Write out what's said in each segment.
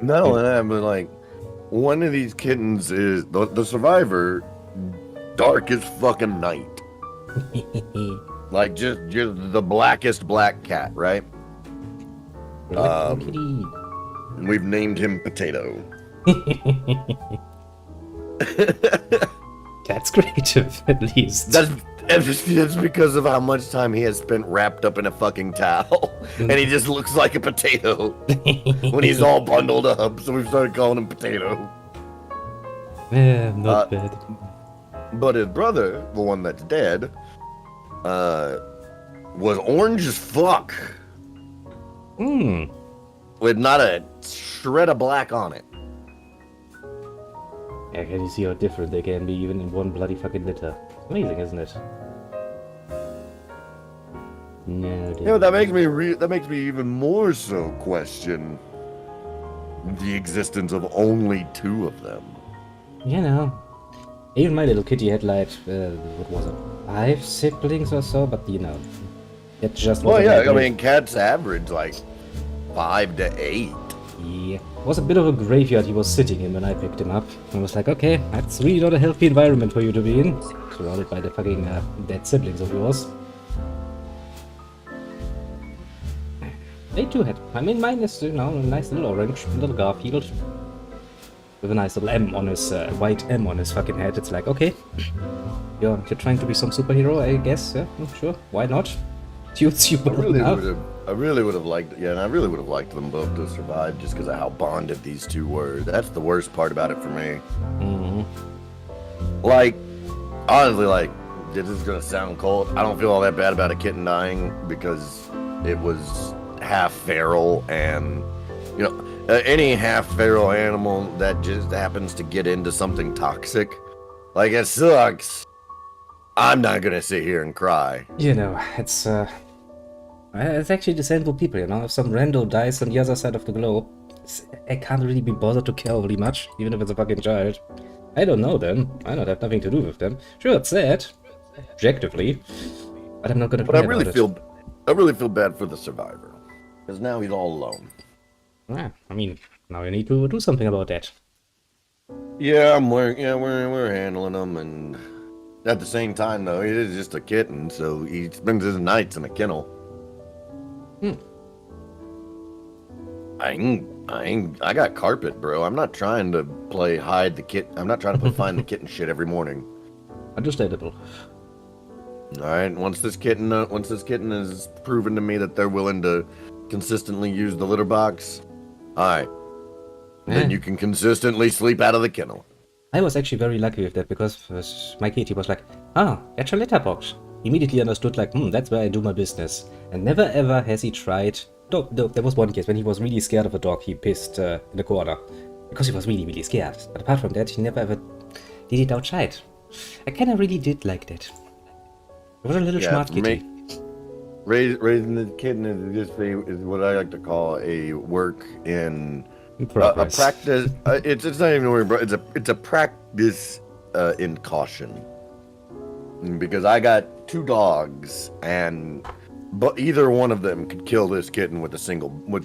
Not only that, but like one of these kittens is the survivor, dark as fucking night. Like just the blackest black cat, right? Kitty. We've named him Potato. That's creative, at least. That's because of how much time he has spent wrapped up in a fucking towel, and he just looks like a potato when he's all bundled up. So we've started calling him Potato. Yeah, not bad. But his brother, the one that's dead, was orange as fuck. Hmm. With not a shred of black on it. Yeah, can you see how different they can be even in one bloody fucking litter? Amazing, isn't it? No, You know, that makes me even more so question the existence of only two of them. You know, even my little kitty had like, what was it, 5 siblings or so, but you know, it just was. Well, yeah, I mean, cats average like 5 to 8. Yeah, it was a bit of a graveyard he was sitting in when I picked him up. I was like, okay, that's really not a healthy environment for you to be in. Surrounded by the fucking dead siblings of yours. They too had. I mean, mine is, you know, a nice little orange, little Garfield. With a nice little M on his, white M on his fucking head. It's like, okay, you're trying to be some superhero, I guess. Yeah, sure, why not? Suits you well enough. I really would have liked, yeah, and I really would have liked them both to survive just because of how bonded these two were. That's the worst part about it for me. Mm-hmm. Like, honestly, like, this is gonna sound cold. I don't feel all that bad about a kitten dying because it was half feral, and you know, any half feral animal that just happens to get into something toxic, like, it sucks. I'm not gonna sit here and cry. You know, it's actually disabled people, you know. If some rando dies on the other side of the globe, I can't really be bothered to care really much, even if it's a fucking child. I don't know them. I don't have nothing to do with them. Sure, it's sad, objectively, but I'm not gonna. But I really feel bad for the survivor, because now he's all alone. Yeah, I mean, now you need to do something about that. Yeah, we're handling him, and at the same time, though, he is just a kitten, so he spends his nights in a kennel. I got carpet, bro. I'm not trying to play hide the kit. I'm not trying to find the kitten shit every morning. Understandable. All right. Once this kitten has proven to me that they're willing to consistently use the litter box, all right, then you can consistently sleep out of the kennel. I was actually very lucky with that because my kitty was like, that's your litter box. Immediately understood, like, that's where I do my business. And never ever has he tried. No, there was one case when he was really scared of a dog, he pissed in the corner. Because he was really, really scared. But apart from that, he never ever did it outside. I kinda really did like that. It was a little smart kitty. Raising the kitten is what I like to call a work in a practice. It's not even a work, bro. It's a practice in caution. Because I got 2 dogs, but either one of them could kill this kitten with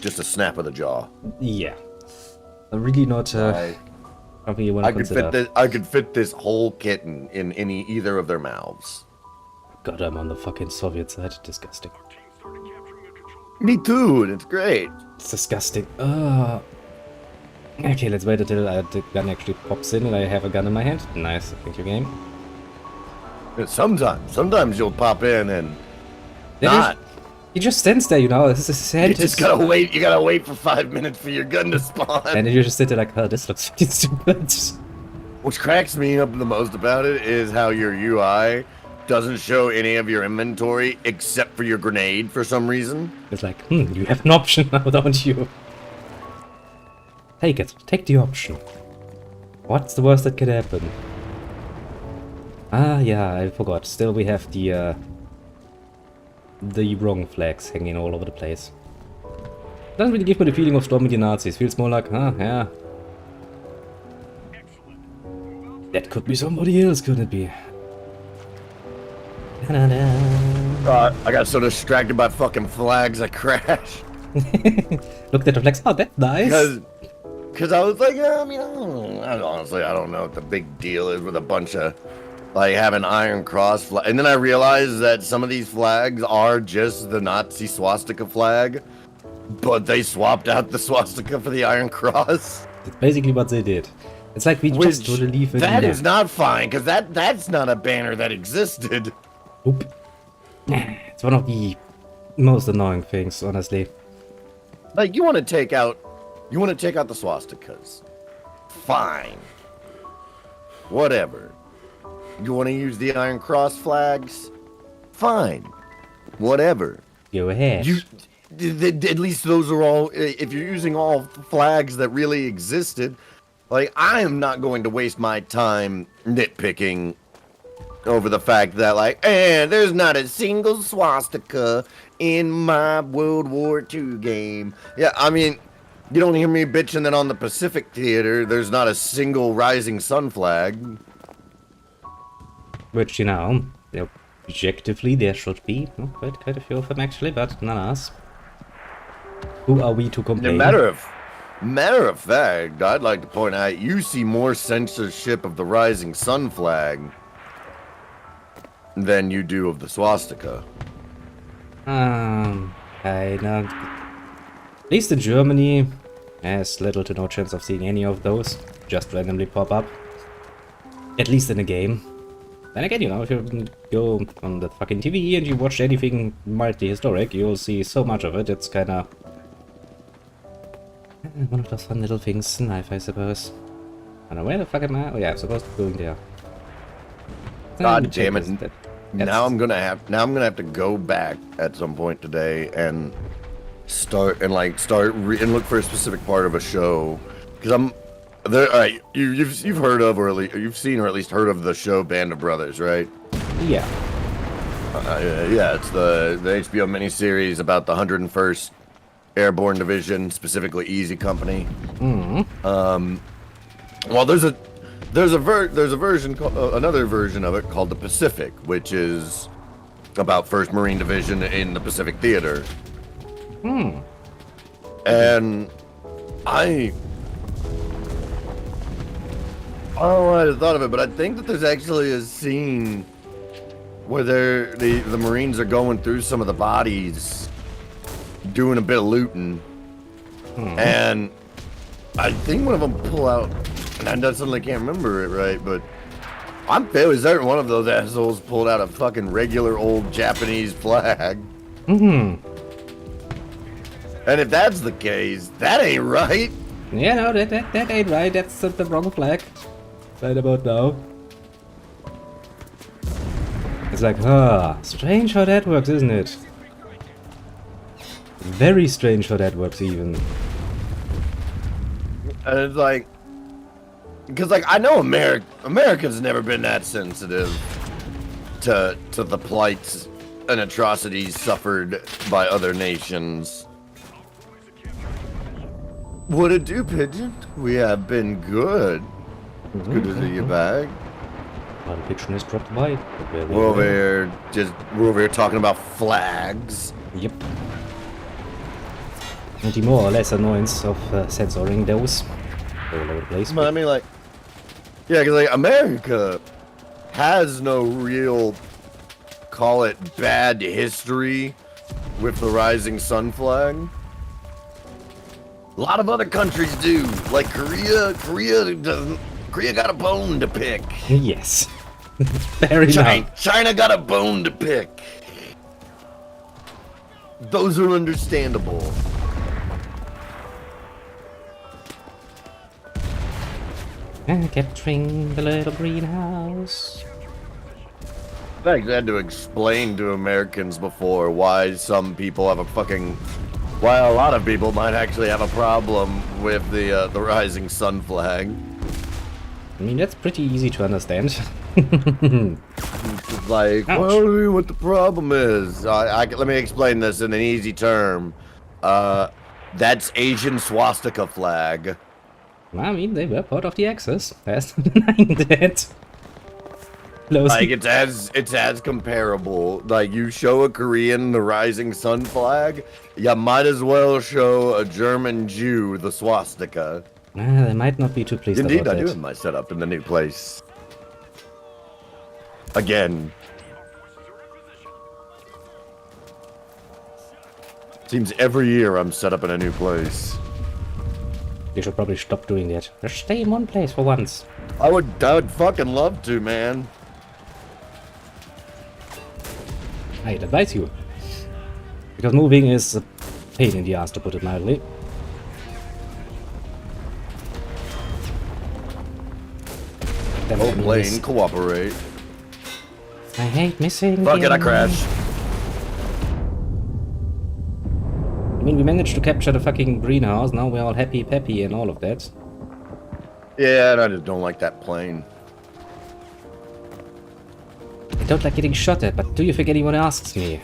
just a snap of the jaw. Yeah, really not something you want to consider. I could fit this whole kitten in either of their mouths. God, I'm on the fucking Soviet side. Disgusting. Me too, and it's great. It's disgusting. Okay, let's wait until the gun actually pops in and I have a gun in my hand. Nice, thank you, game. Sometimes you'll pop in and not. He just stands there, you know. This is you just gotta wait. You gotta wait for 5 minutes for your gun to spawn. And then you just sit there like, oh, this looks fucking stupid. What cracks me up the most about it is how your UI doesn't show any of your inventory except for your grenade for some reason. It's like, you have an option now, don't you? Take it. Take the option. What's the worst that could happen? Ah, yeah, I forgot. Still, we have the wrong flags hanging all over the place. Doesn't really give me the feeling of storming the Nazis. Feels more like, yeah. That could be somebody else, couldn't it be? I got so distracted by fucking flags, I crashed. Looked at the flags. Oh, that's nice. Because I was like, I mean, honestly, I don't know what the big deal is with a bunch of, like, having Iron Cross flag. And then I realized that some of these flags are just the Nazi swastika flag, but they swapped out the swastika for the Iron Cross. That's basically what they did. It's like we just want to leave it. That is not fine, because that's not a banner that existed. Oop. It's one of the most annoying things, honestly. Like, you want to take out the swastikas. Fine. Whatever. You want to use the Iron Cross flags? Fine. Whatever. Go ahead. At least those are all, if you're using all flags that really existed, like, I am not going to waste my time nitpicking over the fact that, like, there's not a single swastika in my World War II game. Yeah, I mean, you don't hear me bitching that on the Pacific Theater there's not a single Rising Sun flag. Which, you know, objectively there should be. Quite a few of them actually, but none of us. Who are we to complain? Matter of fact, I'd like to point out you see more censorship of the Rising Sun flag than you do of the swastika. I know. At least in Germany, has little to no chance of seeing any of those just randomly pop up. At least in a game. Then again, you know, if you go on the fucking TV and you watch anything mildly historic, you'll see so much of it. It's kinda one of those fun little things in life, I suppose. I don't know, where the fuck am I? Oh yeah, I'm supposed to be going there. God damn it. Now I'm gonna have to go back at some point today and start and look for a specific part of a show, because I'm there. All right, you've heard of, or at least you've seen, or at least heard of the show Band of Brothers, right? Yeah. Yeah, it's the HBO miniseries about the 101st Airborne Division, specifically Easy Company. Well, there's another version of it called the Pacific, which is about 1st Marine Division in the Pacific Theater. And I don't know why I thought of it, but I think that there's actually a scene where the Marines are going through some of the bodies, doing a bit of looting, and I think one of them pull out, and I suddenly can't remember it right, but I'm fairly certain one of those assholes pulled out a fucking regular old Japanese flag. And if that's the case, that ain't right. Yeah, no, that ain't right. That's the wrong flag. Right about now. It's like, strange how that works, isn't it? Very strange how that works, even. And it's like, because, like, I know America's never been that sensitive to the plights and atrocities suffered by other nations. What it do, Pigeon? We have been good. It's good to see you back. One Pigeon is dropped by. We're over here talking about flags. Yep. And the more or less annoyance of censoring those all over the place. But I mean, like, yeah, because, like, America has no real, call it, bad history with the Rising Sun flag. A lot of other countries do, like Korea got a bone to pick. Yes. Very nice. China got a bone to pick. Those are understandable. Capturing the little greenhouse. In fact, I had to explain to Americans before why why a lot of people might actually have a problem with the Rising Sun flag. I mean, that's pretty easy to understand. Like, well, what the problem is? Let me explain this in an easy term. That's Asian swastika flag. I mean, they were part of the Axis. There's no denying that. Like, it's as comparable. Like, you show a Korean the Rising Sun flag, you might as well show a German Jew the swastika. They might not be too pleased Indeed, about I do that. have my setup in the new place. Again. Seems every year I'm set up in a new place. You should probably stop doing that. Just stay in one place for once. I would fucking love to, man. I'd advise you. Because moving is a pain in the ass, to put it mildly. Oh, plane, cooperate. I hate missing. Fuck it, I crashed. I mean, we managed to capture the fucking greenhouse. Now we're all happy, peppy, and all of that. Yeah, and I just don't like that plane. I don't like getting shot at, but do you think anyone asks me?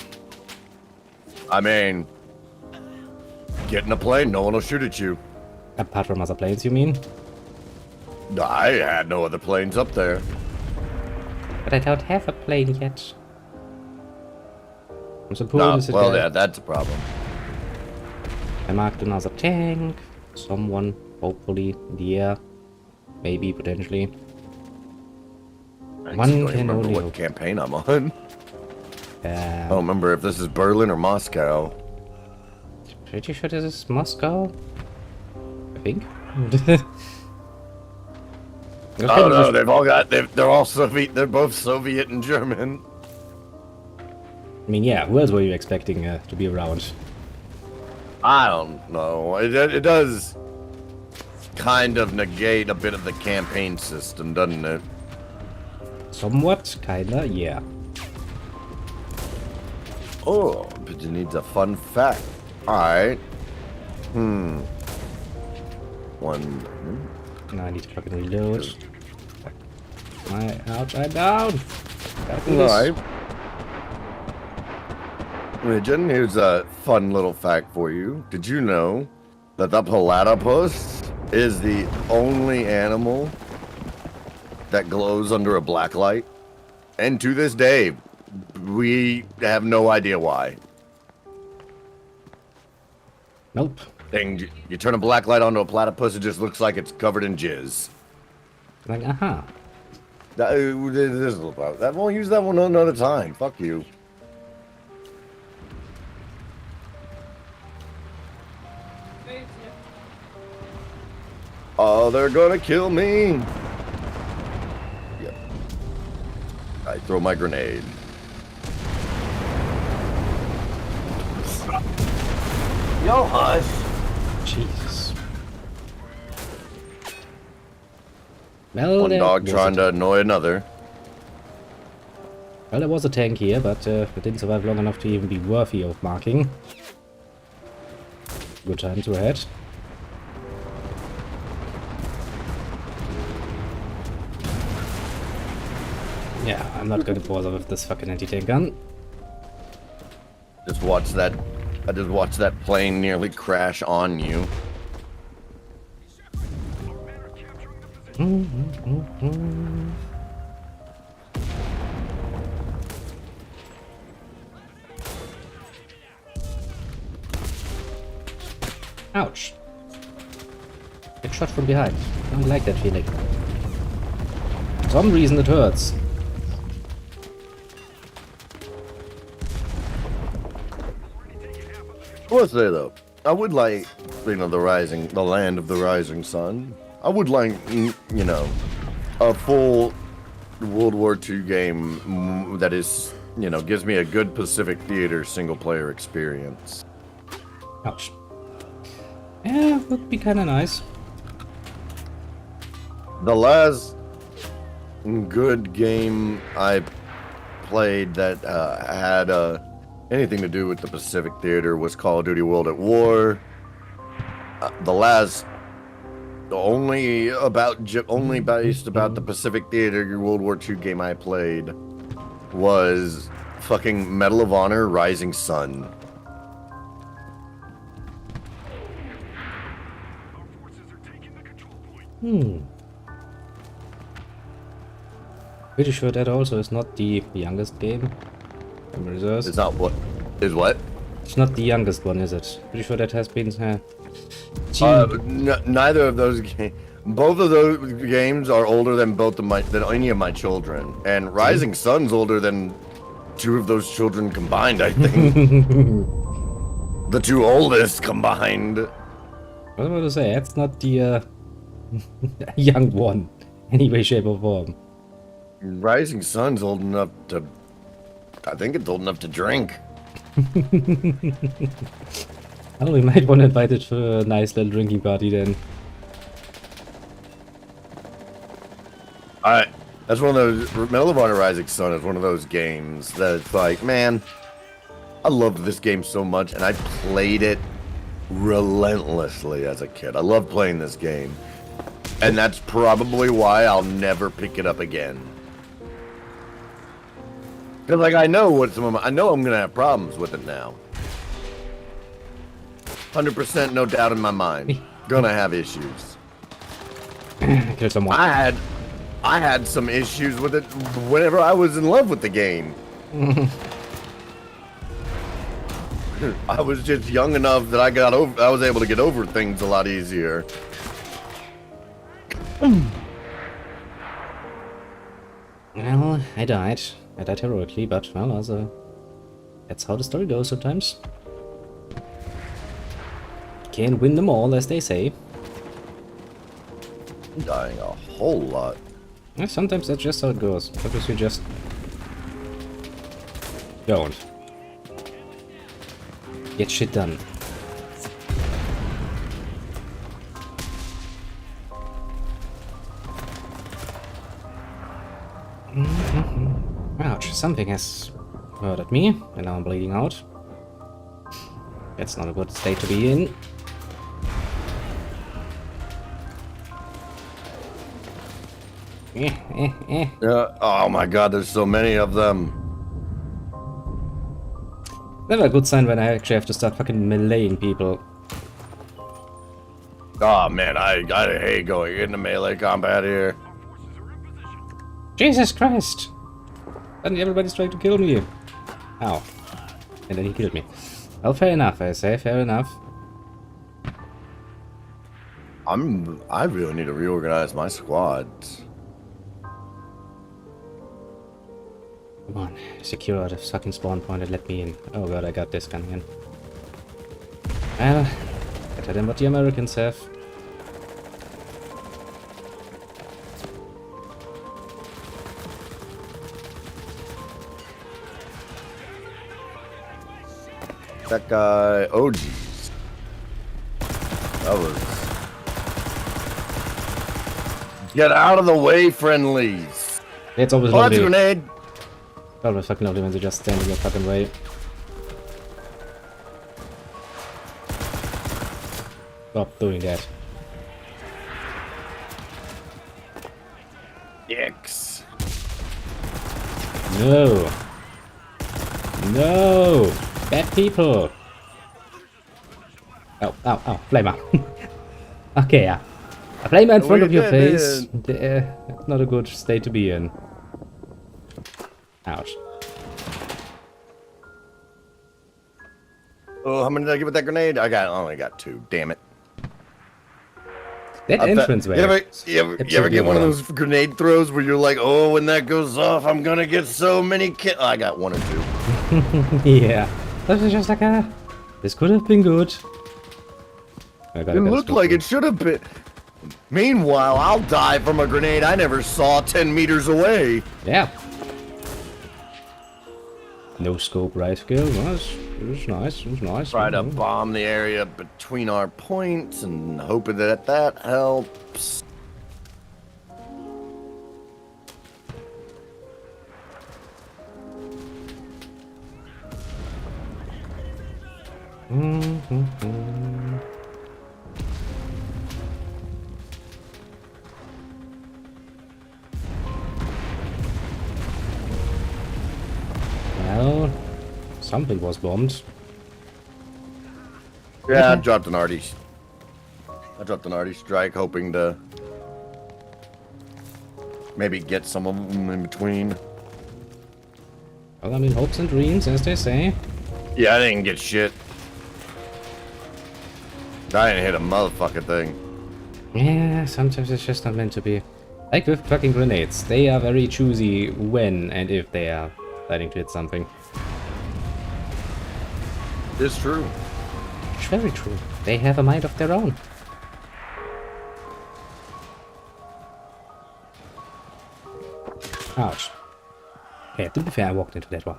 I mean, get in a plane, no one will shoot at you. Apart from other planes, you mean? I had no other planes up there. But I don't have a plane yet. I'm supposed No, well, yeah, that's a problem. I marked another tank. Someone, hopefully, in the air. Maybe, potentially. I One don't can remember only what hope. campaign I'm on. I don't remember if this is Berlin or Moscow. Pretty sure this is Moscow. I think. Oh no, they've all got, they're all Soviet, they're both Soviet and German. I mean, yeah, who else were you expecting to be around? I don't know. It does kind of negate a bit of the campaign system, doesn't it? Somewhat, kinda, yeah. Oh, but it needs a fun fact. Alright. Now I need to fucking reload. My outside down. Alright. Jen, here's a fun little fact for you. Did you know that the platypus is the only animal that glows under a black light? And to this day, we have no idea why. Nope. Thing, you turn a black light onto a platypus, it just looks like it's covered in jizz. Like, aha. We'll use that one another time. Fuck you. Oh, they're gonna kill me. Yep. I throw my grenade. Yo, hush. Jesus. Well, One dog trying to annoy another. Well, there was a tank here, but it didn't survive long enough to even be worthy of marking. Good time to ahead. Yeah, I'm not gonna bother with this fucking anti-tank gun. Just watch that. I just watched that plane nearly crash on you. Ouch. Get shot from behind. I don't like that feeling. For some reason it hurts. I will say though, I would like, the land of the rising sun. I would like, a full World War II game that is, gives me a good Pacific Theater single player experience. Ouch. Yeah, would be kind of nice. The last good game I played that had anything to do with the Pacific Theater was Call of Duty World at War. Only based about the Pacific Theater World War II game I played was fucking Medal of Honor Rising Sun. Pretty sure that also is not the youngest game. It's not what? Is what? It's not the youngest one, is it? Pretty sure that has been... Neither of those games. Both of those games are older than any of my children, and Rising Sun's older than 2 of those children combined. I think the 2 oldest combined. I was about to say, that's not the young one, any way, shape, or form. Rising Sun's old enough to. I think it's old enough to drink. Oh, we might want to invite it to a nice little drinking party then. That's one of those. Medal of Honor Rising Sun is one of those games that it's like, man, I loved this game so much, and I played it relentlessly as a kid. I love playing this game, and that's probably why I'll never pick it up again. Cause like I know I'm gonna have problems with it now. 100%, no doubt in my mind. Gonna have issues. Kill someone. I had some issues with it whenever I was in love with the game. I was just young enough that I was able to get over things a lot easier. Well, I died. I died heroically, but well, that's how the story goes sometimes. Can't win them all, as they say. I'm dying a whole lot. Yeah, sometimes that's just how it goes. Sometimes you just don't get shit done. Ouch, something has hurted me, and now I'm bleeding out. That's not a good state to be in. Oh my god, there's so many of them. Never a good sign when I actually have to start fucking meleeing people. Oh man, I hate going into melee combat here. Jesus Christ! Suddenly everybody's trying to kill me. Ow. And then he killed me. Well, fair enough, I say, fair enough. I really need to reorganize my squads. Come on, secure the fucking spawn point and let me in. Oh god, I got this gun again. Well, better than what the Americans have. That guy, oh jeez. That was... Get out of the way, friendlies! It's always Launch lovely. grenade! Always fucking lovely when they just stand in your fucking way. Stop doing that. Dicks. No! No! Bad people! Oh, ow, ow, flamer. Okay, yeah. A flamer in front of your face. Not a good state to be in. Ouch. Oh, how many did I get with that grenade? I only got 2. Damn it. That entrance way. You ever get one of those grenade throws where you're like, oh, when that goes off, I'm gonna get so many kills. I got 1 or 2. Yeah. That was just like a... This could have been good. It looked like it should have been. Meanwhile, I'll die from a grenade I never saw 10 meters away. Yeah. No scope right skill. It was nice. It was nice. Try to bomb the area between our points and hoping that helps. Well, something was bombed. Yeah, I dropped an arty. Strike, hoping to maybe get some of them in between. Well, I mean, hopes and dreams, as they say. Yeah, I didn't get shit. I didn't hit a motherfucking thing. Yeah, sometimes it's just not meant to be. Like with fucking grenades, they are very choosy when and if they are planning to hit something. It's true. It's very true. They have a mind of their own. Ouch. Okay, to be fair, I walked into that one.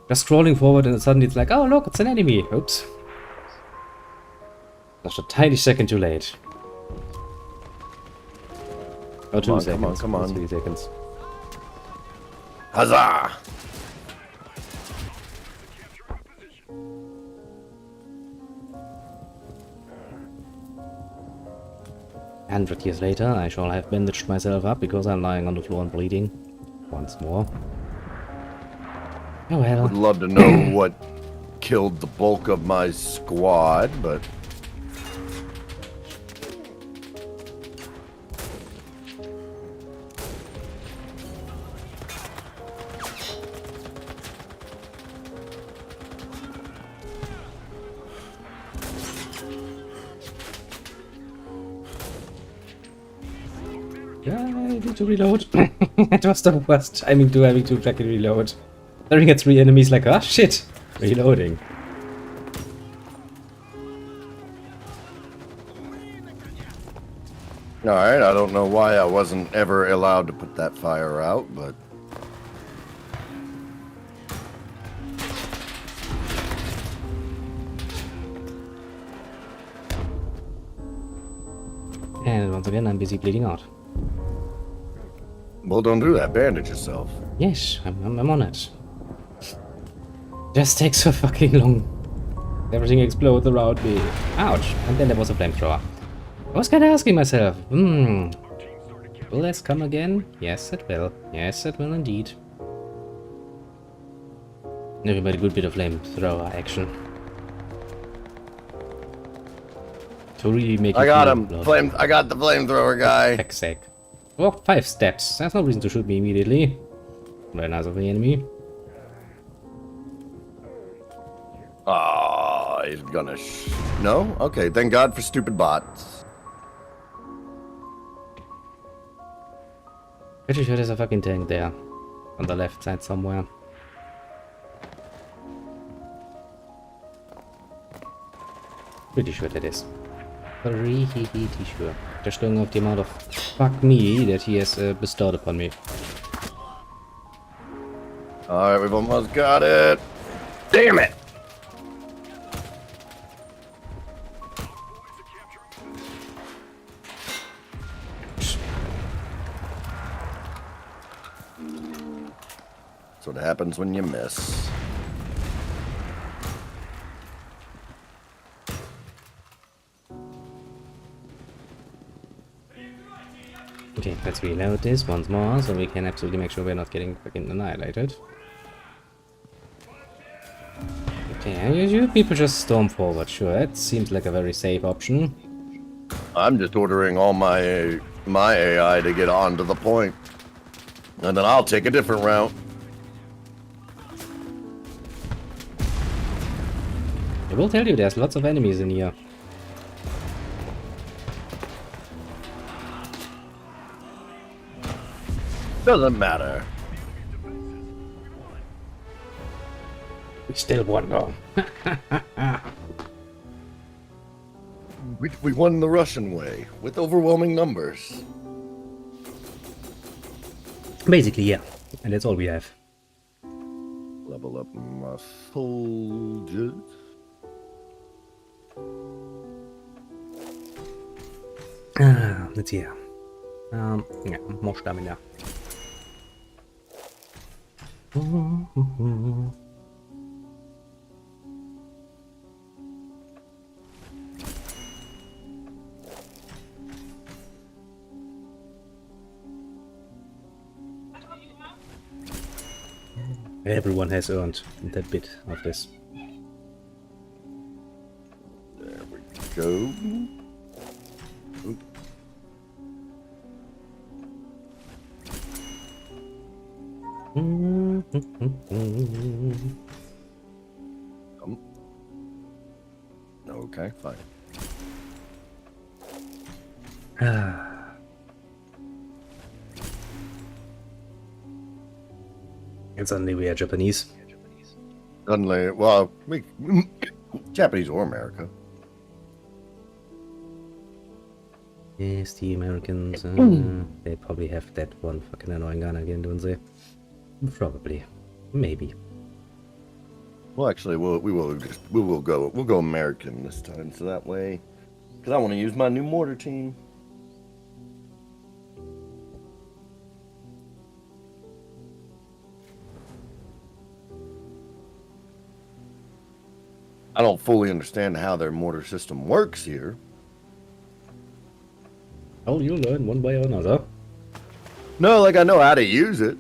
Just scrolling forward and suddenly it's like, oh look, it's an enemy. Oops. Just a tiny second too late. Oh, 2 seconds. Come on. 3 seconds. Huzzah! 100 years later, I shall have bandaged myself up because I'm lying on the floor and bleeding. Once more. Oh well. Would love to know what killed the bulk of my squad, but... I need to reload. It was the worst timing to having to fucking reload. Staring at 3 enemies like, ah shit! Reloading. Alright, I don't know why I wasn't ever allowed to put that fire out, but... And once again, I'm busy bleeding out. Well, don't do that. Bandage yourself. Yes, I'm on it. Just takes so fucking long. Everything explodes around me. Ouch! And then there was a flamethrower. I was kinda asking myself, will this come again? Yes, it will. Yes, it will indeed. Nothing but a good bit of flamethrower action. To really make I you got feel him. blood. I got the flamethrower guy. Heck's sake. Well, 5 steps. That's no reason to shoot me immediately. Very nice of the enemy. Ah, he's gonna no? Okay, thank God for stupid bots. Pretty sure there's a fucking tank there. On the left side somewhere. Pretty sure that is. Pretty sure. Just going off the amount of fuck me that he has bestowed upon me. Alright, we've almost got it. Damn it! That's what happens when you miss. Okay, let's reload this once more so we can absolutely make sure we're not getting fucking annihilated. Okay, you people just storm forward, sure, it seems like a very safe option. I'm just ordering all my AI to get on to the point. And then I'll take a different route. I will tell you, there's lots of enemies in here. Doesn't matter. We still won though. We won the Russian way with overwhelming numbers. Basically, yeah. And that's all we have. Level up my soldiers. Let's see here. Yeah, more stamina. Everyone has earned that bit of this. There we go. Oop. Okay, fine. And suddenly we are Japanese. Suddenly, well, Japanese or America. Yes, the Americans, they probably have that one fucking annoying gun again, don't they? Probably. Maybe. Well, actually, we'll go American this time, so that way, because I want to use my new mortar team. I don't fully understand how their mortar system works here. Oh, you'll learn one way or another. No, like I know how to use it.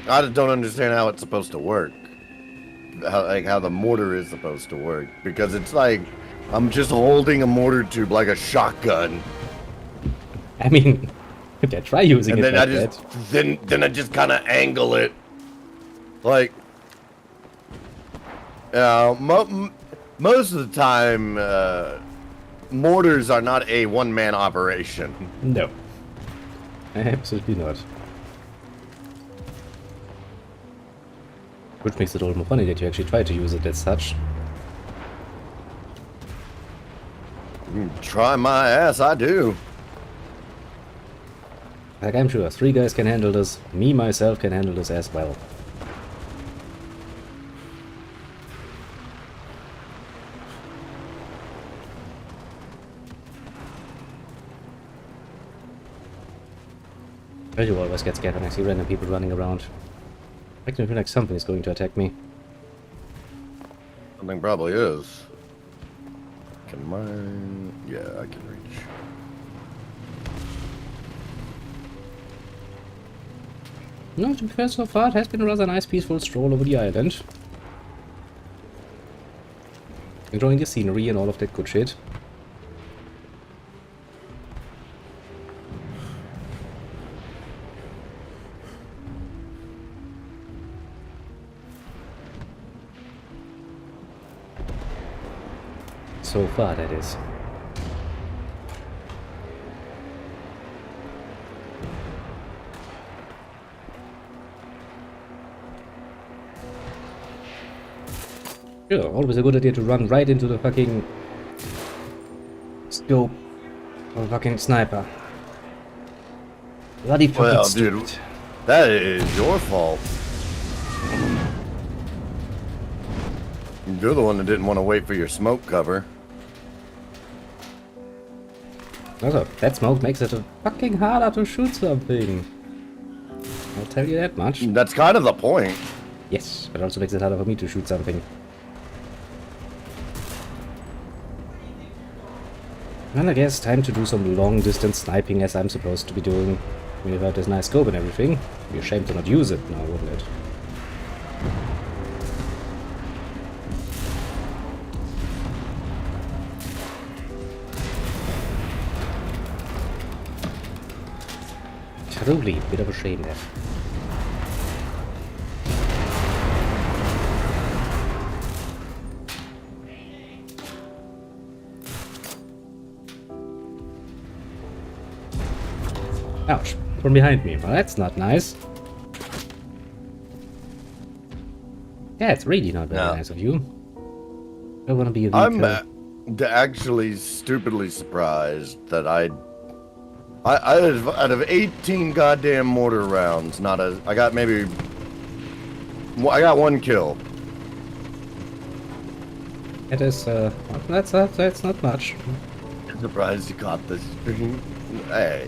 I just don't understand how it's supposed to work. How the mortar is supposed to work, because it's like I'm just holding a mortar tube like a shotgun. I mean, yeah, try using and it then like I just that. then I just kind of angle it, like most of the time. Mortars are not a one-man operation. No, absolutely not. Which makes it all more funny that you actually try to use it as such. Try my ass, I do. Like, I'm sure 3 guys can handle this. Me, myself, can handle this as well. I do always get scared when I see random people running around. I can feel like something is going to attack me. Something probably is. Can mine? Yeah, I can reach. No, to be fair, so far it has been a rather nice peaceful stroll over the island. Enjoying the scenery and all of that good shit. So far, that is. Yeah, always a good idea to run right into the fucking scope of a fucking sniper. Bloody fucking Well, stupid. dude, that is your fault. You're the one that didn't want to wait for your smoke cover. Also, that smoke makes it fucking harder to shoot something. I'll tell you that much. That's kind of the point. Yes, but also makes it harder for me to shoot something. Well, I guess time to do some long-distance sniping as I'm supposed to be doing. We've got this nice scope and everything. It'd be a shame to not use it now, wouldn't it? Truly, bit of a shame there. Ouch, from behind me. Well, that's not nice. Yeah, it's really not very nice of you. I want to be a I'm actually stupidly surprised that out of 18 goddamn mortar rounds, I got 1 kill. It is, that's not much. I'm surprised you caught this. Hey.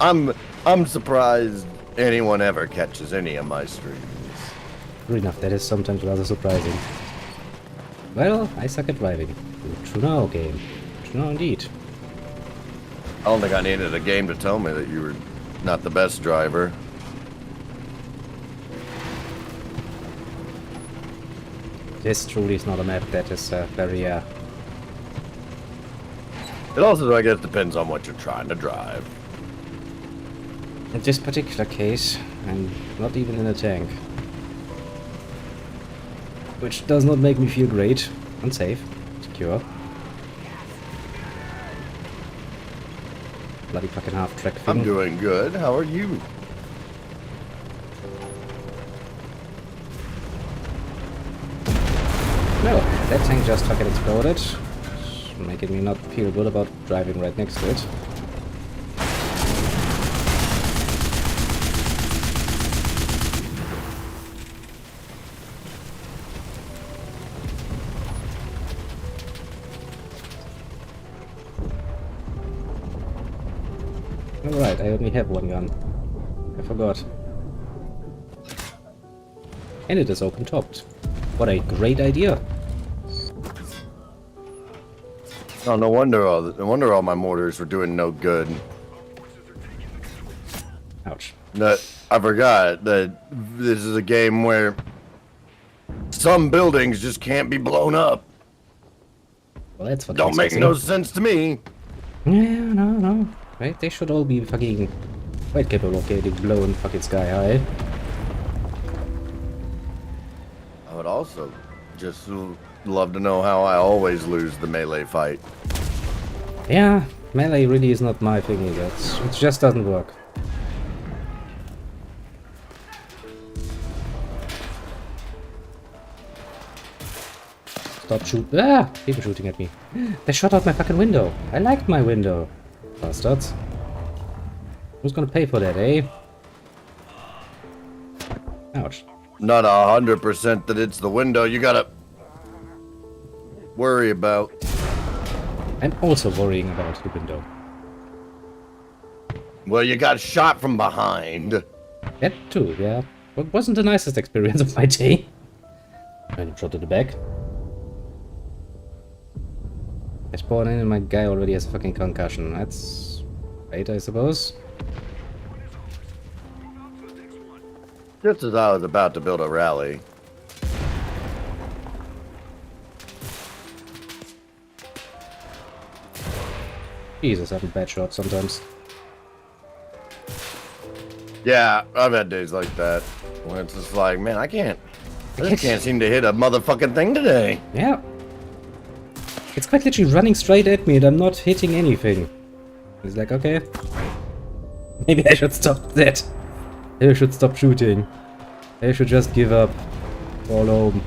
I'm surprised anyone ever catches any of my streams. True enough, that is sometimes rather surprising. Well, I suck at driving. True now, game. True now indeed. I don't think I needed a game to tell me that you were not the best driver. This truly is not a map that is very, It also, I guess, depends on what you're trying to drive. In this particular case, I'm not even in a tank. Which does not make me feel great. Unsafe. Secure. Bloody fucking half-track thing. I'm doing good. How are you? No, that tank just fucking exploded. Making me not feel good about driving right next to it. Alright, I only have one gun. I forgot. And it is open-topped. What a great idea! Oh, no wonder all my mortars were doing no good. Ouch. I forgot that this is a game where some buildings just can't be blown up. Well, that's fucking Don't make disgusting. no sense to me. Yeah, no. Right? They should all be fucking quite capable of getting blown fucking sky high. I would also just love to know how I always lose the melee fight. Yeah, melee really is not my thing either. It just doesn't work. Stop shooting. Ah! People shooting at me. They shot out my fucking window. I liked my window. Bastards. Who's gonna pay for that, eh? Ouch. Not 100% that it's the window you gotta worry about. I'm also worrying about the window. Well, you got shot from behind. That too, yeah. But wasn't the nicest experience of my day. And shot to the back. I spawn in and my guy already has a fucking concussion. That's right, I suppose. Just as I was about to build a rally. Jesus, I'm a bad shot sometimes. Yeah, I've had days like that. When it's just like, man, I just can't seem to hit a motherfucking thing today. Yeah. It's quite literally running straight at me and I'm not hitting anything. It's like, okay. Maybe I should stop that. Maybe I should stop shooting. I should just give up. Fall home.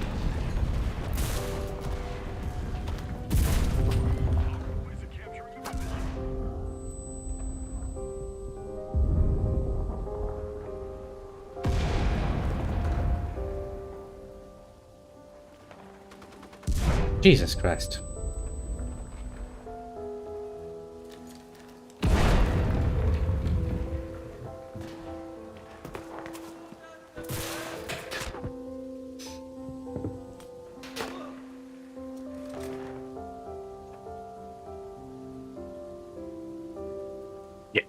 Jesus Christ. Yeah.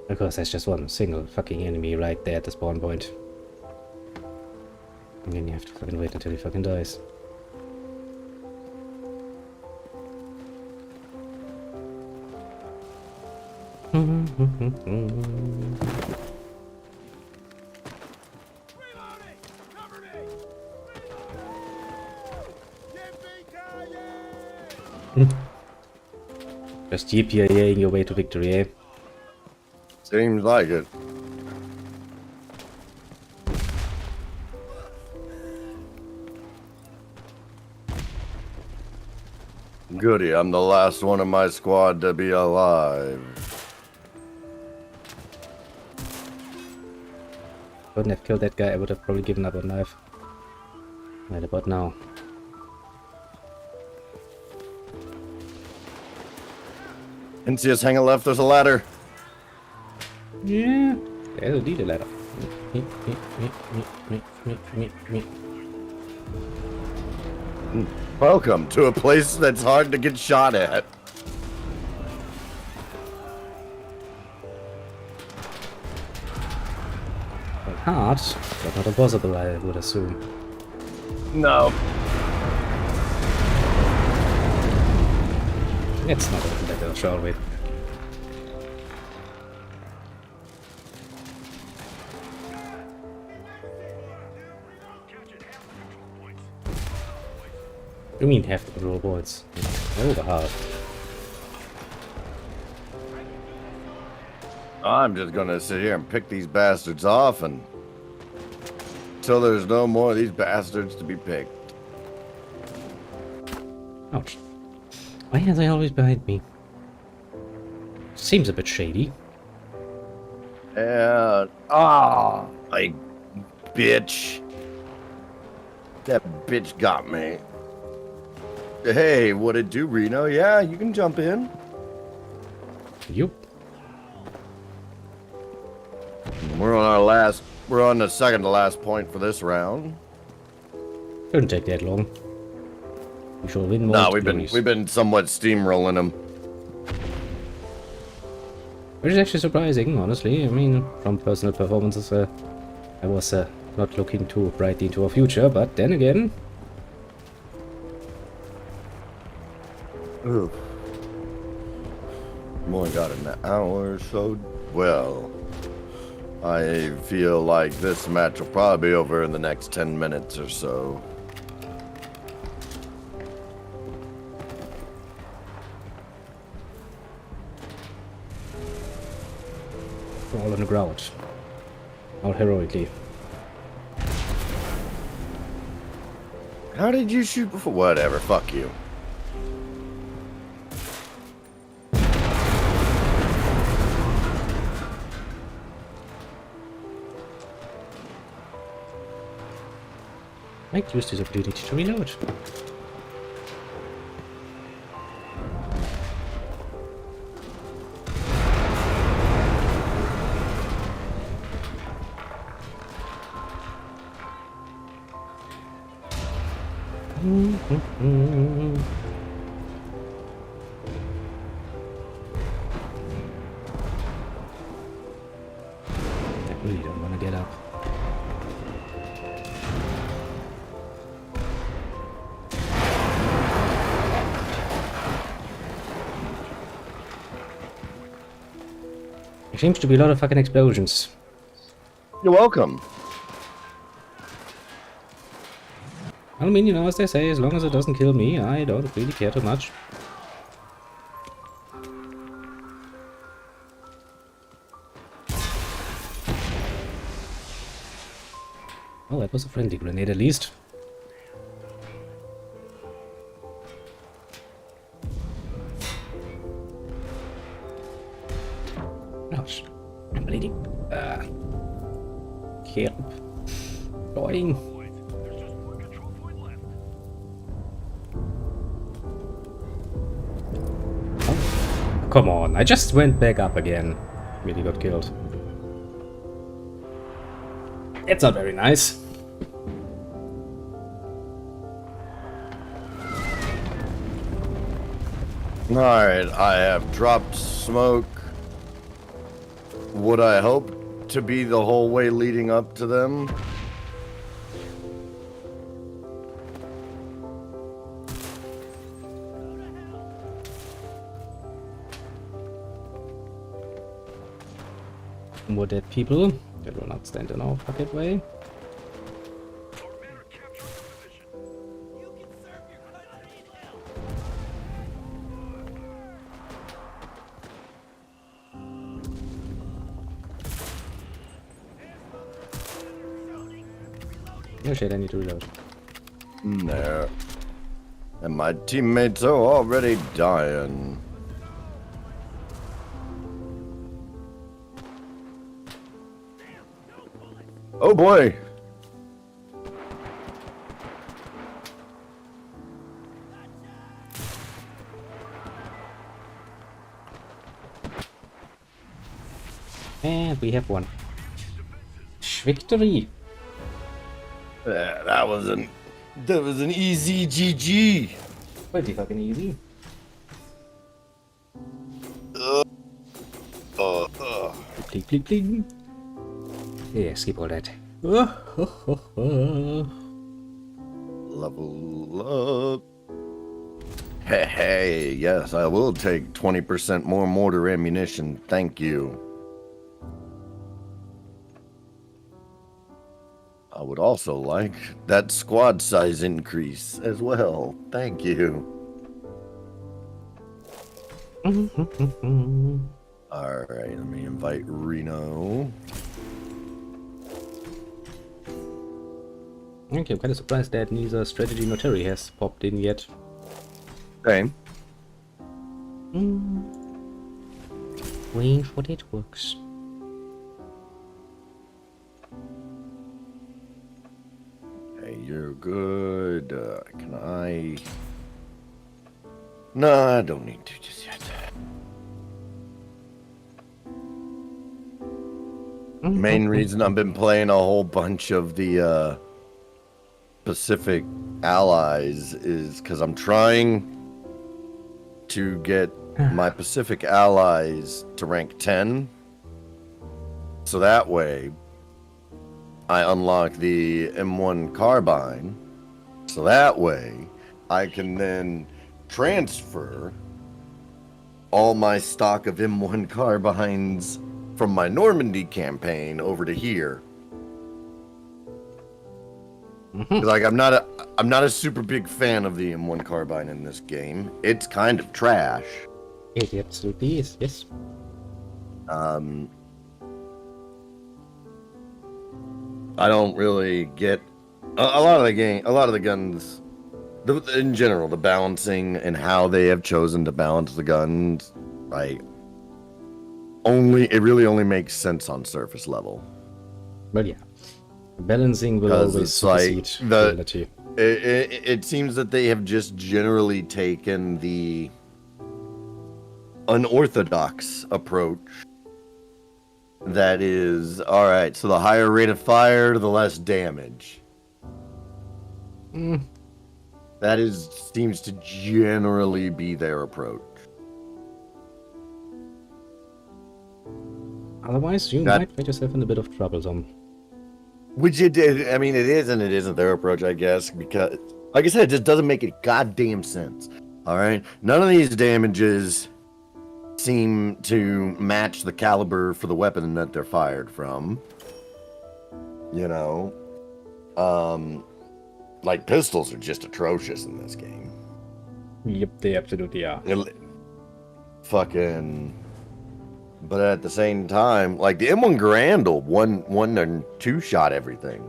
Of course, there's just one single fucking enemy right there at the spawn point. And then you have to fucking wait until he fucking dies. Just GPIAing your way to victory, eh? Seems like it. Goody, I'm the last one of my squad to be alive. Wouldn't have killed that guy, I would have probably given up on life. Right about now. And see us hanging left, there's a ladder. Yeah, there's indeed a ladder. Welcome to a place that's hard to get shot at. Hard, but not impossible, I would assume. No. Let's not open that door, shall we? do you mean half the control points? Over half. I'm just gonna sit here and pick these bastards off and until there's no more of these bastards to be picked. Ouch. Why are they always behind me? Seems a bit shady. And like bitch. That bitch got me. Hey, what it do, Reno? Yeah, you can jump in. Yup. We're on the second to last point for this round. Shouldn't take that long. We shall win more. No, we've been somewhat steamrolling them. Which is actually surprising, honestly. I mean, from personal performances, I was not looking too brightly into our future, but then again... Ooh. We've only got an hour or so. Well, I feel like this match will probably be over in the next 10 minutes or so. All on the ground. Out heroically. How did you shoot before? Whatever, fuck you. Might use this opportunity to reload. I really don't want to get up. There seems to be a lot of fucking explosions. You're welcome. I mean, you know, as they say, as long as it doesn't kill me, I don't really care too much. Oh, that was a friendly grenade at least. Ouch. I'm bleeding. Help. Going. Oh, come on, I just went back up again. Really got killed. It's not very nice. Alright, I have dropped smoke. What I hope to be the whole way leading up to them. More dead people. That will not stand in our pocket way. Oh shit, I need to reload. There. And my teammates are already dying. Oh boy! And we have one. Victory! That was an easy GG. Pretty fucking easy. Please, please, please. Yeah, skip all that. Level up. Hey, yes, I will take 20% more mortar ammunition. Thank you. I would also like that squad size increase as well. Thank you. Alright, let me invite Reno. Okay, I'm kind of surprised that neither strategy nor Terry has popped in yet. Same. Wait for it works. Hey, you're good. Can I... No, I don't need to just yet. Main reason I've been playing a whole bunch of the Pacific allies is because I'm trying to get my Pacific allies to rank 10. So that way I unlock the M1 carbine. So that way I can then transfer all my stock of M1 carbines from my Normandy campaign over to here. Like I'm not a super big fan of the M1 carbine in this game. It's kind of trash. It absolutely is, yes. I don't really get a lot of the game, a lot of the guns, in general, the balancing and how they have chosen to balance the guns, like it really only makes sense on surface level. But yeah, balancing will always supersede reality. It seems that they have just generally taken the unorthodox approach. That is, all right, so the higher rate of fire, the less damage. That seems to generally be their approach. Otherwise, you might get yourself in a bit of trouble, Tom. Which it did. I mean, it is and it isn't their approach, I guess, because, like I said, it just doesn't make any goddamn sense. All right? None of these damages seem to match the caliber for the weapon that they're fired from. You know? Like, pistols are just atrocious in this game. Yep, they absolutely are. But at the same time, like the M1 Garand will one and two shot everything.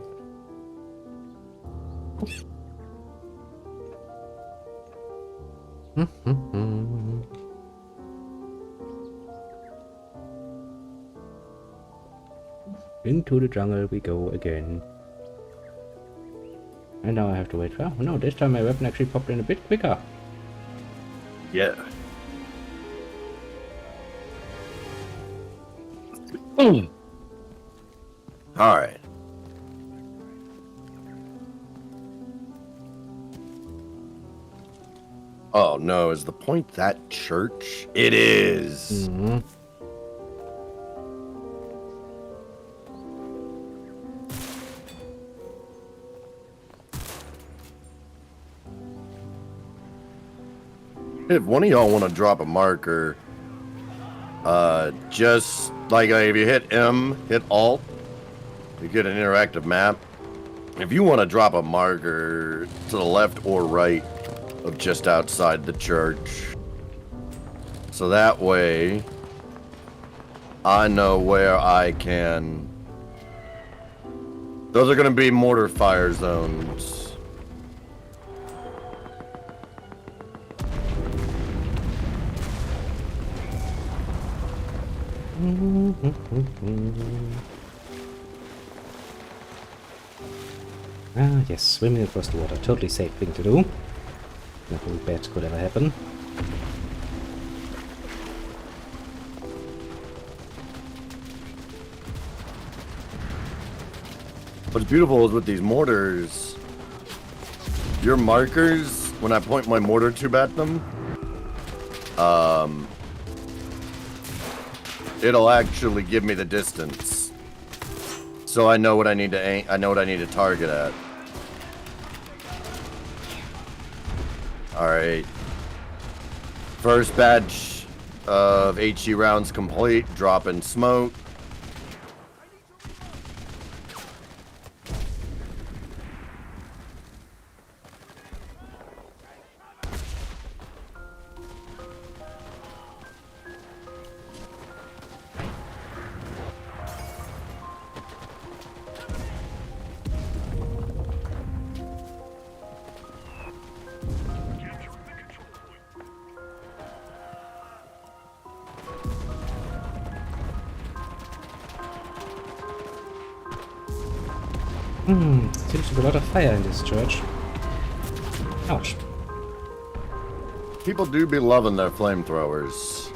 Into the jungle we go again. And now I have to wait. Oh no, this time my weapon actually popped in a bit quicker. Yeah. All right. Oh no, is the point that church? It is. If one of y'all want to drop a marker, just like if you hit M, hit Alt, you get an interactive map. If you want to drop a marker to the left or right of just outside the church, so that way I know where I can. Those are going to be mortar fire zones. Ah, yes, swimming across the water. Totally safe thing to do. Nothing bad could ever happen. What's beautiful is with these mortars, your markers, when I point my mortar tube at them, it'll actually give me the distance. So I know what I need to aim, I know what I need to target at. Alright. First batch of HE rounds complete, dropping smoke. Seems to be a lot of fire in this church. Ouch. People do be loving their flamethrowers.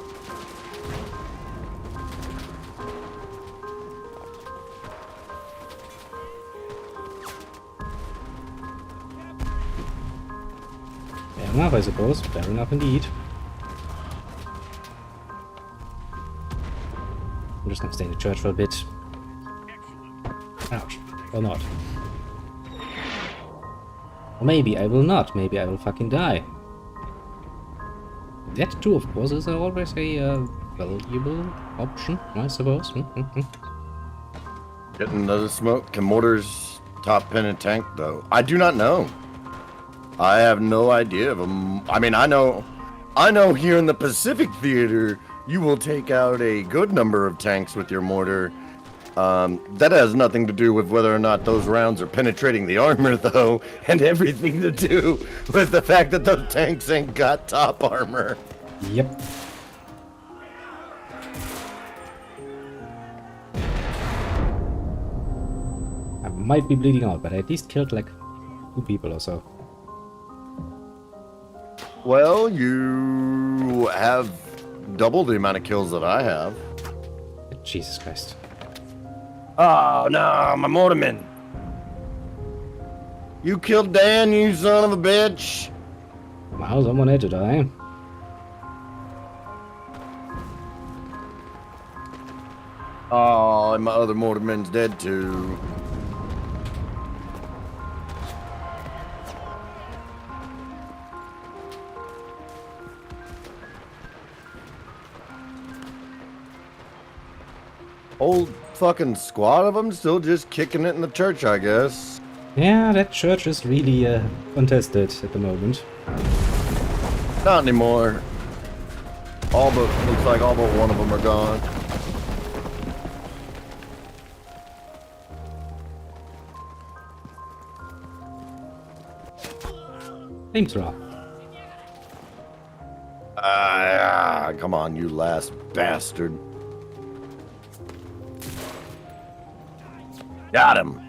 Fair enough, I suppose. Fair enough indeed. I'm just gonna stay in the church for a bit. Ouch. Or not. Or maybe I will not. Maybe I will fucking die. That too, of course, is always a valuable option, I suppose. Getting the smoke. Can mortars top pin a tank, though? I do not know. I have no idea of them. I mean, I know here in the Pacific Theater, you will take out a good number of tanks with your mortar. That has nothing to do with whether or not those rounds are penetrating the armor, though, and everything to do with the fact that those tanks ain't got top armor. Yep. I might be bleeding out, but I at least killed like 2 people or so. Well, you have double the amount of kills that I have. Jesus Christ. Oh, no, my mortarman. You killed Dan, you son of a bitch. Wow, someone had to die. Oh, and my other mortarman's dead too. Whole fucking squad of them still just kicking it in the church, I guess. Yeah, that church is really contested at the moment. Not anymore. Looks like all but one of them are gone. Flamethrower. Come on, you last bastard. Got him.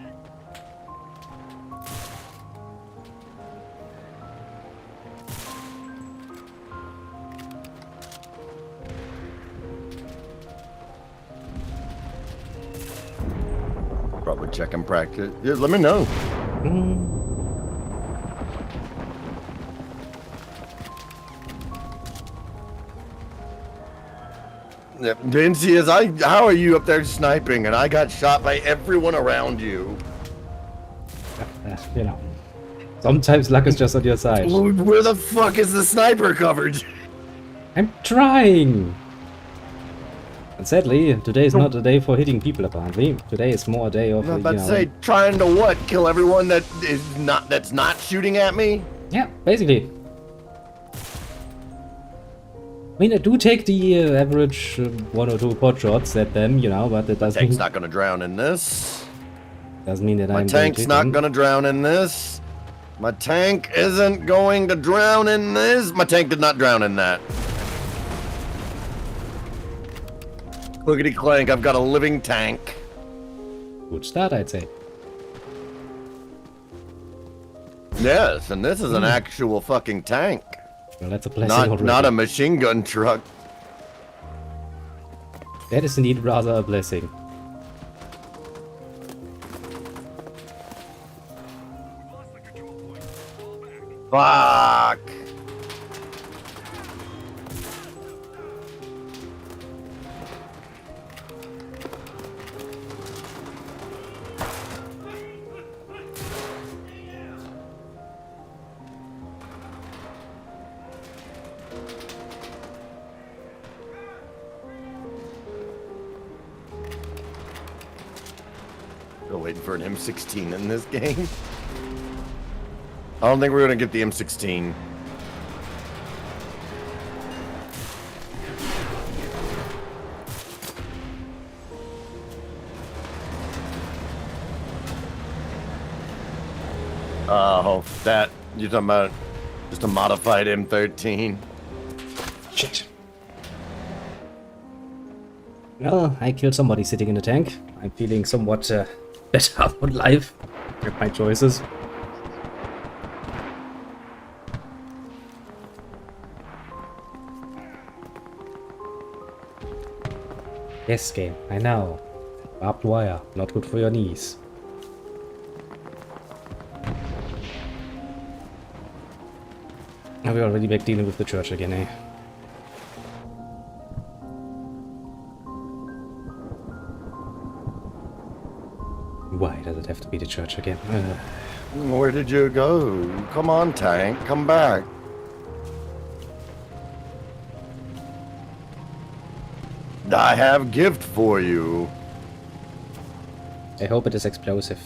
Probably check and practice. Yeah, let me know. Yeah, Vinci, how are you up there sniping and I got shot by everyone around you? You know, sometimes luck is just on your side. Where the fuck is the sniper coverage? I'm trying! And sadly, today is not a day for hitting people apparently. Today is more a day of, I'm about to say, trying to what? Kill everyone that's not shooting at me? Yeah, basically. I mean, I do take the average 1 or 2 pot shots at them, you know, but it doesn't... Tank's not gonna drown in this. Doesn't mean that My I'm... tank's not gonna drown in this. My tank isn't going to drown in this. My tank did not drown in that. Clickety clank, I've got a living tank. Good start, I'd say. Yes, and this is an actual fucking tank. Well, that's a blessing already. Not a machine gun truck. That is indeed rather a blessing. Fuck. Still waiting for an M16 in this game. I don't think we're gonna get the M16. Oh, that you're talking about just a modified M13. Shit. Well, I killed somebody sitting in the tank. I'm feeling somewhat better about life. With my choices. Yes, game, I know. Barbed wire, not good for your knees. Are we already back dealing with the church again, eh? Why does it have to be the church again? Where did you go? Come on, tank, come back. I have gift for you. I hope it is explosive.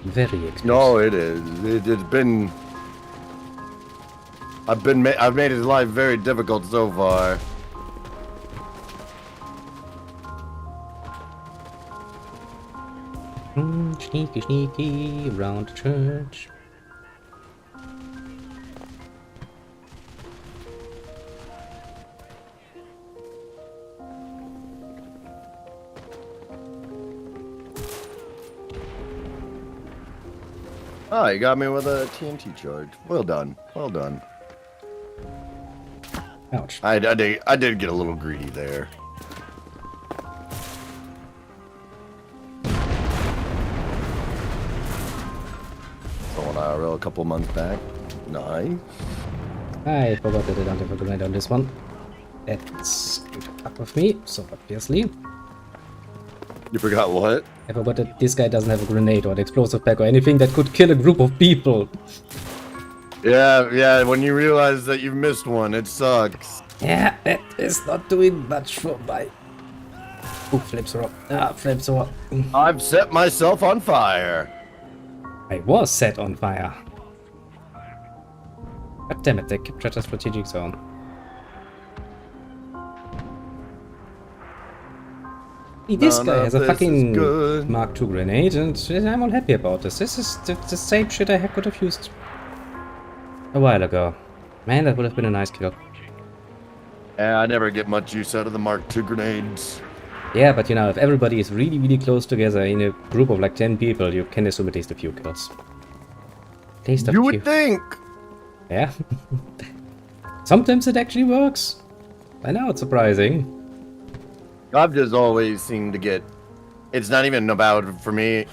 Very explosive. No, it is. It's been. I've made his life very difficult so far. Sneaky, sneaky around the church. Oh, you got me with a TNT charge. Well done. Well done. Ouch. I did get a little greedy there. Someone IRL a couple months back. Nice. I forgot that I don't have a grenade on this one. That's going to fuck with me, so obviously. You forgot what? I forgot that this guy doesn't have a grenade or an explosive pack or anything that could kill a group of people. Yeah, when you realize that you've missed one, it sucks. Yeah, that is not doing much for my... Oh, flamethrower. Ah, flamethrower. I've set myself on fire. I was set on fire. God damn it, they captured a strategic zone. This guy has a fucking Mark II grenade, and I'm all happy about this. This is the same shit I could have used a while ago. Man, that would have been a nice kill. Yeah, I never get much use out of the Mark II grenades. Yeah, but you know, if everybody is really, really close together in a group of like 10 people, you can assume at least a few kills. At least a few. You would think! Yeah. Sometimes it actually works. I know, it's surprising. I've just always seemed to get... It's not even about, for me...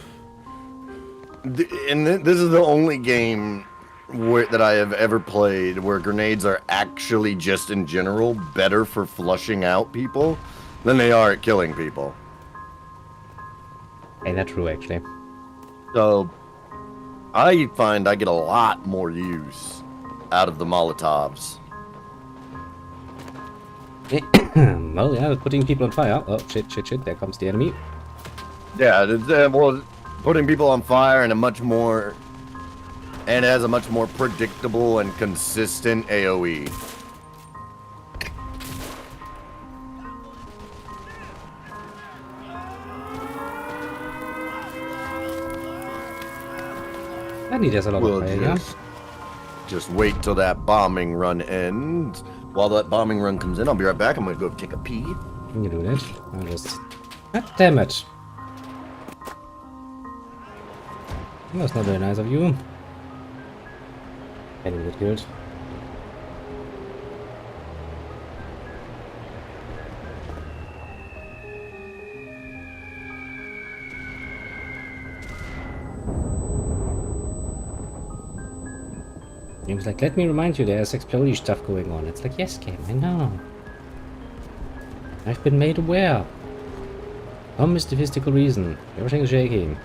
And this is the only game that I have ever played where grenades are actually just in general better for flushing out people than they are at killing people. Ain't that true, actually? So, I find I get a lot more use out of the Molotovs. Well, yeah, putting people on fire. Oh, shit, there comes the enemy. Yeah, well, putting people on fire in a much more... And it has a much more predictable and consistent AoE. I need there's a lot of fire, yeah? Just wait till that bombing run ends. While that bombing run comes in, I'll be right back. I'm gonna go take a pee. Can you do that? I'll just... God damn it! That's not very nice of you. Getting get killed. He was like, let me remind you, there's exploding stuff going on. It's like, yes, game, I know. I've been made aware. Some mystical reason. Everything is shaking.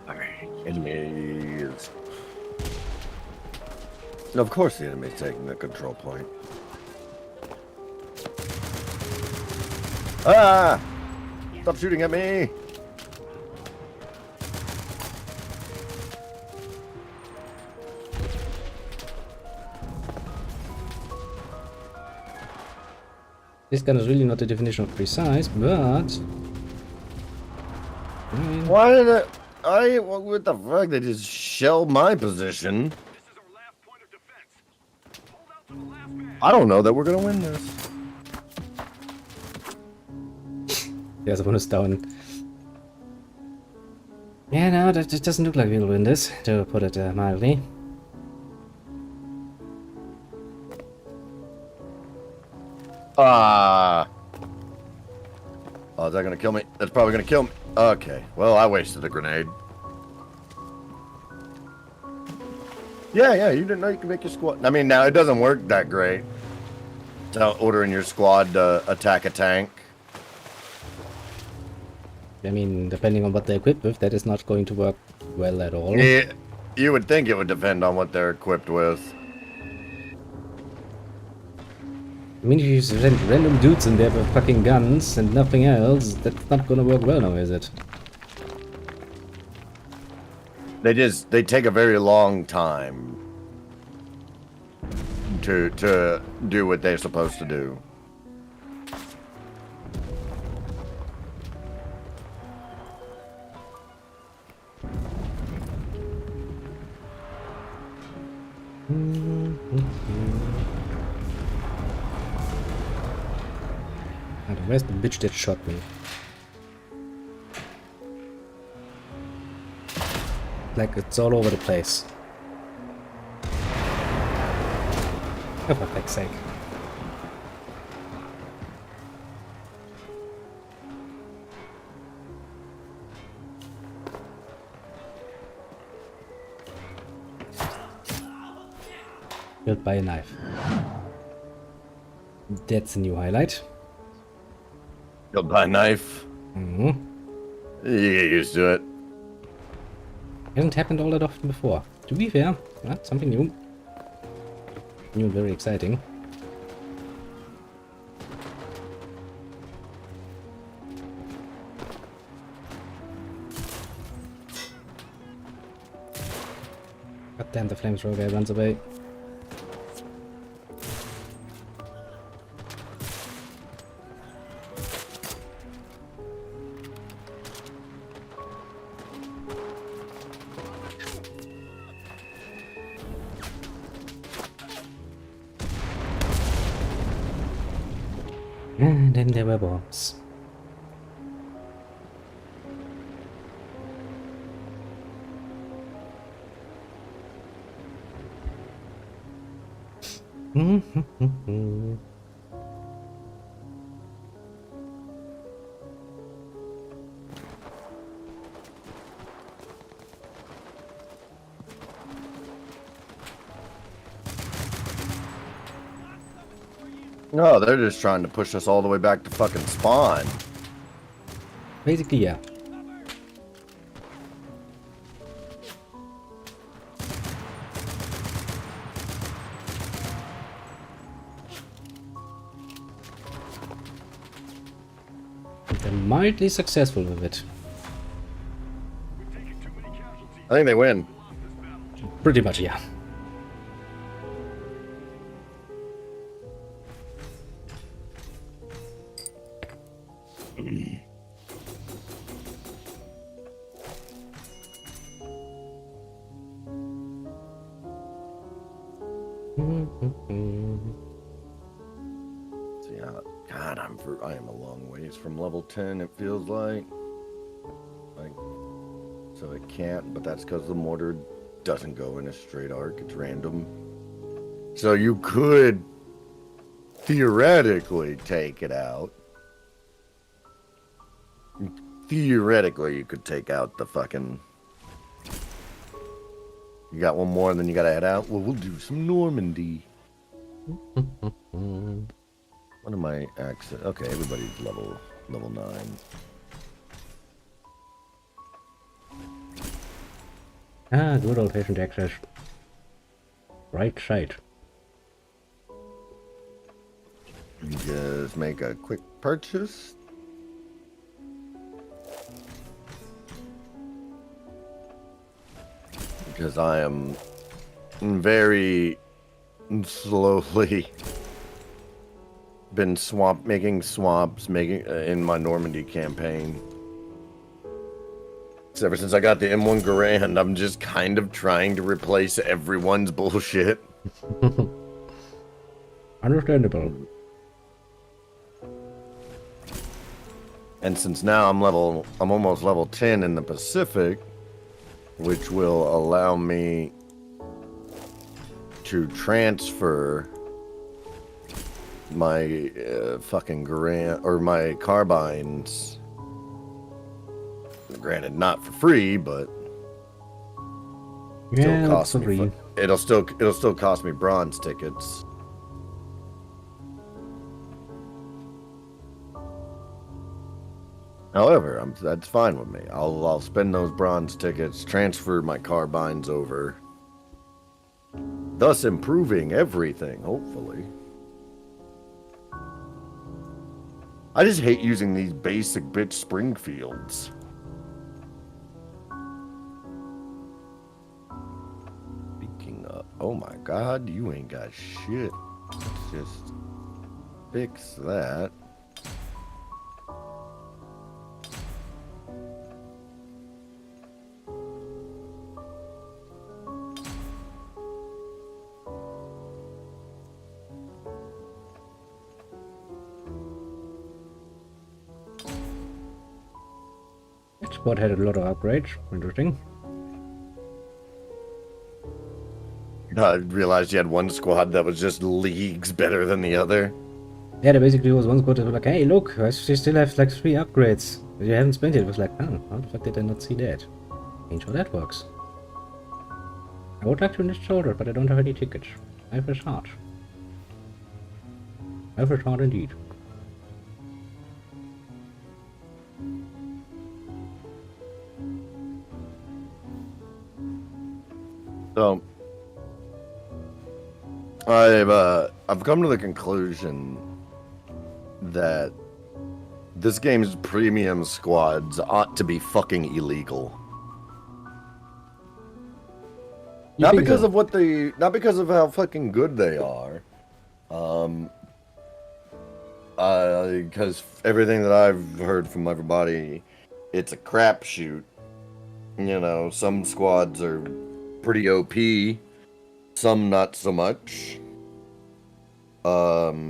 Alright, enemies. And of course the enemy's taking the control point. Ah! Stop shooting at me! This gun is really not the definition of precise, but... Why did it... what the fuck? They just shelled my position. This is our last point of defense. I don't know that we're gonna win this. There's a bonus down. Yeah, no, that just doesn't look like we'll win this, to put it mildly. Oh, is that gonna kill me? That's probably gonna kill me. Okay, well, I wasted a grenade. Yeah, you didn't know you could make your squad. I mean, now it doesn't work that great. It's not ordering your squad to attack a tank. I mean, depending on what they're equipped with, that is not going to work well at all. Yeah, you would think it would depend on what they're equipped with. I mean, if you send random dudes in there with fucking guns and nothing else, that's not gonna work well now, is it? They take a very long time to do what they're supposed to do. And where's the bitch that shot me? Like, it's all over the place. Oh, for fuck's sake. Killed by a knife. That's a new highlight. Killed by a knife. Mm-hmm. You get used to it. Hasn't happened all that often before. To be fair, that's something new. New and very exciting. God damn, the flamethrower guy runs away. And then there were bombs. No, they're just trying to push us all the way back to fucking spawn. Basically, yeah. They're mildly successful with it. I think they win. Pretty much, yeah. So yeah, God, I am a long ways from level 10. It feels like, so it can't. But that's because the mortar doesn't go in a straight arc. It's random. So you could theoretically take it out. Theoretically, you could take out the fucking. You got one more, and then you gotta head out. Well, we'll do some Normandy. What am I access? Okay, everybody's level 9. Ah, good old-fashioned access. Right side. Just make a quick purchase. Because I am very slowly been making swamps in my Normandy campaign. So ever since I got the M1 Garand, I'm just kind of trying to replace everyone's bullshit. Understandable. And since now I'm almost level 10 in the Pacific, which will allow me to transfer my my carbines. Granted, not for free, but Yeah, still cost that's me. free. It'll still cost me bronze tickets. However, that's fine with me. I'll spend those bronze tickets, transfer my carbines over, thus improving everything, hopefully. I just hate using these basic bitch Springfields. Speaking of, oh my god, you ain't got shit. Let's just fix that. Squad had a lot of upgrades. Interesting. I realized you had one squad that was just leagues better than the other. Yeah, there basically was one squad that was like, hey, look, I still have like 3 upgrades that you haven't spent yet. It was like, oh, how the fuck did I not see that? Ain't sure that works. I would like to install that, but I don't have any tickets. Life is hard. Life is hard indeed. So I've come to the conclusion that this game's premium squads ought to be fucking illegal. Not because of not because of how fucking good they are. Because everything that I've heard from everybody, it's a crapshoot. You know, some squads are pretty OP, some not so much. But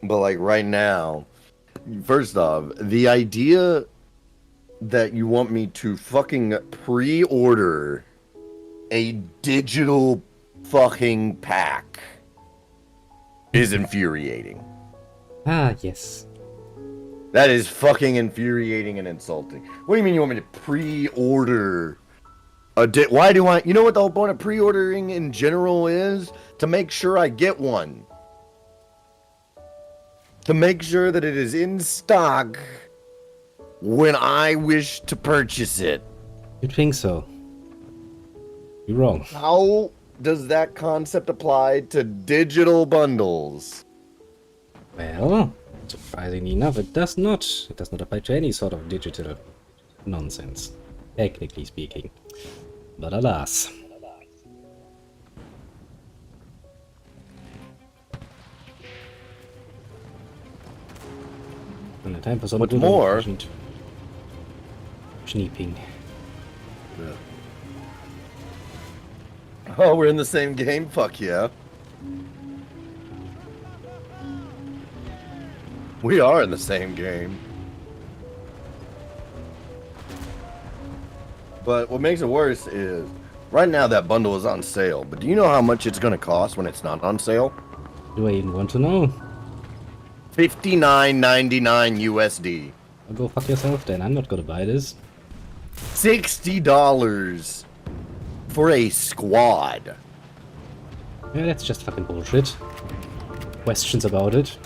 like right now, first off, the idea that you want me to fucking pre-order a digital fucking pack is infuriating. Ah, yes. That is fucking infuriating and insulting. What do you mean you want me to pre-order why do I... You know what the whole point of pre-ordering in general is? To make sure I get one. To make sure that it is in stock when I wish to purchase it. You think so? You're wrong. How does that concept apply to digital bundles? Well, surprisingly enough, it does not. It does not apply to any sort of digital nonsense, technically speaking. But alas. And the time for some What's more, sneaking. Yeah. Oh, we're in the same game? Fuck yeah. We are in the same game. But what makes it worse is, right now that bundle is on sale, but do you know how much it's going to cost when it's not on sale? Do I even want to know? $59.99 USD. Well, go fuck yourself then, I'm not gonna buy this. $60 for a squad. Yeah, that's just fucking bullshit. Questions about it?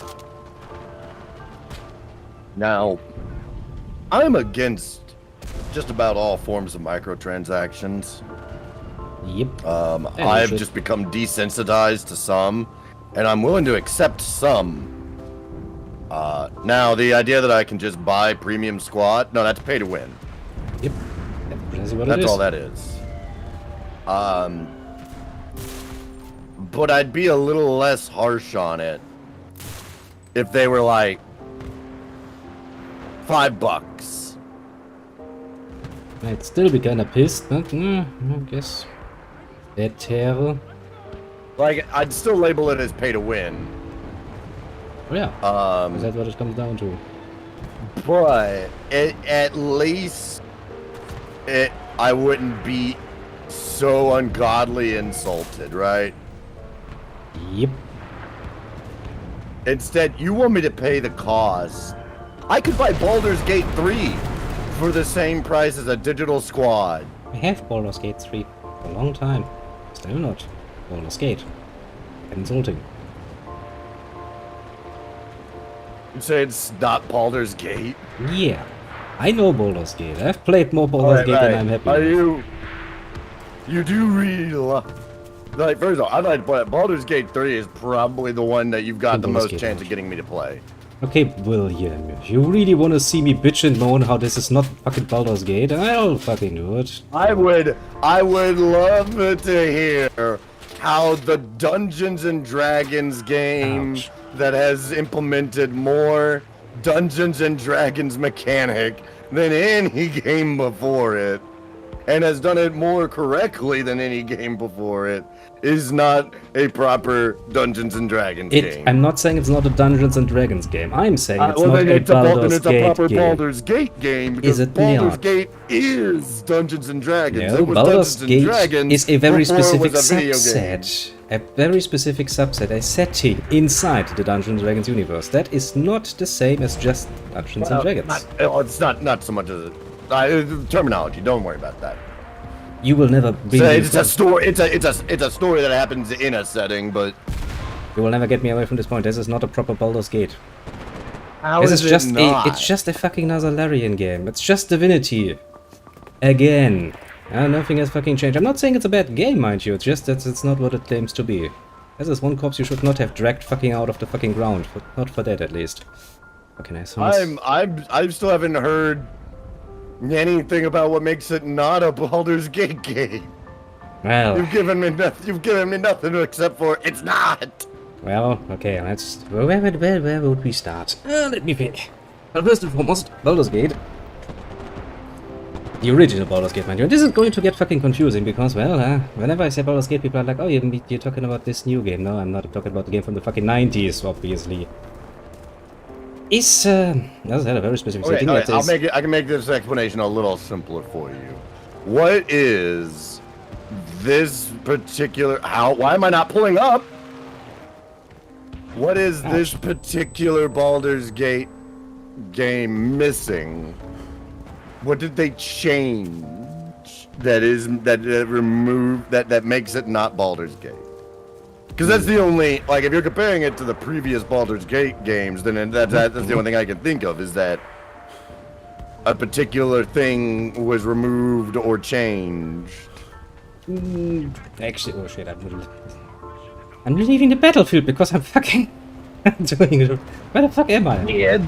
Now, I'm against just about all forms of microtransactions. Yep. I've just become desensitized to some, and I'm willing to accept some. Now, the idea that I can just buy premium squad, no, that's pay to win. Yep. That's all that is. But I'd be a little less harsh on it if they were like $5. I'd still be kinda pissed, but I guess that terrible. Like, I'd still label it as pay to win. Oh yeah. That's what it comes down to. But at least I wouldn't be so ungodly insulted, right? Yep. Instead, you want me to pay the cost. I could buy Baldur's Gate 3 for the same price as a digital squad. I have Baldur's Gate 3 for a long time. Still not Baldur's Gate. Insulting. You say it's not Baldur's Gate? Yeah. I know Baldur's Gate. I've played more Baldur's Gate than I'm happy with. You do really like, first of all, I'd like to play Baldur's Gate 3 is probably the one that you've got the most chance of getting me to play. Okay, William, if you really want to see me bitch and moan how this is not fucking Baldur's Gate, I'll fucking do it. I would love to hear how the Dungeons and Dragons game that has implemented more Dungeons and Dragons mechanic than any game before it, and has done it more correctly than any game before it, is not a proper Dungeons and Dragons game. I'm not saying it's not a Dungeons and Dragons game. I'm saying it's not a Baldur's Gate game. It's a proper Baldur's Gate game because Baldur's Gate is Dungeons and Dragons. No, Baldur's Gate is a very specific subset. A very specific subset, a setting inside the Dungeons and Dragons universe. That is not the same as just Dungeons and Dragons. It's not so much as terminology. Don't worry about that. You will never be. It's a story. It's a story that happens in a setting, but you will never get me away from this point. This is not a proper Baldur's Gate. How is it just not? It's just a fucking another Larian game. It's just Divinity. Again. Nothing has fucking changed. I'm not saying it's a bad game, mind you. It's just that it's not what it claims to be. As is one corpse you should not have dragged fucking out of the fucking ground. Not for that, at least. Fucking assholes. I still haven't heard anything about what makes it not a Baldur's Gate game. Well, you've given me nothing except for it's not. Well, okay, let's. Where would we start? Let me think. Well, first and foremost, Baldur's Gate. The original Baldur's Gate, mind you. This is going to get fucking confusing because, well, whenever I say Baldur's Gate, people are like, oh, you're talking about this new game. No, I'm not talking about the game from the fucking 90s, obviously. Is that's a very specific setting. Okay, I can make this explanation a little simpler for you. What is this particular? Why am I not pulling up? What is this particular Baldur's Gate game missing? What did they change that makes it not Baldur's Gate? Because that's the only, like, if you're comparing it to the previous Baldur's Gate games, then that's the only thing I can think of is that a particular thing was removed or changed. Actually, oh shit, I'm leaving the battlefield because I'm fucking doing it. Where the fuck am I? Yeah.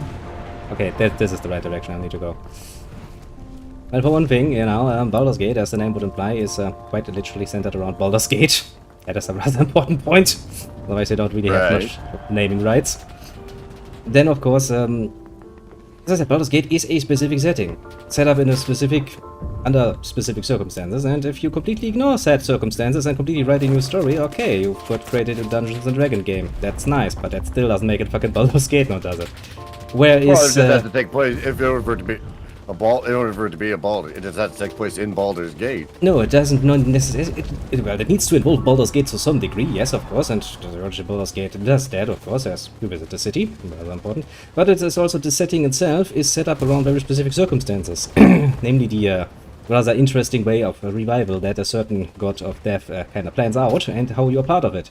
Okay, this is the right direction I need to go. Well, for one thing, you know, Baldur's Gate, as the name would imply, is quite literally centered around Baldur's Gate. That is a rather important point. Otherwise, they don't really have much naming rights. Then, of course, as I said, Baldur's Gate is a specific setting, set up in under specific circumstances. And if you completely ignore said circumstances and completely write a new story, okay, you've created a Dungeons and Dragons game. That's nice, but that still doesn't make it fucking Baldur's Gate, now does it? Where well, it has to take place if it were for it to be. In order to be a Baldur, it does have to take place in Baldur's Gate. No, it doesn't necessarily. Well, it needs to involve Baldur's Gate to some degree, yes, of course, and the original Baldur's Gate does that, of course, as you visit the city, rather important. But it is also the setting itself is set up around very specific circumstances, namely the rather interesting way of a revival that a certain god of death kind of plans out, and how you're part of it.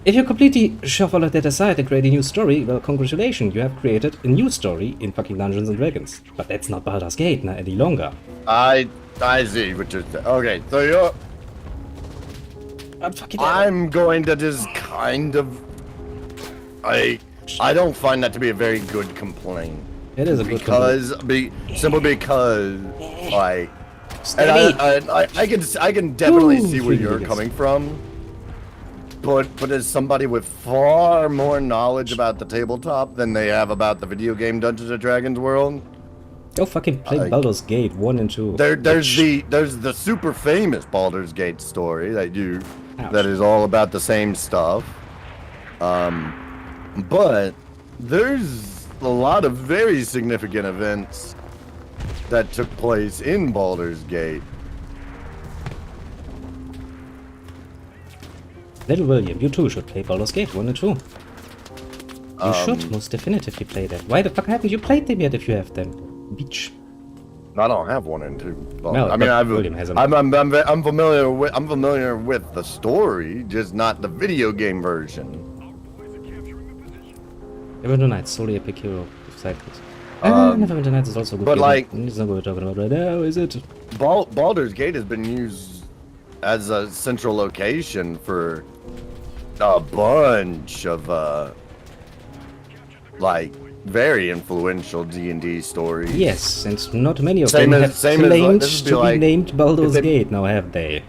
If you completely shuffle that aside and create a new story, well, congratulations, you have created a new story in fucking Dungeons and Dragons. But that's not Baldur's Gate any longer. I see what you're saying. Okay, so you're... I'm going to just kind of... I don't find that to be a very good complaint. It is a good complaint. Simply because, like... And I can definitely see where you're coming from. But as somebody with far more knowledge about the tabletop than they have about the video game Dungeons & Dragons world, Go fucking play Baldur's Gate 1 and 2. There's the super famous Baldur's Gate story that is all about the same stuff. But there's a lot of very significant events that took place in Baldur's Gate. Little William, you too should play Baldur's Gate 1 and 2. You should most definitively play that. Why the fuck haven't you played them yet if you have them? Bitch. I don't have 1 and 2. Well, I mean, William has them. I'm familiar with the story, just not the video game version. Neverwinter Nights, solely a pick hero cycles. Neverwinter Nights is also good. But game. like, it's not what we're talking about right now, is it? Baldur's Gate has been used as a central location for a bunch of like very influential D&D stories. Yes, and not many of them have claimed to be named Baldur's Gate, now have they?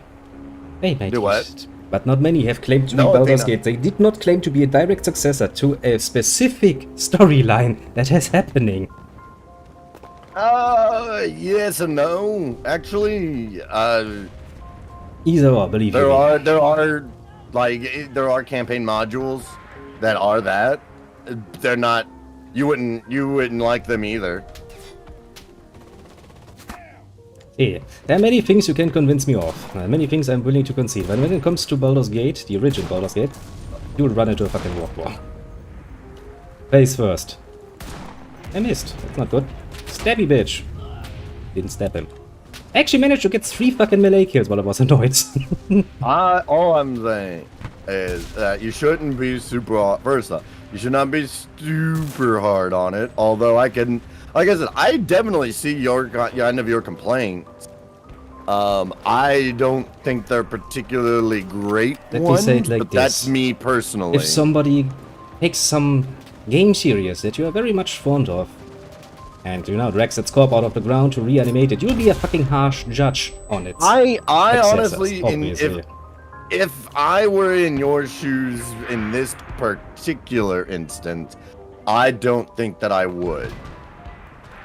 They might do what? But not many have claimed to be Baldur's Gate. They did not claim to be a direct successor to a specific storyline that is happening. Yes and no. Actually, either or, believe me. There are campaign modules that are that. They're not. You wouldn't like them either. Yeah, there are many things you can convince me of. Many things I'm willing to concede. But when it comes to Baldur's Gate, the original Baldur's Gate, you will run into a fucking warp wall. Face first. I missed. That's not good. Stabby bitch. Didn't stab him. I actually managed to get 3 fucking melee kills while I was annoyed. All I'm saying is that you shouldn't be first off, you should not be super hard on it. Although like I said, I definitely see end of your complaints. I don't think they're particularly great Let me say it like but this. That's me personally. If somebody takes some game series that you are very much fond of, and drags its corp out of the ground to reanimate it, you'll be a fucking harsh judge on it. I honestly, if I were in your shoes in this particular instance, I don't think that I would.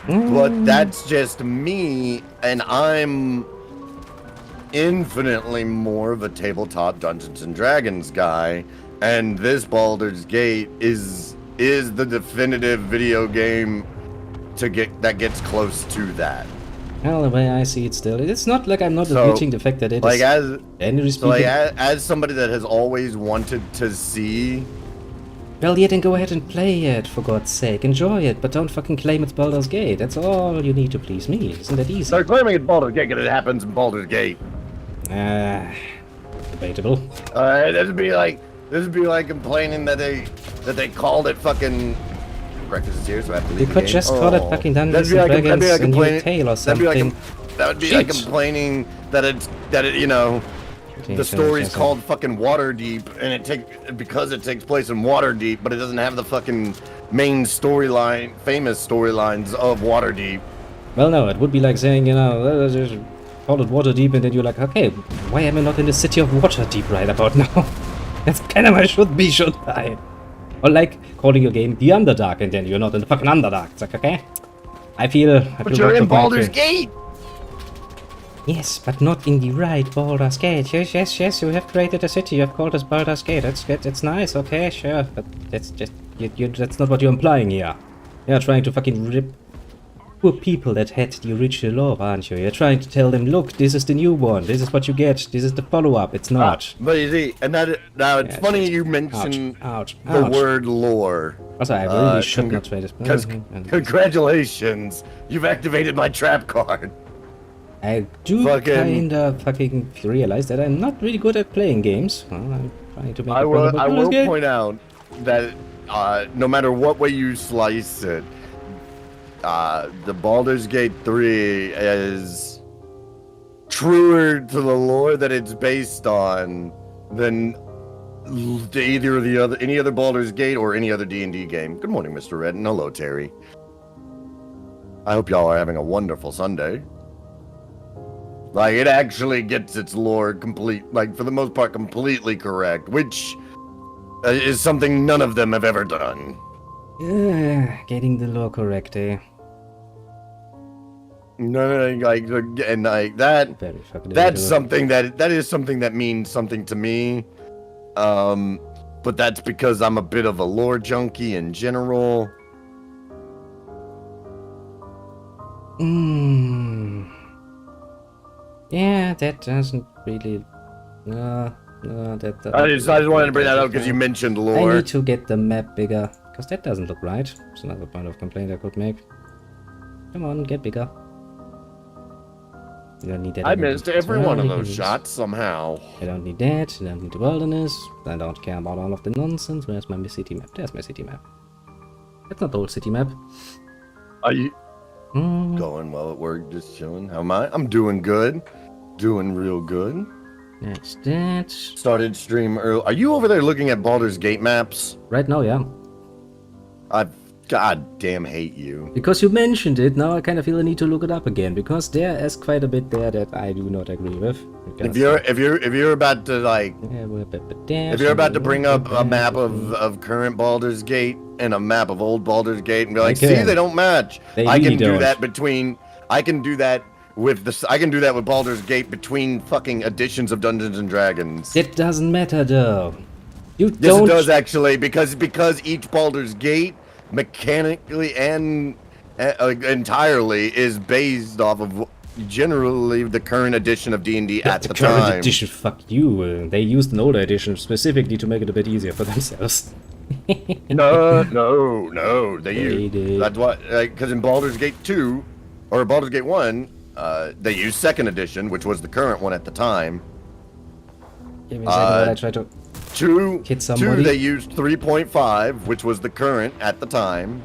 But that's just me, and I'm infinitely more of a tabletop Dungeons and Dragons guy, and this Baldur's Gate is the definitive video game that gets close to that. Well, the way I see it still, it's not like I'm not admitting the fact that it is... As somebody that has always wanted to see... Well, yeah, then go ahead and play it, for God's sake. Enjoy it, but don't fucking claim it's Baldur's Gate. That's all you need to please me. Isn't that easy? Start claiming it's Baldur's Gate because it happens in Baldur's Gate. Debatable. This would be like complaining that they called it fucking... Breakfast is here, so I have to leave You the could game. just call it fucking Dungeons and Dragons and New Tale or something. That would be like complaining that it the story's called fucking Waterdeep, and because it takes place in Waterdeep, but it doesn't have the fucking main storyline, famous storylines of Waterdeep. Well, no, it would be like saying, just call it Waterdeep, and then you're like, okay, why am I not in the city of Waterdeep right about now? That's kind of where I should be, shouldn't I? Or like calling your game The Underdark, and then you're not in the fucking Underdark. It's like, okay, I feel But you're in Baldur's Gate! Yes, but not in the right Baldur's Gate. Yes, you have created a city, you have called it Baldur's Gate. That's good, it's nice, okay, sure, but that's just, that's not what you're implying here. You're trying to fucking rip poor people that had the original lore, aren't you? You're trying to tell them, look, this is the new one, this is what you get, this is the follow-up, it's not. But you see, and now it's funny you mention the word lore. Also, I really should not try this. Congratulations, you've activated my trap card. I do kinda fucking realize that I'm not really good at playing games. Well, I'm trying to make I will point out that no matter what way you slice it, the Baldur's Gate 3 is truer to the lore that it's based on than any other Baldur's Gate or any other D&D game. Good morning, Mr. Red, and hello, Terry. I hope y'all are having a wonderful Sunday. Like, it actually gets its lore for the most part, completely correct, which is something none of them have ever done. Yeah, getting the lore correct, eh? No, like, and like that. Very fucking That's individual. something that is something that means something to me. But that's because I'm a bit of a lore junkie in general. Yeah, that doesn't really. No, that. I just wanted to bring that up because you mentioned I lore. need to get the map bigger, because that doesn't look right. It's another point of complaint I could make. Come on, get bigger. You don't need that. I missed every one of those Swirlies. shots somehow. I don't need that. I don't need the wilderness. I don't care about all of the nonsense. Where's my city map? There's my city map. That's not the old city map. Are you Hmm. going well at work? Just chilling. How am I? I'm doing good. Doing real good. That's that. Started stream early. Are you over there looking at Baldur's Gate maps? Right now, yeah. I goddamn hate you. Because you mentioned it, now I kind of feel the need to look it up again, because there is quite a bit there that I do not agree with. If you're about to like, if you're about to bring up a map of current Baldur's Gate and a map of old Baldur's Gate and be like, see, they don't match. I can do that between. I can do that with this. I can do that with Baldur's Gate between fucking editions of Dungeons and Dragons. It doesn't matter though. You Yes, don't. it does actually, because each Baldur's Gate mechanically and entirely is based off of generally the current edition of D&D at the current time. edition, fuck you. They used an older edition specifically to make it a bit easier for themselves. No. They They did. use that's what, because in Baldur's Gate 2 or Baldur's Gate 1, they used second edition, which was the current one at the time. Give me a second while I try to Two, hit somebody. they used 3.5, which was the current at the time.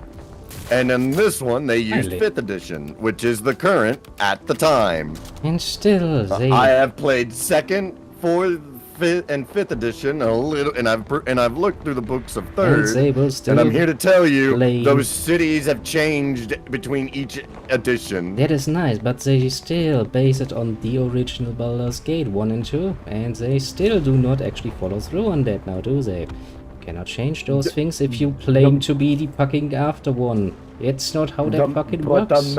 And then this one, they used Finally. 5th edition, which is the current at the time. And still, they. I have played 2nd, 4th, 5th, and 5th edition a little, and I've looked through the books of 3rd. they will still And I'm here to tell you, blame- those cities have changed between each edition. That is nice, but they still base it on the original Baldur's Gate 1 and 2, and they still do not actually follow through on that now, do they? You cannot change those things if you claim to be the fucking after one. It's not how that fucking But works.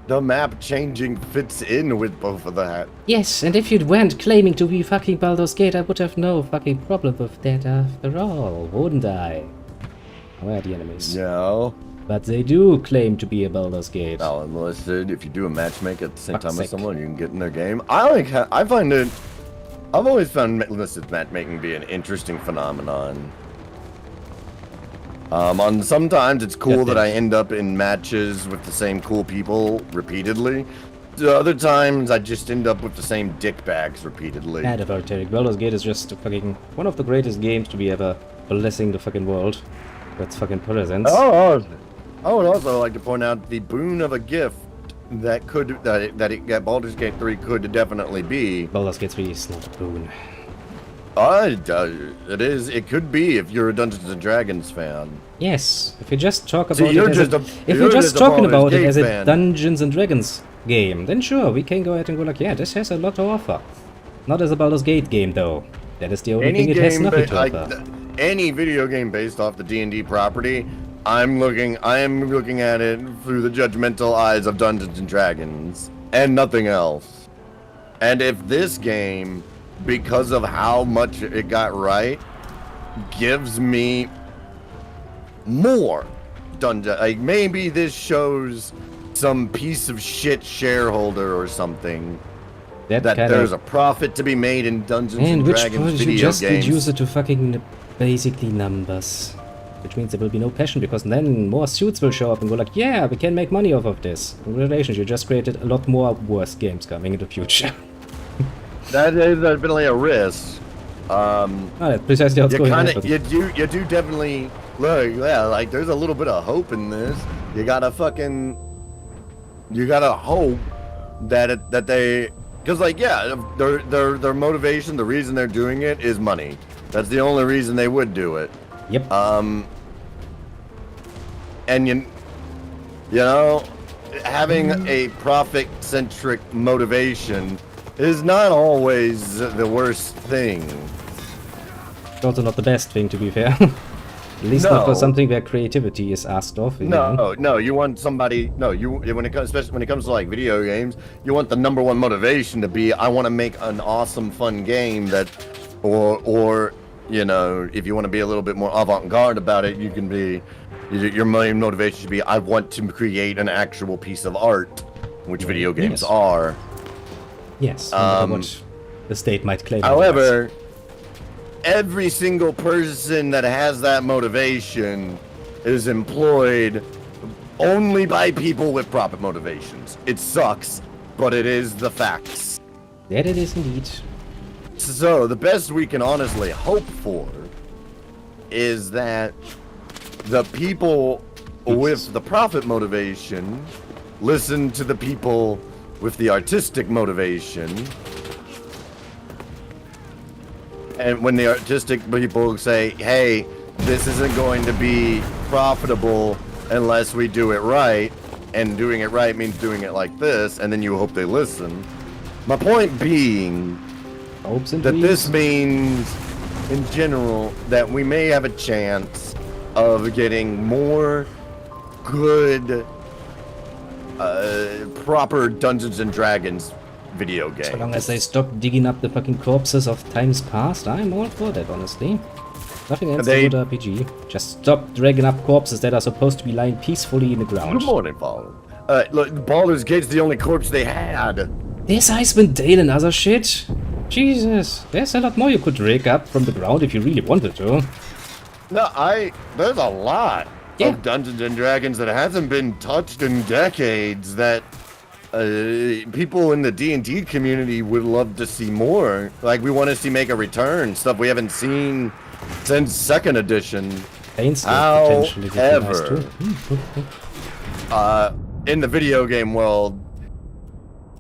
the map changing fits in with both of that. Yes, and if you weren't claiming to be fucking Baldur's Gate, I would have no fucking problem with that after all, wouldn't I? Where are the enemies? No. But they do claim to be a Baldur's Gate. Now, enlisted, if you do a matchmake at the same Fuck's time as sake. someone, you can get in their game. I find it. I've always found enlisted matchmaking to be an interesting phenomenon. Sometimes it's cool that I end up in matches with the same cool people repeatedly. The other times I just end up with the same dickbags repeatedly. Yeah, the Voltaic. Baldur's Gate is just fucking one of the greatest games to be ever blessing the fucking world. That's fucking presents. I would also like to point out the boon of a gift that Baldur's Gate 3 could definitely be. Baldur's Gate 3 is not a boon. It is. It could be if you're a Dungeons and Dragons fan. Yes, if you just talk about See, it you're as just a, a- if you're you're just just a talking Baldur's about it Gate as a fan. Dungeons and Dragons game, then sure, we can go ahead and go like, yeah, this has a lot to offer. Not as a Baldur's Gate game though. That is the only thing it has nothing to offer. Any video game based off the D&D property, I am looking at it through the judgmental eyes of Dungeons and Dragons and nothing else. And if this game, because of how much it got right, gives me more dungeon, like maybe this shows some piece of shit shareholder or something that there's a profit to be made in Dungeons and and which Dragons point you video just games. reduce it to fucking basically numbers. Which means there will be no passion, because then more suits will show up and go like, yeah, we can make money off of this. Congratulations, you just created a lot more worse games coming in the future. That is definitely a risk. That's precisely how it's You going kind on. of, you do definitely look. Yeah, like there's a little bit of hope in this. You gotta hope that they, because like yeah, their motivation, the reason they're doing it is money. That's the only reason they would do it. Yep. And you know, having a profit-centric motivation is not always the worst thing. It's also not the best thing, to be fair. At least not for something where creativity is asked of. No, you want somebody. No, especially when it comes to like video games, you want the number one motivation to be, I want to make an awesome, fun game that, or if you want to be a little bit more avant-garde about it, you can be. Your main motivation should be, I want to create an actual piece of art, which video games are. Yes. What the state might claim. However, every single person that has that motivation is employed only by people with profit motivations. It sucks, but it is the facts. That it is indeed. So the best we can honestly hope for is that the people with the profit motivation listen to the people with the artistic motivation. And when the artistic people say, hey, this isn't going to be profitable unless we do it right, and doing it right means doing it like this, and then you hope they listen. My point being that this means, in general, that we may have a chance of getting more good, proper Dungeons and Dragons video game. So long as they stop digging up the fucking corpses of times past, I'm all for that, honestly. Nothing else a good RPG. Just stop dragging up corpses that are supposed to be lying peacefully in the ground. Good morning, Fallen. Look, Baldur's Gate's the only corpse they had. There's Icewind Dale and other shit. Jesus, there's a lot more you could rake up from the ground if you really wanted to. No, there's a lot of Dungeons and Dragons that hasn't been touched in decades that people in the D&D community would love to see more. Like, we want to see make a return, stuff we haven't seen since 2nd edition. However, in the video game world,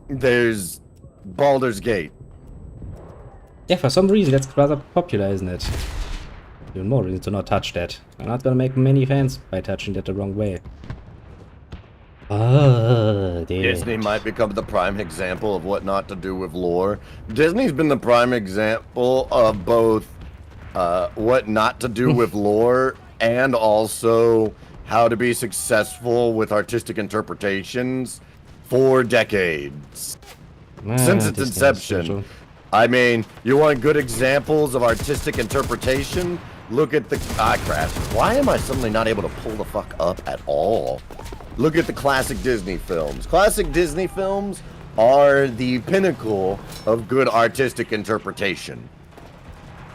there's Baldur's Gate. Yeah, for some reason that's rather popular, isn't it? Even more reason to not touch that. I'm not gonna make many fans by touching that the wrong way. Disney might become the prime example of what not to do with lore. Disney's been the prime example of both what not to do with lore and also how to be successful with artistic interpretations for decades. Since its inception. I mean, you want good examples of artistic interpretation? Look at the... I crashed. Why am I suddenly not able to pull the fuck up at all? Look at the classic Disney films. Classic Disney films are the pinnacle of good artistic interpretation.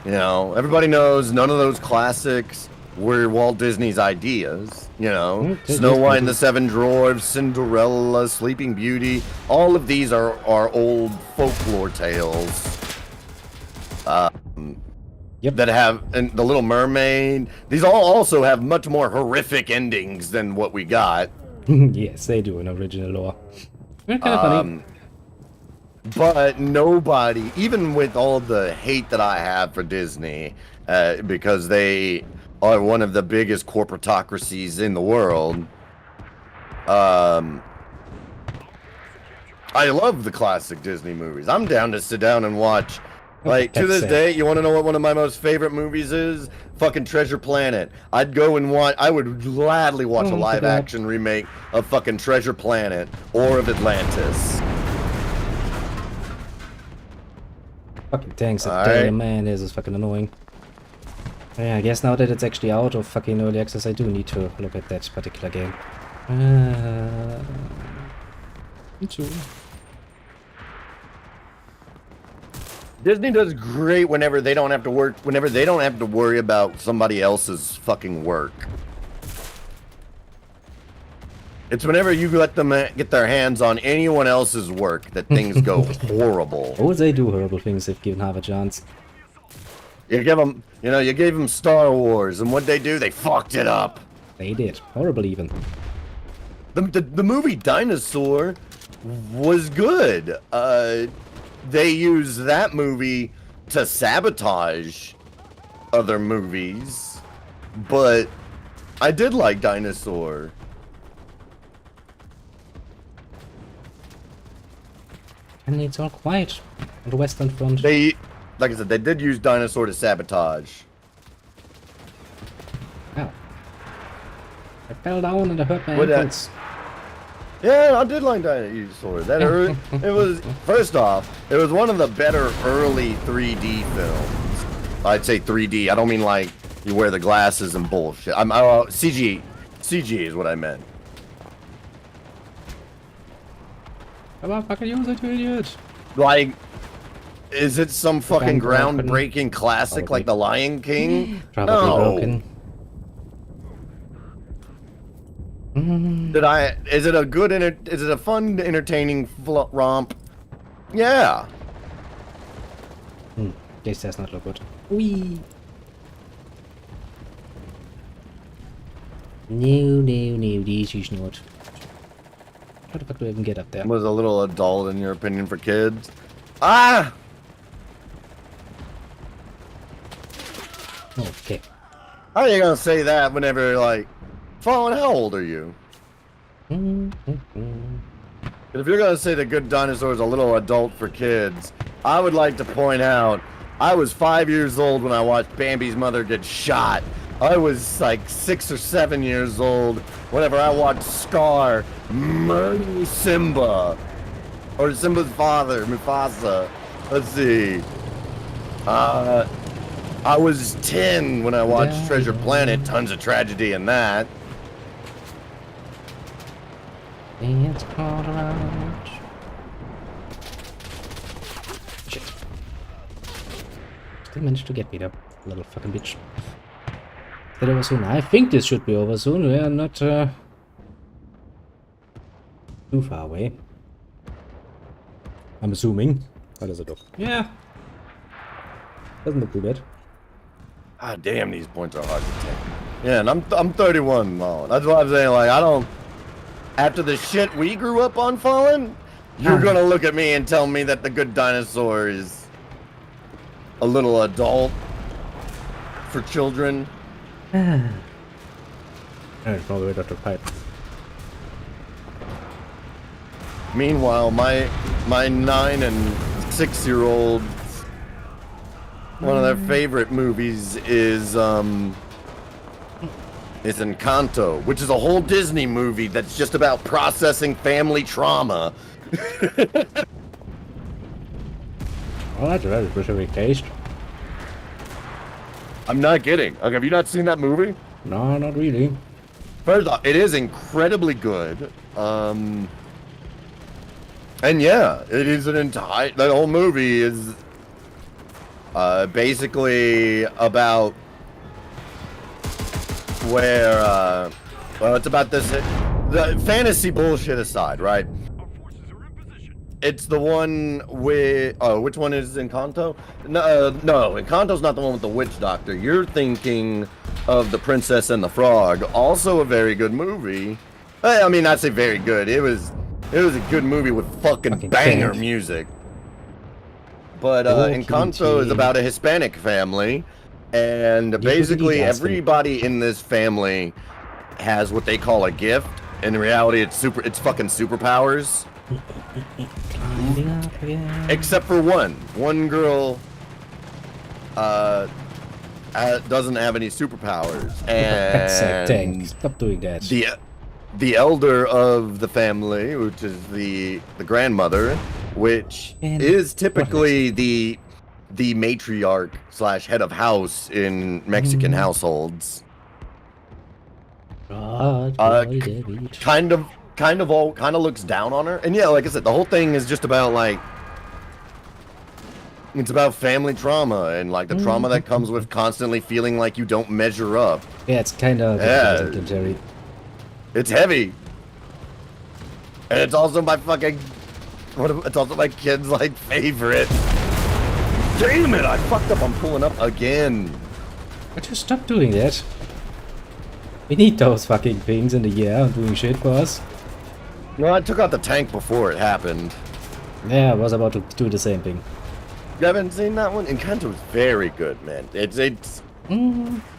You know, everybody knows none of those classics were Walt Disney's ideas. You know, Snow White and the Seven Dwarfs, Cinderella, Sleeping Beauty. All of these are old folklore tales. That have, and The Little Mermaid. These all also have much more horrific endings than what we got. Yes, they do in original lore. Kind of funny. But nobody, even with all the hate that I have for Disney, because they are one of the biggest corporatocracies in the world, I love the classic Disney movies. I'm down to sit down and watch. Like, to this day, you want to know what one of my most favorite movies is? Fucking Treasure Planet. I'd go and watch, I would gladly watch a live-action remake of fucking Treasure Planet or of Atlantis. Fucking tanks are damn, man, this is fucking annoying. Yeah, I guess now that it's actually out of fucking early access, I do need to look at that particular game. Me too. Disney does great whenever they don't have to worry about somebody else's fucking work. It's whenever you let them get their hands on anyone else's work that things go horrible. Oh, they do horrible things if given half a chance. You give them, you gave them Star Wars, and what they do? They fucked it up. They did. Horrible even. The movie Dinosaur was good. They use that movie to sabotage other movies, but I did like Dinosaur. And it's all quiet on the Western Front. Like I said, they did use Dinosaur to sabotage. fell down and I hurt my What, ankles. Yeah, I did like Dinosaur. That it was, first off, it was one of the better early 3D films. I'd say 3D. I don't mean like you wear the glasses and bullshit. CG is what I meant. Come on, fucking use it, you idiot. Like, is it some fucking broken. groundbreaking classic Probably. like The Lion King? Probably No. broken. Is it a good, is it a fun, entertaining romp? Yeah. This does not look good. Wee. No, this is not. How the fuck do I even get up there? Was a little adult in your opinion for kids? Ah! Okay. How are you gonna say that whenever, like, Fallen, how old are you? If you're gonna say The Good Dinosaur is a little adult for kids, I would like to point out, I was 5 years old when I watched Bambi's mother get shot. I was like 6 or 7 years old whenever I watched Scar murder Simba. Or Simba's father, Mufasa. Let's see. I was 10 when I watched Treasure Planet. Tons of tragedy in that. It's all around. Shit. Still managed to get beat up, little fucking bitch. That over soon. I think this should be over soon. We are not too far away. I'm assuming. How does it look? Yeah. Doesn't look too bad. Ah, damn, these points are hard to take. Yeah, and I'm 31 now. That's what I'm saying. Like, I don't. After the shit we grew up on Fallen, you're gonna look at me and tell me that The Good Dinosaur is a little adult for children. Alright, probably Dr. Pipe. Meanwhile, my 9 and 6-year-olds, one of their favorite movies is Encanto, which is a whole Disney movie that's just about processing family trauma. Oh, that's a very specific taste. I'm not kidding. Okay, have you not seen that movie? No, not really. First off, it is incredibly good. And yeah, it is an entire. The whole movie is basically about where. Well, it's about this. The fantasy bullshit aside, right? It's the one with. Oh, which one is Encanto? No, Encanto's not the one with the witch doctor. You're thinking of The Princess and the Frog. Also a very good movie. I mean, not say very good. It was a good movie with fucking banger tank. music. But Encanto is about a Hispanic family, and basically everybody in this family has what they call a gift. In reality, it's fucking superpowers. Except for one. One girl doesn't have any superpowers. And tank. Stop doing that. The elder of the family, which is the grandmother, which is typically the matriarch / head of house in Mexican households. Kind of looks down on her. And yeah, like I said, the whole thing is just about like it's about family trauma and like the trauma that comes with constantly feeling like you don't measure up. Yeah, it's kind of Yeah. It's heavy. And it's also my fucking it's also my kid's like favorite. Damn it, I fucked up. I'm pulling up again. But just stop doing that. We need those fucking things in the air doing shit for us. No, I took out the tank before it happened. Yeah, I was about to do the same thing. You haven't seen that one? Encanto is very good, man. It's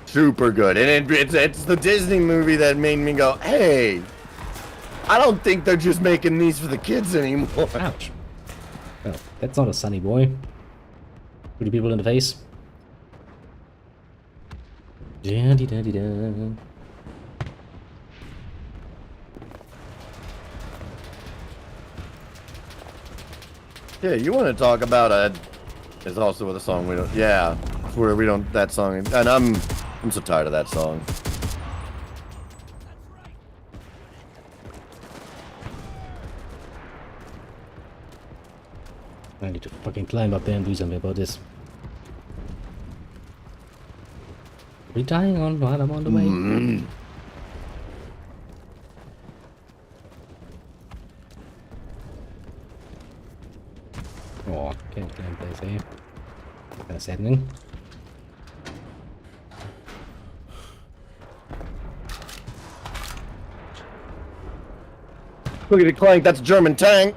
super good, and it's the Disney movie that made me go, hey, I don't think they're just making these for the kids anymore. Ouch. Well, that's not a sunny boy. Pretty people in the face. Yeah, you want to talk about a... It's also with a song we don't... Yeah, it's where we don't... That song... And I'm so tired of that song. I need to fucking climb up there and do something about this. We're dying on while I'm on the way. Mm-hmm. Oh, can't climb place here. That's happening. Look at it clank, that's a German tank.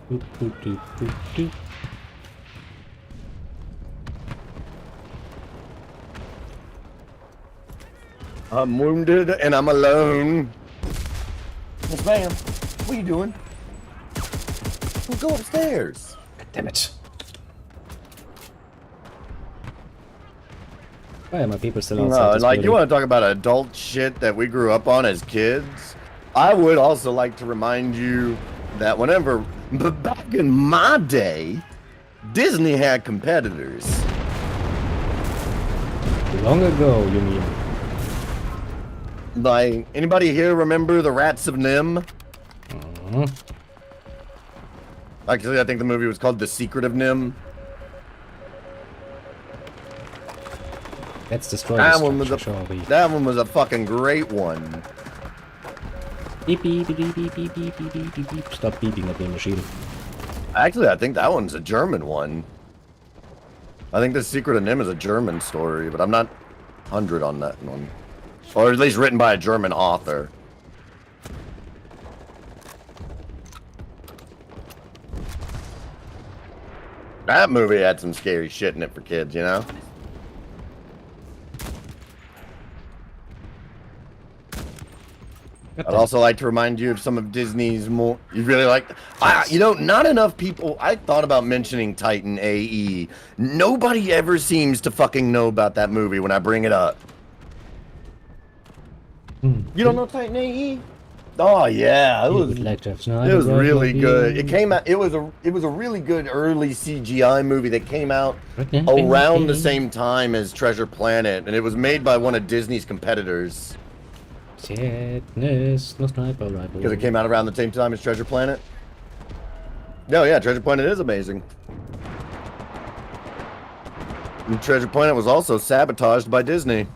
Doop, doop, doop, doop, doop. I'm wounded and I'm alone. Yes, ma'am. What are you doing? Well, go upstairs. God damn it. Why are my people still outside this Like, building? you want to talk about adult shit that we grew up on as kids? I would also like to remind you that but back in my day, Disney had competitors. Long ago, you mean? Like, anybody here remember the Rats of Nim? Actually, I think the movie was called The Secret of Nim. Let's destroy That this one was structure, shall we? That one was a fucking great one. Beep, beep, beep, beep, beep, beep, beep, beep, beep, beep. Stop beeping at the machine. Actually, I think that one's a German one. I think The Secret of Nim is a German story, but I'm not 100 on that one. Or at least written by a German author. That movie had some scary shit in it for kids, you know? I'd also like to remind you of some of Disney's more... You really like... you know, not enough people... I thought about mentioning Titan AE. Nobody ever seems to fucking know about that movie when I bring it up. You don't know Titan AE? Oh yeah, it was really good. It came out. It was a really good early CGI movie that came out around the same time as Treasure Planet, and it was made by one of Disney's competitors. Sadness, no sniper rifle. Because it came out around the same time as Treasure Planet. No, yeah, Treasure Planet is amazing. And Treasure Planet was also sabotaged by Disney.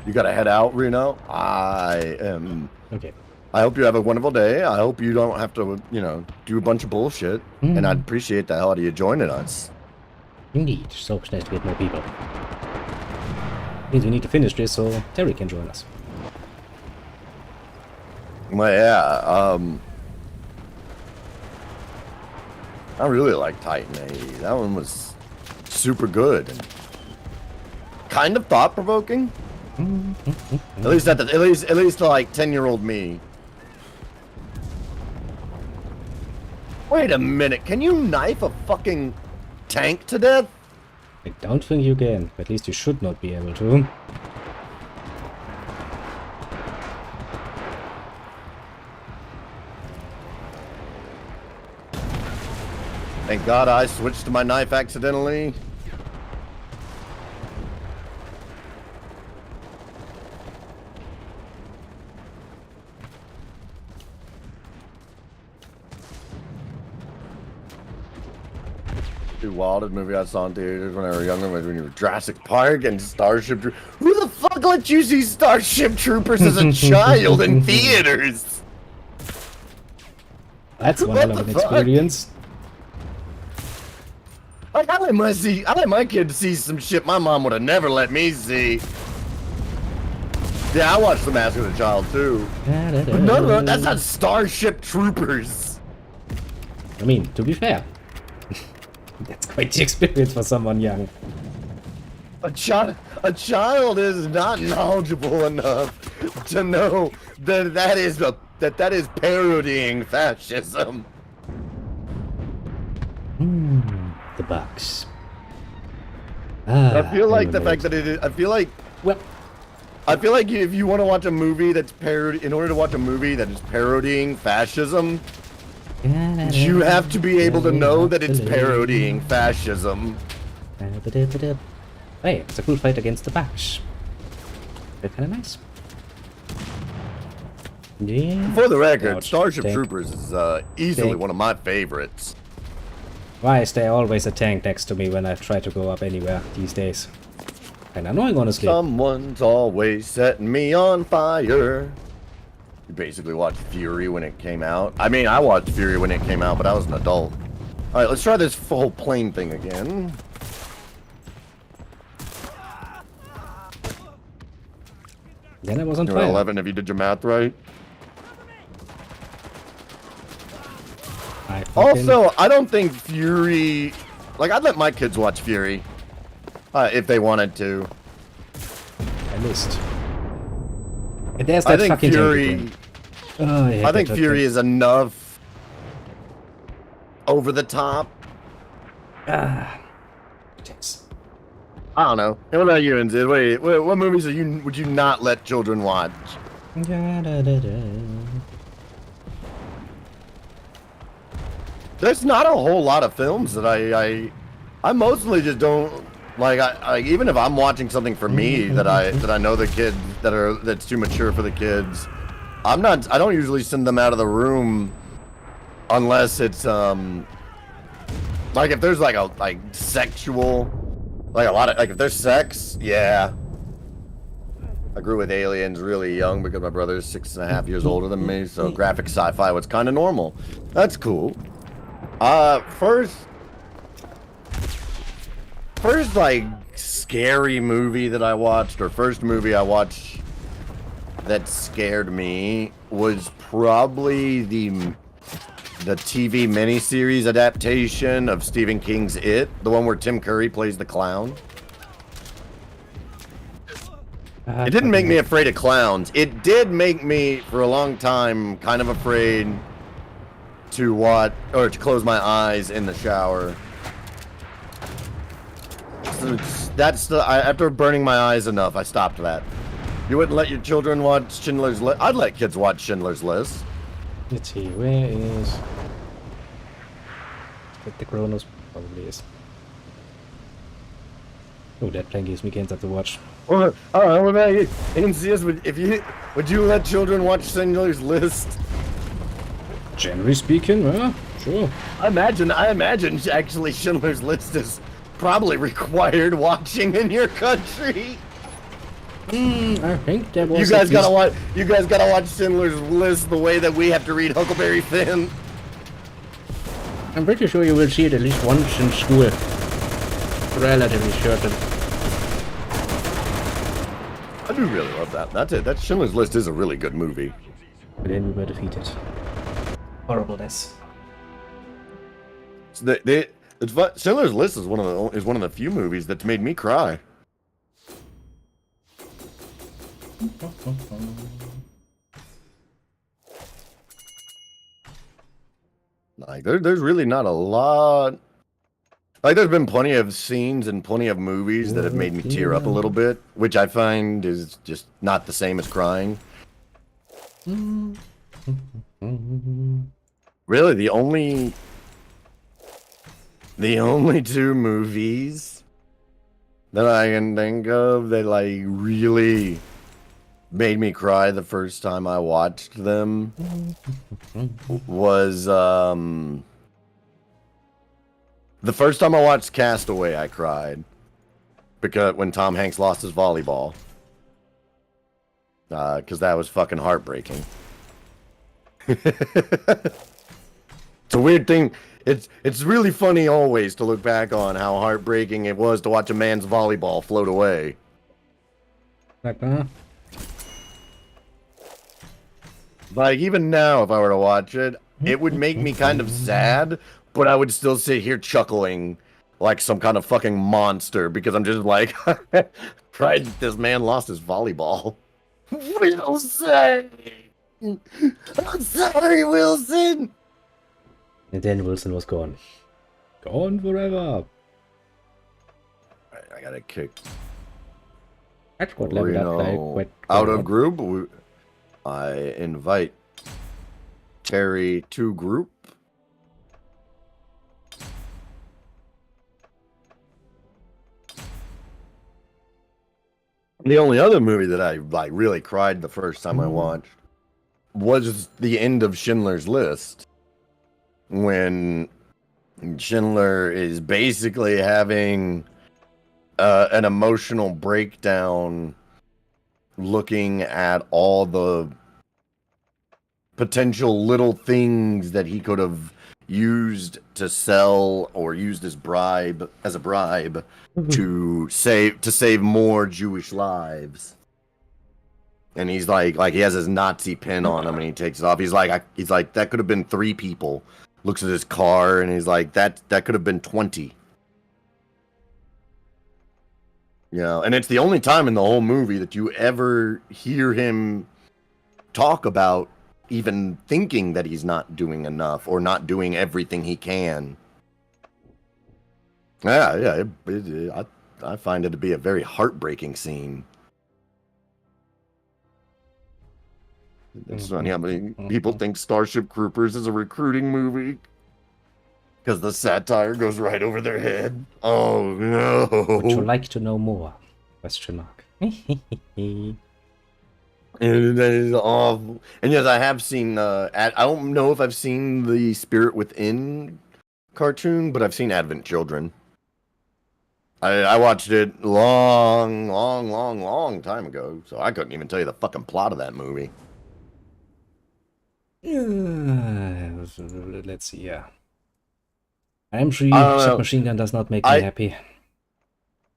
You gotta head out, Reno. Okay. I hope you have a wonderful day. I hope you don't have to, you know, do a bunch of bullshit. And I'd appreciate the hell out of you joining us. Indeed. So it's nice to get more people. Means we need to finish this so Terry can join us. Well, yeah, I really like Titan AE. That one was super good and kind of thought-provoking. At least to like 10-year-old me. Wait a minute, can you knife a fucking tank to death? I don't think you can. At least you should not be able to. Thank God I switched to my knife accidentally. Too wild movie I saw in theaters when I was younger, when you were Jurassic Park and Starship Troopers. Who the fuck let you see Starship Troopers as a child in theaters? That's one hell of an experience. Like, I let my kid see some shit my mom would have never let me see. Yeah, I watched The Mask of the Child too. But no, that's not Starship Troopers. I mean, to be fair. That's quite the experience for someone young. A child is not knowledgeable enough to know that is parodying fascism. The box. I feel like the fact that it is. I feel like if you want to watch a movie that's in order to watch a movie that is parodying fascism, You have to be able to know that it's parodying fascism. Hey, it's a cool fight against the Bosch. They're kind of nice. Yeah. For the record, Ouch. Starship Tank. Troopers is easily Tank. one of my favorites. Why is there always a tank next to me when I try to go up anywhere these days? Kind of annoying, honestly. Someone's always setting me on fire. You basically watched Fury when it came out. I mean, I watched Fury when it came out, but I was an adult. All right, let's try this whole plane thing again. Then I was on You're fire. 11 if you did your math right. Also, I don't think Fury... Like, I'd let my kids watch Fury. If they wanted to. I missed. And there's that I think fucking Fury... Oh, I think Fury is enough over the top. Thanks. I don't know. What about you, Inzid? Wait, what movies would you not let children watch? There's not a whole lot of films that I mostly just don't like. I even if I'm watching something for me that I know the kids that's too mature for the kids, I don't usually send them out of the room unless it's like if there's like sexual, like a lot of like if there's sex, yeah. I grew with Aliens really young because my brother's 6.5 years older than me, so graphic sci-fi was kind of normal. That's cool. First like scary movie that I watched, or first movie I watched that scared me was probably the TV miniseries adaptation of Stephen King's It, the one where Tim Curry plays the clown. It didn't make me afraid of clowns. It did make me, for a long time, kind of afraid to watch or to close my eyes in the shower. So after burning my eyes enough, I stopped that. You wouldn't let your children watch Schindler's List? I'd let kids watch Schindler's List. Let's see, where is... The Kronos probably is. Oh, that plane gives me cancer to watch. What about you? Would you let children watch Schindler's List? Generally speaking, sure. I imagine actually Schindler's List is probably required watching in your country. I think that was. You guys gotta watch Schindler's List the way that we have to read Huckleberry Finn. I'm pretty sure you will see it at least once in school. Relatively certain. I do really love that. That's it. That Schindler's List is a really good movie. But then we were defeated. Horribleness. So it's fun. Schindler's List is one of the few movies that's made me cry. Like there's really not a lot. Like there's been plenty of scenes and plenty of movies that have made me tear up a little bit, which I find is just not the same as crying. Really, the only two movies that I can think of that like really made me cry the first time I watched them was the first time I watched Castaway, I cried because when Tom Hanks lost his volleyball, because that was fucking heartbreaking. It's a weird thing. It's really funny always to look back on how heartbreaking it was to watch a man's volleyball float away. Like even now, if I were to watch it, it would make me kind of sad. But I would still sit here chuckling like some kind of fucking monster because I'm just like, pride that this man lost his volleyball. Wilson! I'm sorry, Wilson! And then Wilson was gone. Gone forever. Alright, I gotta kick. That's what leveled up like out of group. I invite Terry to group. The only other movie that I like really cried the first time I watched was the end of Schindler's List, when Schindler is basically having an emotional breakdown, looking at all the potential little things that he could have used to sell or used as a bribe to save more Jewish lives. And he's like he has his Nazi pin on him, and he takes it off. He's like that could have been 3 people. Looks at his car, and he's like that could have been 20. You know, and it's the only time in the whole movie that you ever hear him talk about even thinking that he's not doing enough or not doing everything he can. Yeah, I find it to be a very heartbreaking scene. It's funny how many people think Starship Troopers is a recruiting movie, because the satire goes right over their head. Oh no! Would you like to know more? Question mark. And that is awful. And yes, I have seen. I don't know if I've seen the Spirit Within cartoon, but I've seen Advent Children. I watched it long time ago, so I couldn't even tell you the fucking plot of that movie. Let's see. Yeah, I'm sure Submachine Gun does not make me happy.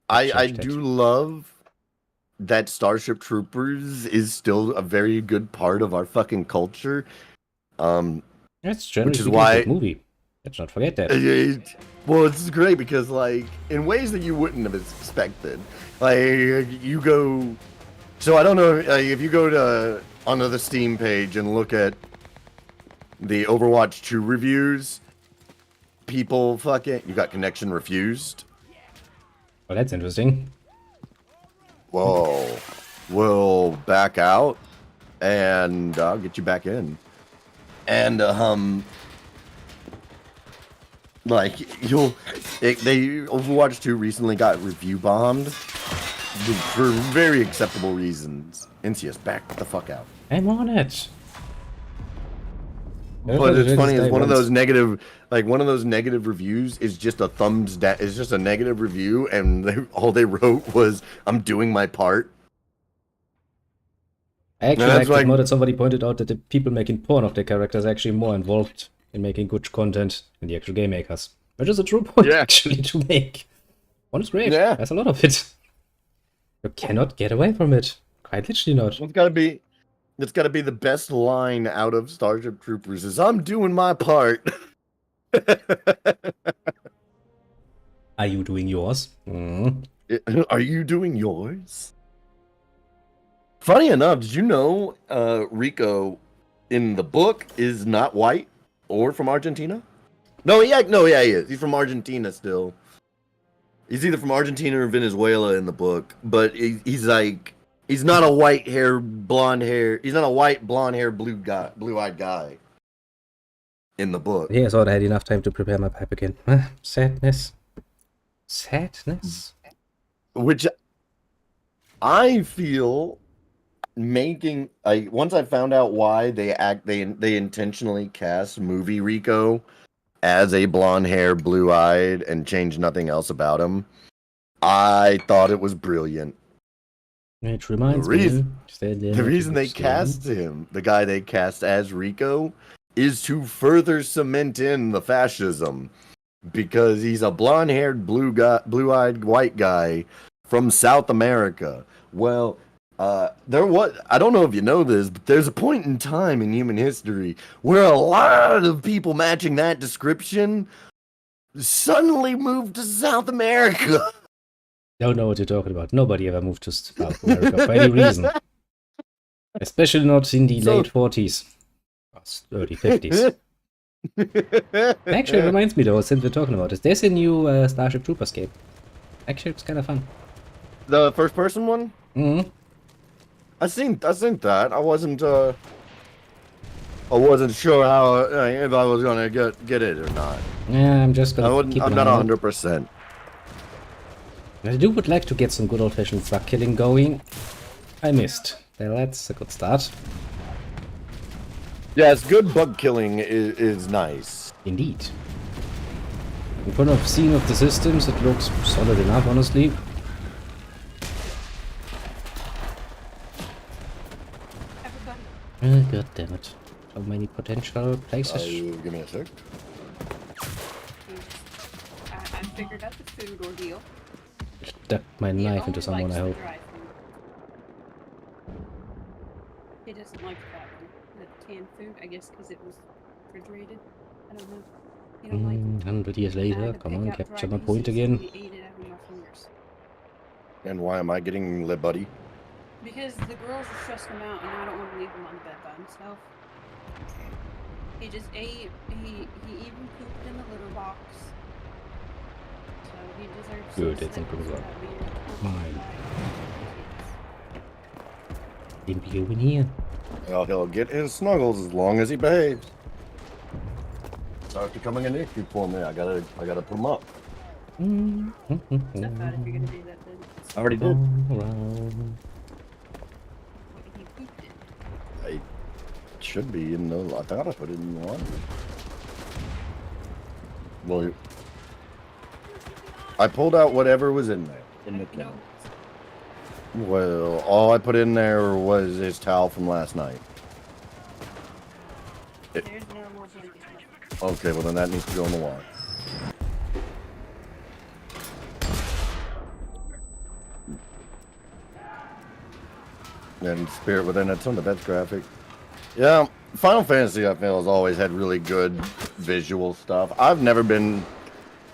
I do love that Starship Troopers is still a very good part of our fucking culture. That's generally a good movie. Let's not forget that. Well, it's great because, like, in ways that you wouldn't have expected. Like, you go... So, I don't know, if you go onto the Steam page and look at the Overwatch 2 reviews, people fucking... You got connection refused. Well, that's interesting. Whoa. We'll back out, and I'll get you back in. And, like, Overwatch 2 recently got review bombed for very acceptable reasons. NCS, back the fuck out. I'm on it. But it's funny, it's one of those negative reviews is just a thumbs down. It's just a negative review, and all they wrote was, "I'm doing my part." I actually like the more that somebody pointed out that the people making porn of their characters are actually more involved in making good content than the actual game makers. Which is a true point, actually, to make. One is great. Yeah. There's a lot of it. You cannot get away from it. Quite literally not. It's gotta be the best line out of Starship Troopers is, "I'm doing my part." Are you doing yours? Are you doing yours? Funny enough, did you know Rico in the book is not white or from Argentina? No, he is. He's from Argentina still. He's either from Argentina or Venezuela in the book, but he's like, he's not a white hair, blonde hair. He's not a white, blonde hair, blue-eyed guy in the book. Yeah, I thought I had enough time to prepare my pipe again. Sadness. Which I feel once I found out why they intentionally cast movie Rico as a blonde hair, blue-eyed, and changed nothing else about him, I thought it was brilliant. It reminds me. The reason they cast him, the guy they cast as Rico, is to further cement in the fascism, because he's a blonde-haired, blue-eyed white guy from South America. Well, I don't know if you know this, but there's a point in time in human history where a lot of people matching that description suddenly moved to South America. Don't know what you're talking about. Nobody ever moved to South America for any reason. Especially not in the late 40s. Early 50s. Actually, it reminds me though, since we're talking about this, there's a new Starship Troopers game. Actually, it's kind of fun. The first person one? Mm-hmm. I seen that. I wasn't sure how if I was gonna get it or not. Yeah, I'm just gonna. I'm not 100%. I would like to get some good old-fashioned bug killing going. I missed. Well, that's a good start. Yes, good bug killing is nice. Indeed. In front of seeing of the systems, it looks solid enough, honestly. God damn it. So many potential places. Give me a sec. I figured out the food ordeal. Stuck my knife into someone, I hope. He doesn't like that one. The canned food, I guess because it was refrigerated. I don't know. You don't like it. 100 years later, come on, capture my point again. He ate it out of my fingers. And why am I getting lit, buddy? Because the girls are stressing him out and I don't want to leave him on the bed by himself. He just ate, he even pooped in the litter box. So he deserves Good, some it's snippets improved. of that weird Mine. kids. Didn't be over here. Well, he'll get his snuggles as long as he behaves. Starts becoming an issue for me. I gotta put him up. It's not bad if you're gonna do that then. I already did. Around. He pooped it. It should be in the. I thought I put it in the laundry. Well, I pulled out whatever was in there in the can. Well, all I put in there was his towel from last night. There's no more blankets left. Okay, well then that needs to go in the wash. And Spirit Within it, some of the best graphic. Yeah, Final Fantasy I feel has always had really good visual stuff. I've never been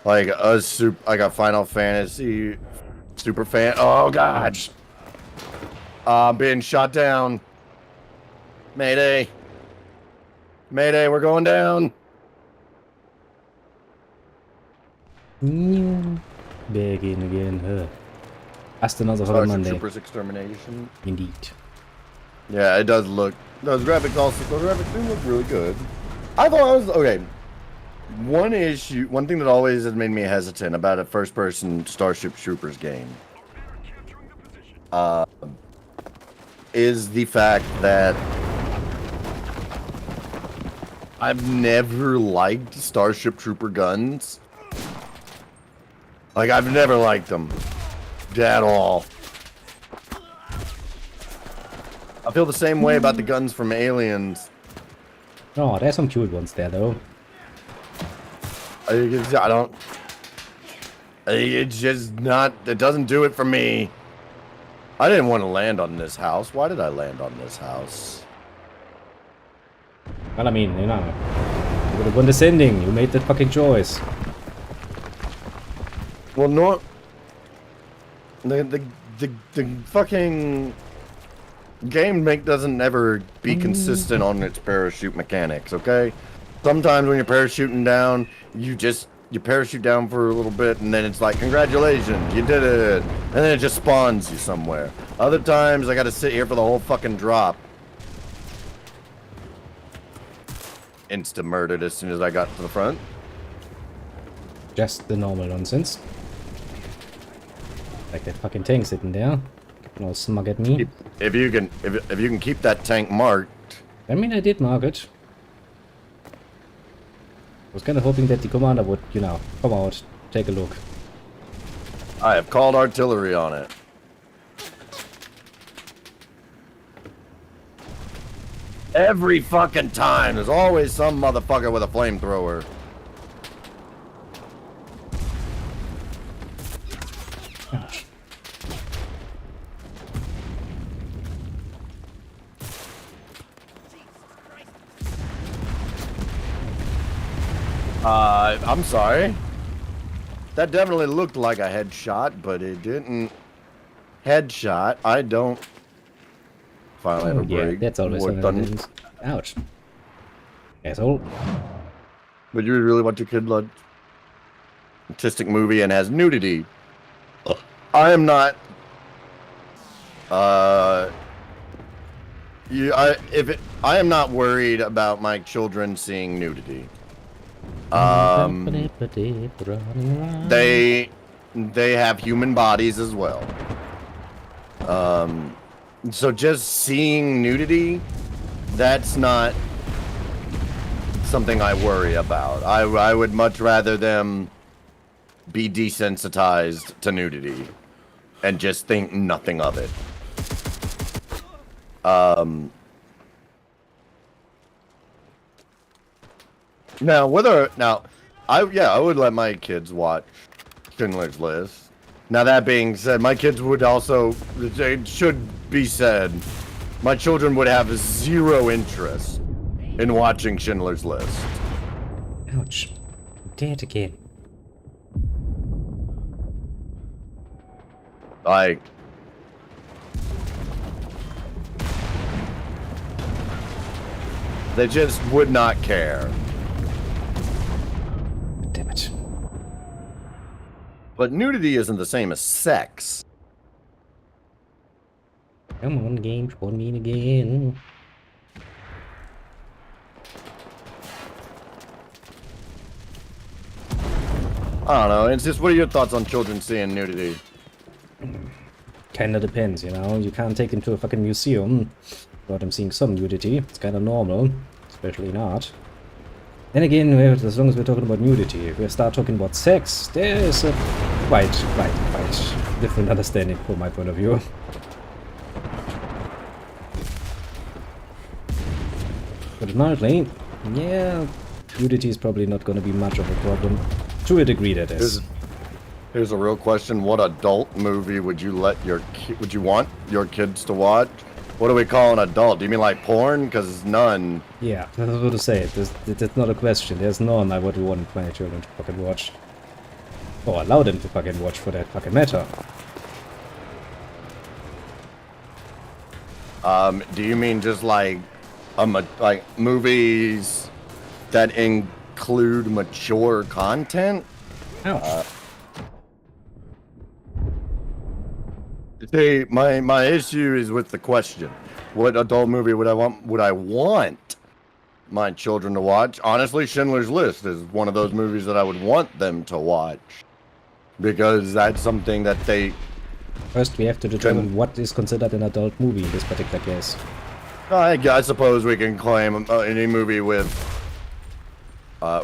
like a Final Fantasy super fan. Oh god. Being shot down. Mayday. Mayday, we're going down. Back in again. That's another for Starship Monday. Troopers Extermination. Indeed. Yeah, it does look. Those graphics do look really good. I thought I was okay. One thing that always has made me hesitant about a first-person Starship Troopers game, is the fact that I've never liked Starship Trooper guns. Like I've never liked them at all. I feel the same way about the guns from Aliens. Oh, there's some cute ones there, though. I don't. It's just not. It doesn't do it for me. I didn't want to land on this house. Why did I land on this house? Well, I mean, you know, you would have gone descending. You made that fucking choice. Well, no. The fucking game doesn't ever be consistent on its parachute mechanics. Okay, sometimes when you're parachuting down, you parachute down for a little bit, and then it's like, congratulations, you did it, and then it just spawns you somewhere. Other times, I got to sit here for the whole fucking drop. Insta murdered as soon as I got to the front. Just the normal nonsense. Like that fucking tank sitting there. Getting all smug at me. If you can keep that tank marked. I mean, I did mark it. I was kind of hoping that the commander would, you know, come out, take a look. I have called artillery on it. Every fucking time, there's always some motherfucker with a flamethrower. Ouch. I'm sorry. That definitely looked like a headshot, but it didn't. Headshot. I don't. Finally have a Yeah, break. that's always What what done? it is. Ouch. Asshole. But you really want your kid like artistic movie and has nudity? I am not. I am not worried about my children seeing nudity. They they have human bodies as well. So just seeing nudity, that's not something I worry about. I would much rather them be desensitized to nudity and just think nothing of it. I would let my kids watch Schindler's List. Now that being said, my kids would also, it should be said, my children would have zero interest in watching Schindler's List. Ouch. Dead again. Like, they just would not care. Damn it. But nudity isn't the same as sex. Come on, game, spawn me again. I don't know. It's just, what are your thoughts on children seeing nudity? Kinda depends, you know. You can't take them to a fucking museum without them seeing some nudity. It's kinda normal, especially in art. Then again, as long as we're talking about nudity, if we start talking about sex, there's a quite different understanding from my point of view. But apparently, yeah, nudity is probably not going to be much of a problem. To a degree, that is. Here's a real question: what adult movie would you want your kids to watch? What do we call an adult? Do you mean like porn? Because none. Yeah, I was going to say, that's not a question. There's none I would want my children to fucking watch. Or allow them to fucking watch, for that fucking matter. Do you mean just like movies that include mature content? Ouch. See, my issue is with the question. What adult movie would I want my children to watch? Honestly, Schindler's List is one of those movies that I would want them to watch. Because that's something that they... First, we have to determine what is considered an adult movie in this particular case. I suppose we can claim any movie with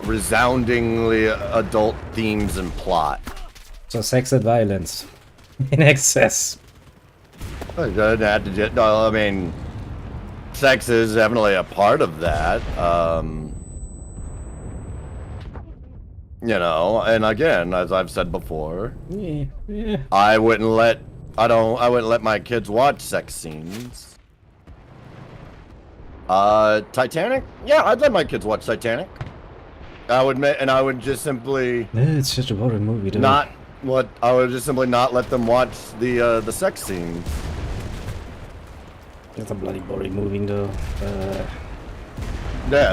resoundingly adult themes and plot. So sex and violence. In excess. I mean, sex is definitely a part of that. You know, and again, as I've said before, Yeah. I wouldn't let my kids watch sex scenes. Titanic? Yeah, I'd let my kids watch Titanic. I would just simply It's such a boring movie, dude. I would just simply not let them watch the sex scenes. It's a bloody boring movie, though. Yeah,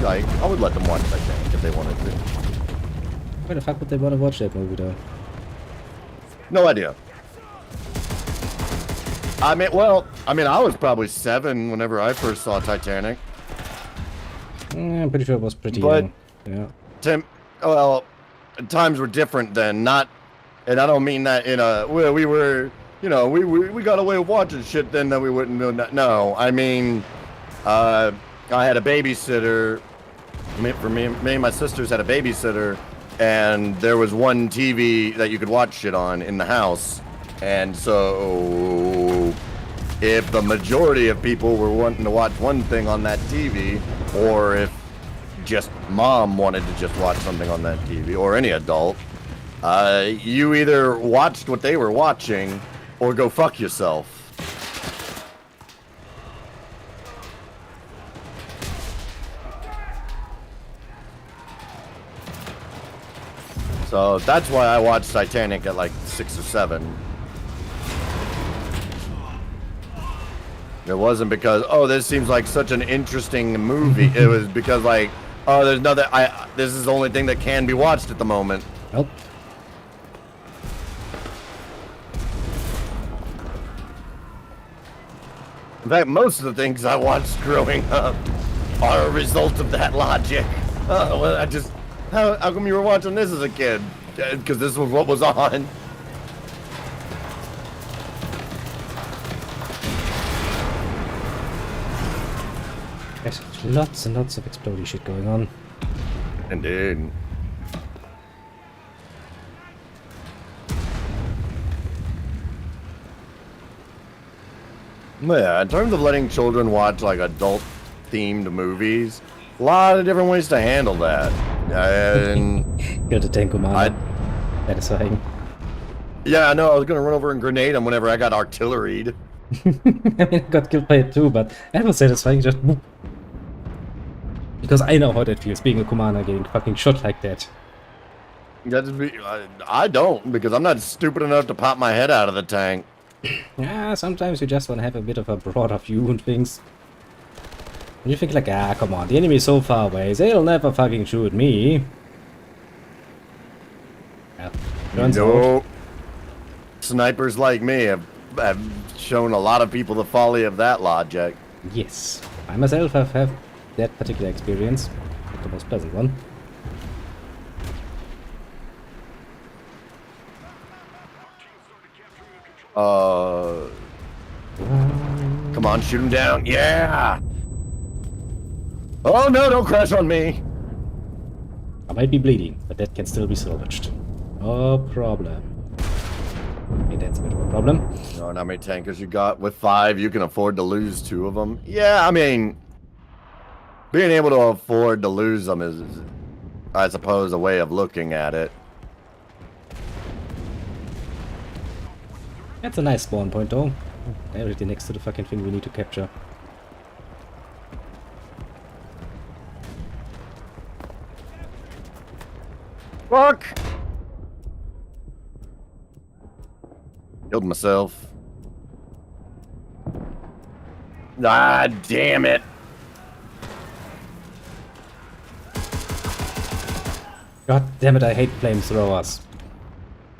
like, I would let them watch Titanic if they wanted to. Why the fuck would they want to watch that movie, though? No idea. I mean, I was probably 7 whenever I first saw Titanic. I'm pretty sure it was pretty But- young. Yeah. Times were different then. And I don't mean that in a... We were... You know, we got away with watching shit then that we wouldn't do. No, I mean... I had a babysitter. Me and my sisters had a babysitter. And there was one TV that you could watch shit on in the house. And so... if the majority of people were wanting to watch one thing on that TV, or if just mom wanted to just watch something on that TV, or any adult, you either watched what they were watching, or go fuck yourself. So that's why I watched Titanic at like 6 or 7. It wasn't because, oh, this seems like such an interesting movie. It was because, like, oh, there's nothing. This is the only thing that can be watched at the moment. Nope. In fact, most of the things I watched growing up are a result of that logic. Well, how come you were watching this as a kid? because this was what was on. There's lots and lots of exploding shit going on. Indeed. Yeah, in terms of letting children watch like adult-themed movies, a lot of different ways to handle that. And Kill the tank commander. Satisfying. yeah, I know I was gonna run over and grenade him whenever I got artilleried. I mean, I got killed by it too, but that was satisfying. Just because I know how that feels, being a commander getting fucking shot like that. I don't, because I'm not stupid enough to pop my head out of the tank. Yeah, sometimes you just want to have a bit of a broader view on things. And you think like, ah, come on, the enemy is so far away, they'll never fucking shoot me. Well, turns out. Snipers like me have shown a lot of people the folly of that logic. Yes, I myself have had that particular experience, not the most pleasant one. Come on, shoot him down. Yeah! Oh no, don't crash on me! I might be bleeding, but that can still be salvaged. No problem. Okay, that's a bit of a problem. You know how many tankers you got? With 5, you can afford to lose 2 of them. Yeah, I mean, being able to afford to lose them is, I suppose, a way of looking at it. That's a nice spawn point though. Directly next to the fucking thing we need to capture. Fuck! Killed myself. Ah, damn it! God damn it, I hate flamethrowers.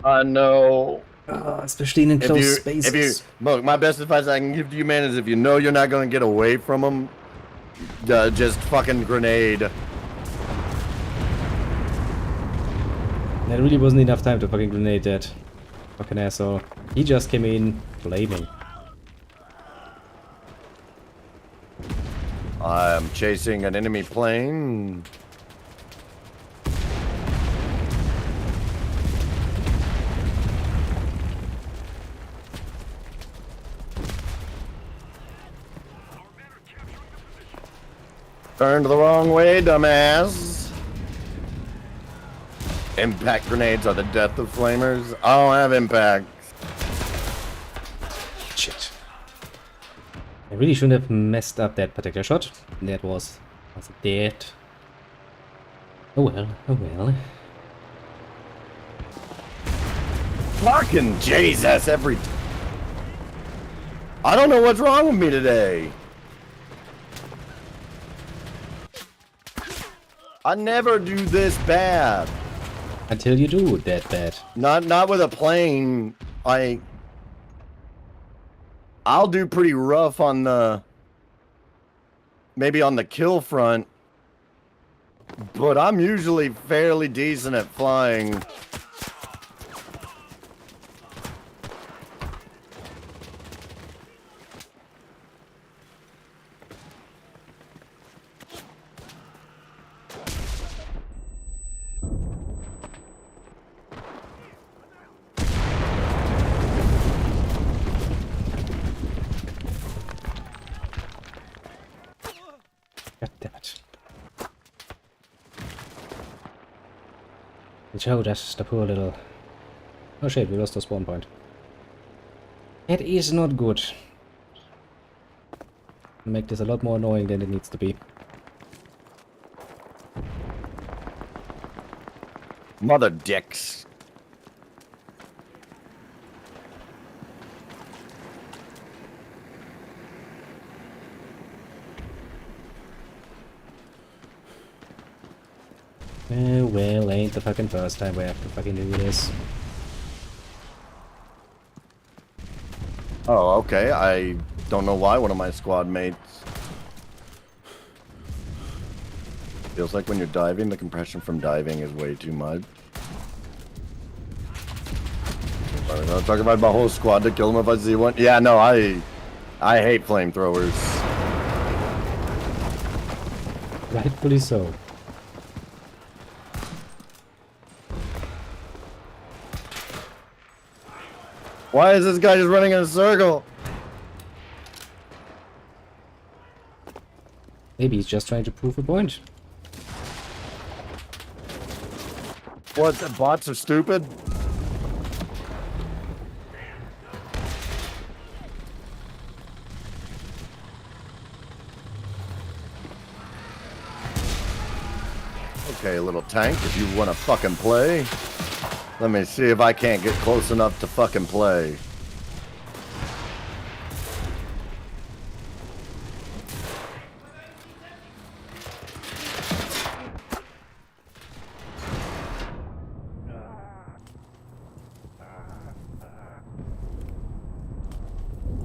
I know. Especially in enclosed spaces. Look, my best advice I can give to you, man, is if you know you're not going to get away from them, just fucking grenade. There really wasn't enough time to fucking grenade that. Fucking asshole. He just came in flaming. I'm chasing an enemy plane. Turned the wrong way, dumbass. Impact grenades are the death of flamers. I don't have impacts. Shit. I really shouldn't have messed up that particular shot. That was dead. Oh well, oh well. Fucking Jesus, I don't know what's wrong with me today. I never do this bad. Until you do that bad. Not with a plane. I'll do pretty rough on maybe on the kill front, but I'm usually fairly decent at flying. God damn it. And show that's the poor little... Oh shit, we lost the spawn point. That is not good. Make this a lot more annoying than it needs to be. Mother dicks. Well, ain't the fucking first time we have to fucking do this. Oh, okay. I don't know why one of my squad mates... Feels like when you're diving, the compression from diving is way too much. I'm talking about my whole squad to kill him if I see one. Yeah, no, I hate flamethrowers. Rightfully so. Why is this guy just running in a circle? Maybe he's just trying to prove a point. What, the bots are stupid? Okay, little tank, if you want to fucking play. Let me see if I can't get close enough to fucking play.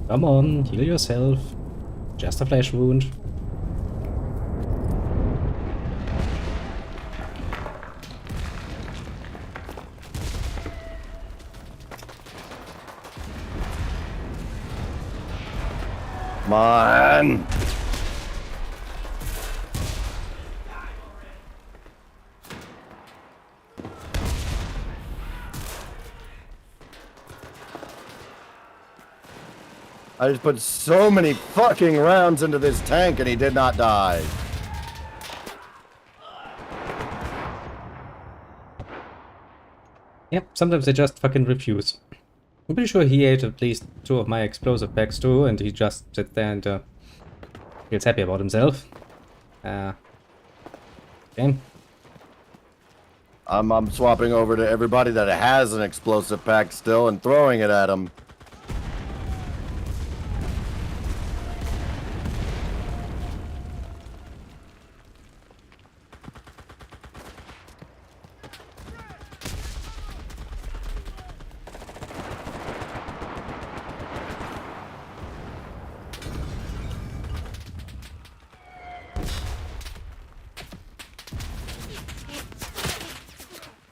Come on, heal yourself. Just a flesh wound. Come on. I just put so many fucking rounds into this tank and he did not die. Yep, sometimes they just fucking refuse. I'm pretty sure he ate at least 2 of my explosive packs too, and he just sits there and feels happy about himself. Okay. I'm swapping over to everybody that has an explosive pack still and throwing it at him.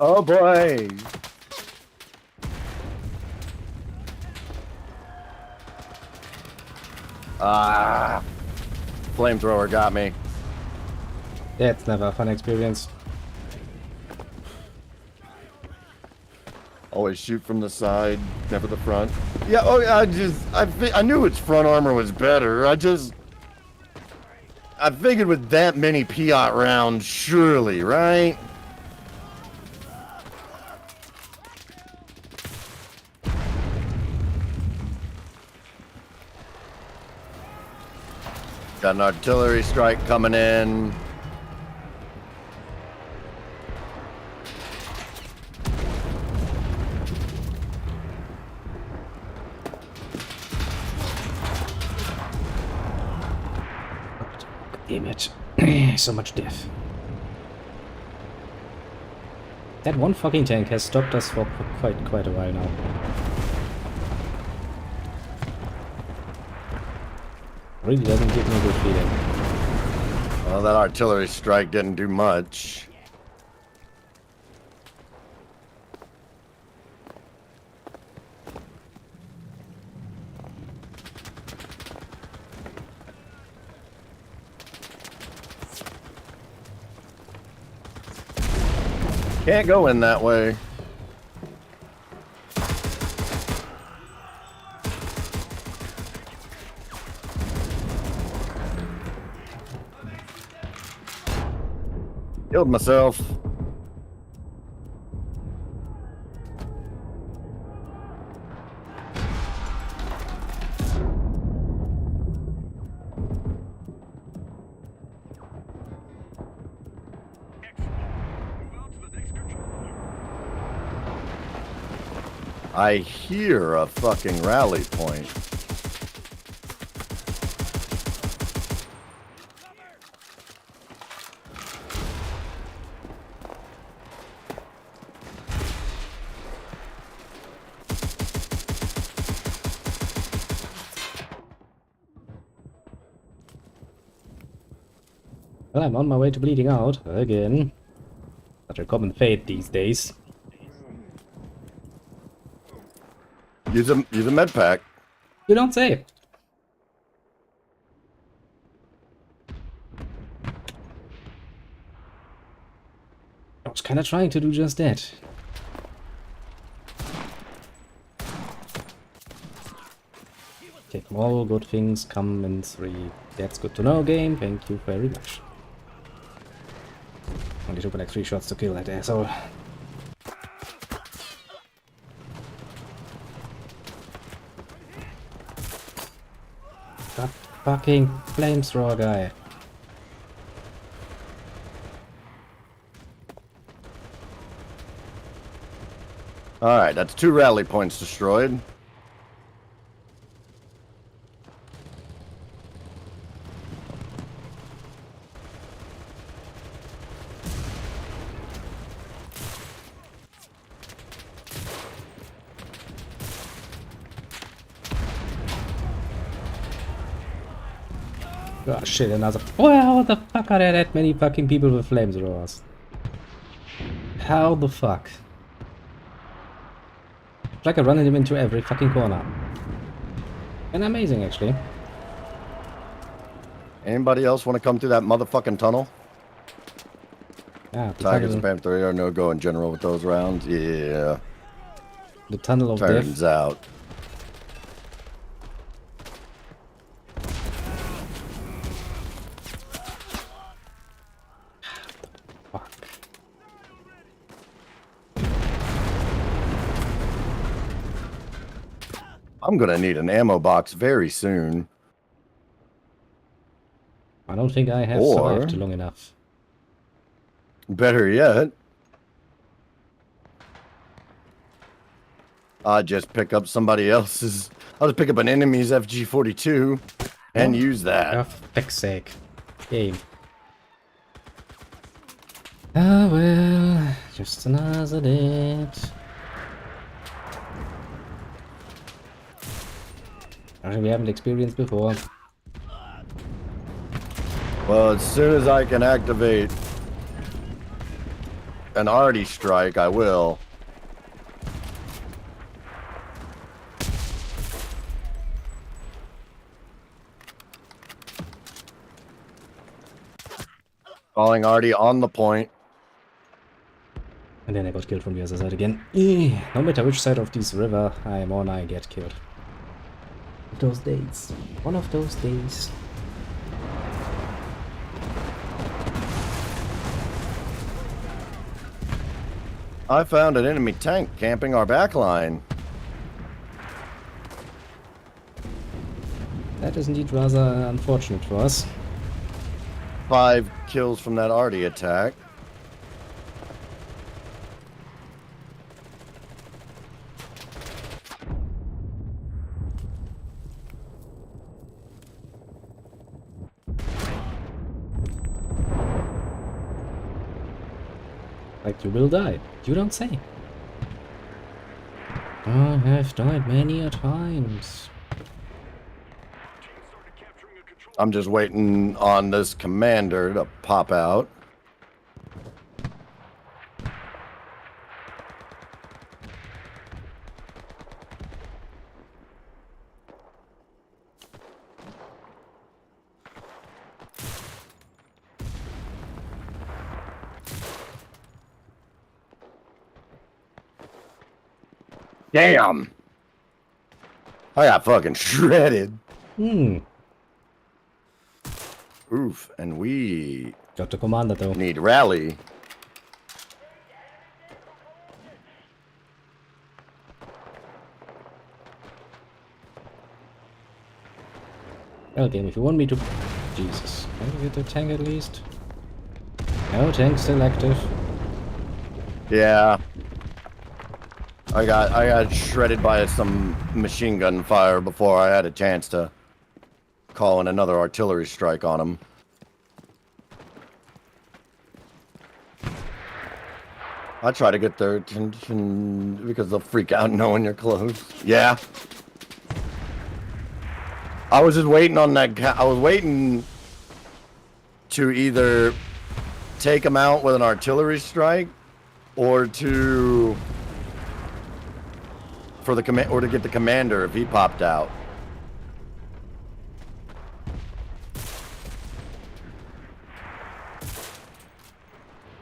Oh boy! Ah! Flamethrower got me. Yeah, it's never a fun experience. Always shoot from the side, never the front. Yeah, oh yeah, I knew its front armor was better. I figured with that many Piot rounds, surely, right? Got an artillery strike coming in. Damn it. So much death. That one fucking tank has stopped us for quite a while now. Really doesn't give me a good feeling. Well, that artillery strike didn't do much. Can't go in that way. Killed myself. I hear a fucking rally point. Well, I'm on my way to bleeding out again. Such a common fate these days. Use a med pack. You don't say. I was kind of trying to do just that. Okay, all good things come in 3. That's good to know, game. Thank you very much. Only took like 3 shots to kill that asshole. That fucking flamethrower guy. Alright, that's 2 rally points destroyed. Oh shit, another. Oh, how the fuck are there that many fucking people with flamethrowers? How the fuck? It's like I run him into every fucking corner. And amazing, actually. Anybody else want to come through that motherfucking tunnel? Yeah, the Tigers and tunnel, Panther are no go in general with those rounds. Yeah. the tunnel of Turns death. out. Fuck. I'm gonna need an ammo box very soon. I don't think I have Or- survived long enough. Better yet, I'll just pick up somebody else's. I'll just pick up an enemy's FG-42 and use that. Oh, for fuck's sake. Game. Ah, well, just another day. Something we haven't experienced before. Well, as soon as I can activate an arty strike, I will. Calling arty on the point. And then I got killed from the other side again. No matter which side of this river I am on, I get killed. Those days. One of those days. I found an enemy tank camping our back line. That is indeed rather unfortunate for us. 5 kills from that arty attack. Like you will die. You don't say. I have died many a times. I'm just waiting on this commander to pop out. Damn! I got fucking shredded. Oof, and we Got the commander though. need rally. Well, game, if you want me to... Jesus. Can you get the tank at least? No, tank still active. Yeah. I got shredded by some machine gun fire before I had a chance to call in another artillery strike on them. I try to get their attention because they'll freak out knowing you're close. Yeah. I was just waiting on that I was waiting to either take them out with an artillery strike or to for the or to get the commander if he popped out.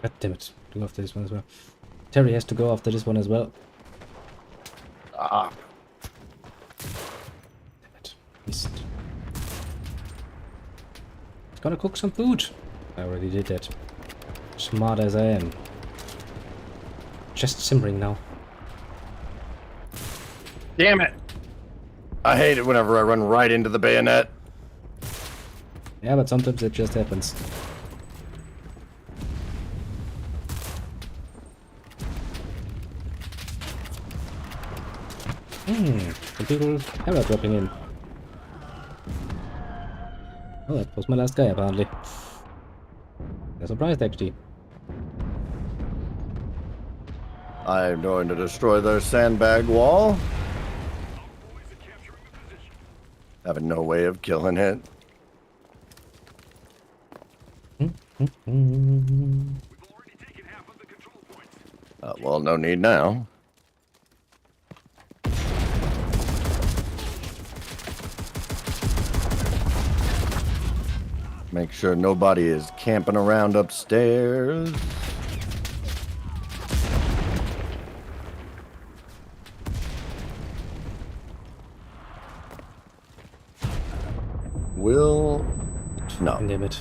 God damn it. Go after this one as well. Terry has to go after this one as well. Ah. Damn it. Missed. It's gonna cook some food. I already did that. Smart as I am. Just simmering now. Damn it! I hate it whenever I run right into the bayonet. Yeah, but sometimes it just happens. Some people are dropping in. Oh, that was my last guy apparently. I'm surprised actually. I'm going to destroy their sandbag wall. Having no way of killing it. Well, no need now. Make sure nobody is camping around upstairs. No. Damn it.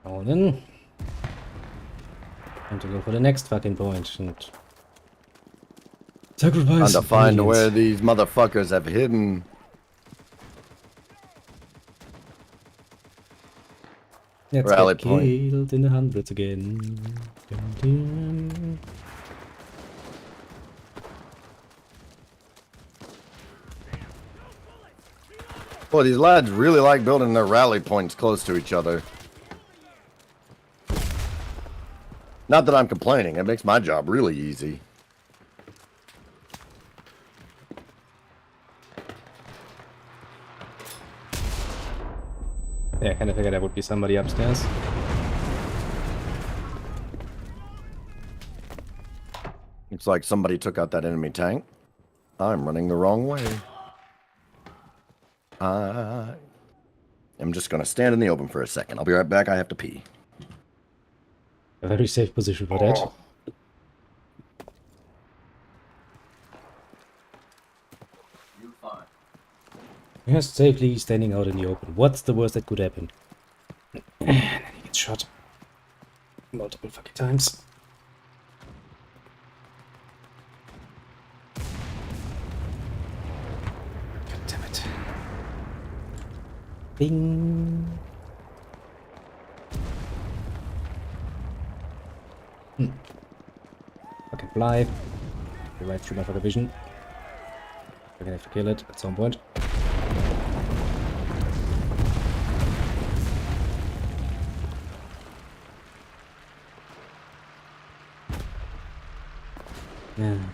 All in. Time to go for the next fucking point and sacrifice. And to find where these motherfuckers have hidden. Let's Rally get point. killed in the hundreds again. Dun, dun. Boy, these lads really like building their rally points close to each other. Not that I'm complaining, it makes my job really easy. Yeah, I kind of figured there would be somebody upstairs. Looks like somebody took out that enemy tank. I'm running the wrong way. I'm just gonna stand in the open for a second. I'll be right back. I have to pee. A very safe position for that. You're fine. Just safely standing out in the open. What's the worst that could happen? And then he gets shot. Multiple fucking times. God damn it. Bing. Fucking fly. You're right through my fucking vision. We're gonna have to kill it at some point. Oh, damn.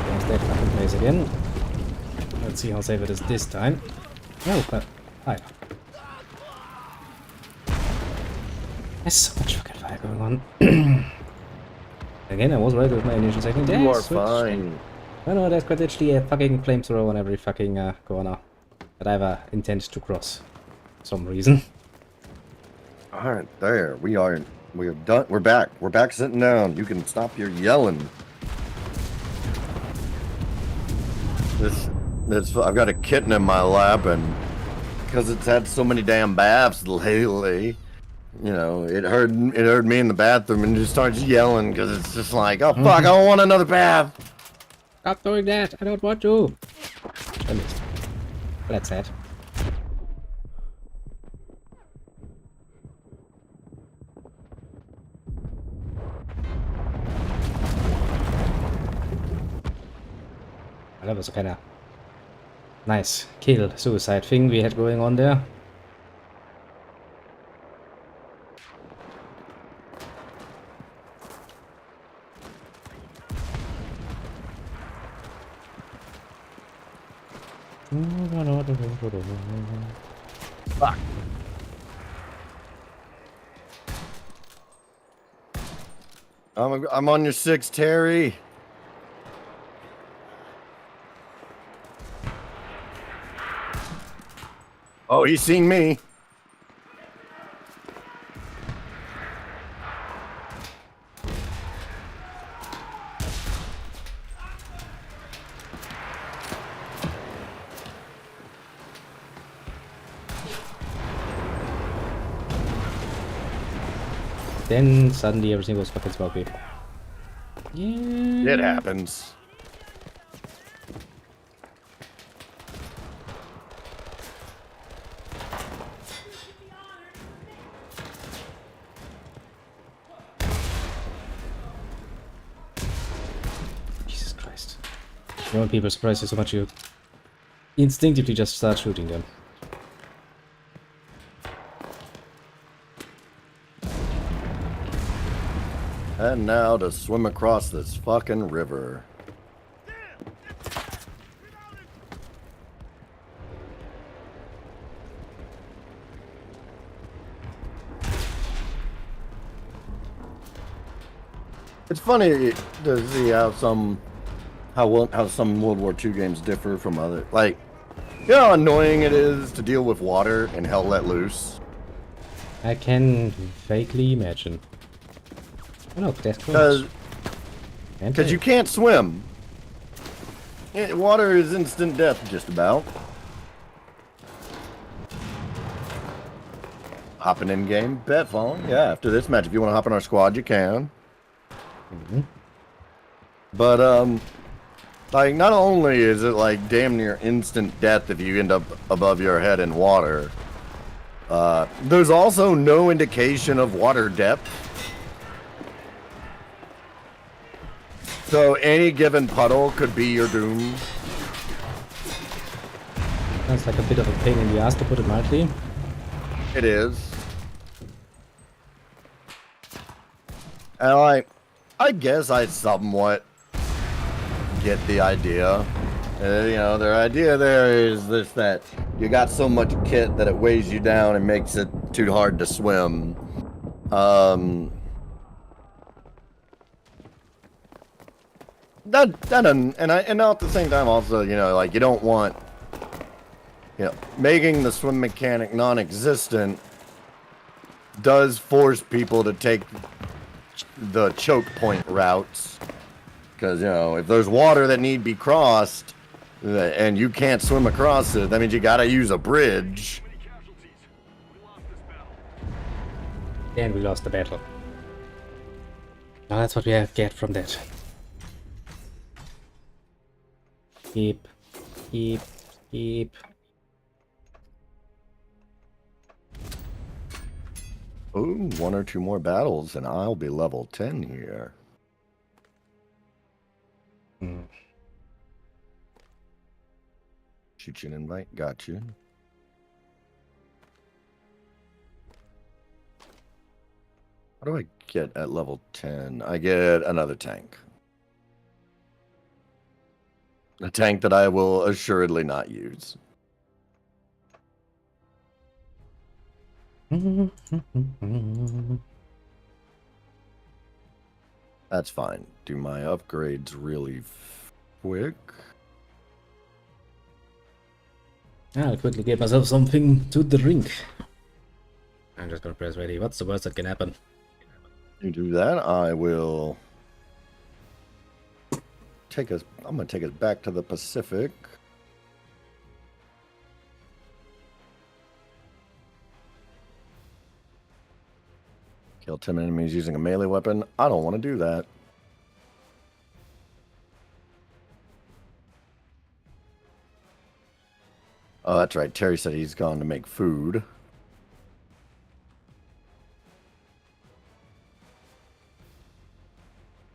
There's that fucking place again. Let's see how safe it is this time. Oh, but fire. There's so much fucking fire going on. Again, I was right with my initial second. You are fine. No, no, there's quite literally a fucking flamethrower on every fucking corner that I ever intend to cross. For some reason. Alright, there. We are done. We're back. We're back sitting down. You can stop your yelling. I've got a kitten in my lap, and because it's had so many damn baths lately, you know, it heard me in the bathroom and just starts yelling because it's just like, oh fuck, I don't want another bath. Stop doing that! I don't want to! I missed. That's sad. That was a kind of nice kill suicide thing we had going on there. Fuck. I'm on your 6, Terry. Oh, he's seen me. Then suddenly everything was fucking smoky. Yeah. It happens. Jesus Christ. You want people surprise you so much you instinctively just start shooting them. And now to swim across this fucking river. It's funny to see how some World War II games differ from other. Like, you know how annoying it is to deal with water and hell let loose. I can vaguely imagine. Oh no, that's close. Because you can't swim. Water is instant death, just about. Hopping in game, bet phone. Yeah, after this match, if you want to hop in our squad, you can. But like, not only is it like damn near instant death if you end up above your head in water, there's also no indication of water depth. So any given puddle could be your doom. Sounds like a bit of a pain in the ass, to put it mildly. It is. And I guess I somewhat get the idea. You know, their idea there is this, that you got so much kit that it weighs you down and makes it too hard to swim. That doesn't, and at the same time also, you know, like, you don't want, you know, making the swim mechanic non-existent does force people to take the choke point routes. Because, you know, if there's water that need be crossed and you can't swim across it, that means you gotta use a bridge. And we lost the battle. Now that's what we have get from that. Keep. Ooh, 1 or 2 more battles and I'll be level 10 here. Shoot you an invite. Got you. What do I get at level 10? I get another tank. A tank that I will assuredly not use. That's fine. Do my upgrades really quick. I'll quickly get myself something to drink. I'm just gonna press ready. What's the worst that can happen? You do that, I will take us. I'm gonna take us back to the Pacific. Kill 10 enemies using a melee weapon. I don't want to do that. Oh, that's right. Terry said he's gone to make food.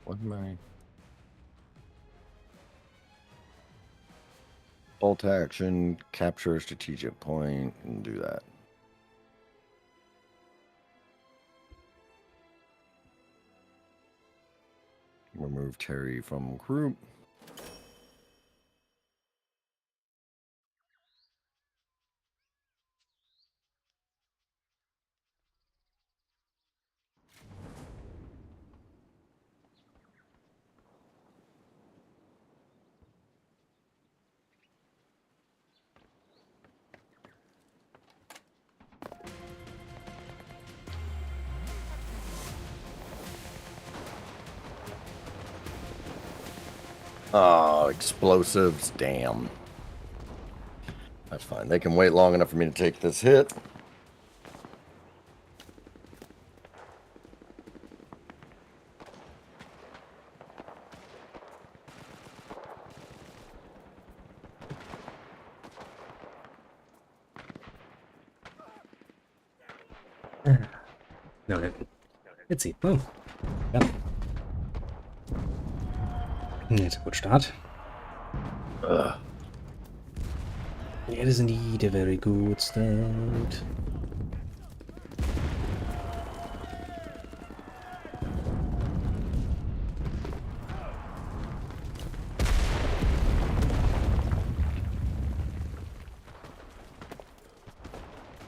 What am I? Bolt action, capture a strategic point, and do that. Remove Terry from group. Oh, explosives. Damn. That's fine. They can wait long enough for me to take this hit. No, let's see. Oh, yeah. It's a good start. It is indeed a very good start.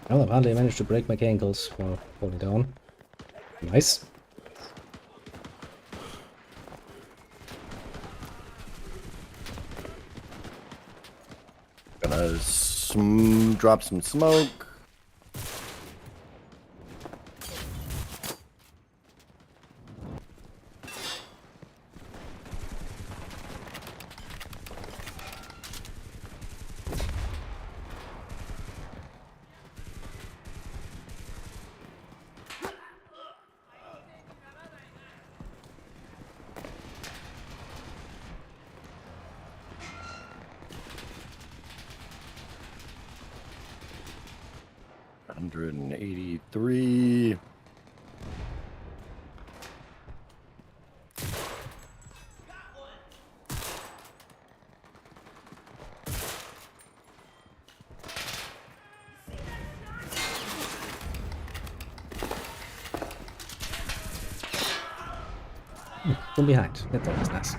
Well, apparently I managed to break my ankles while falling down. Nice. Gonna drop some smoke. $183. From behind. That's always nice.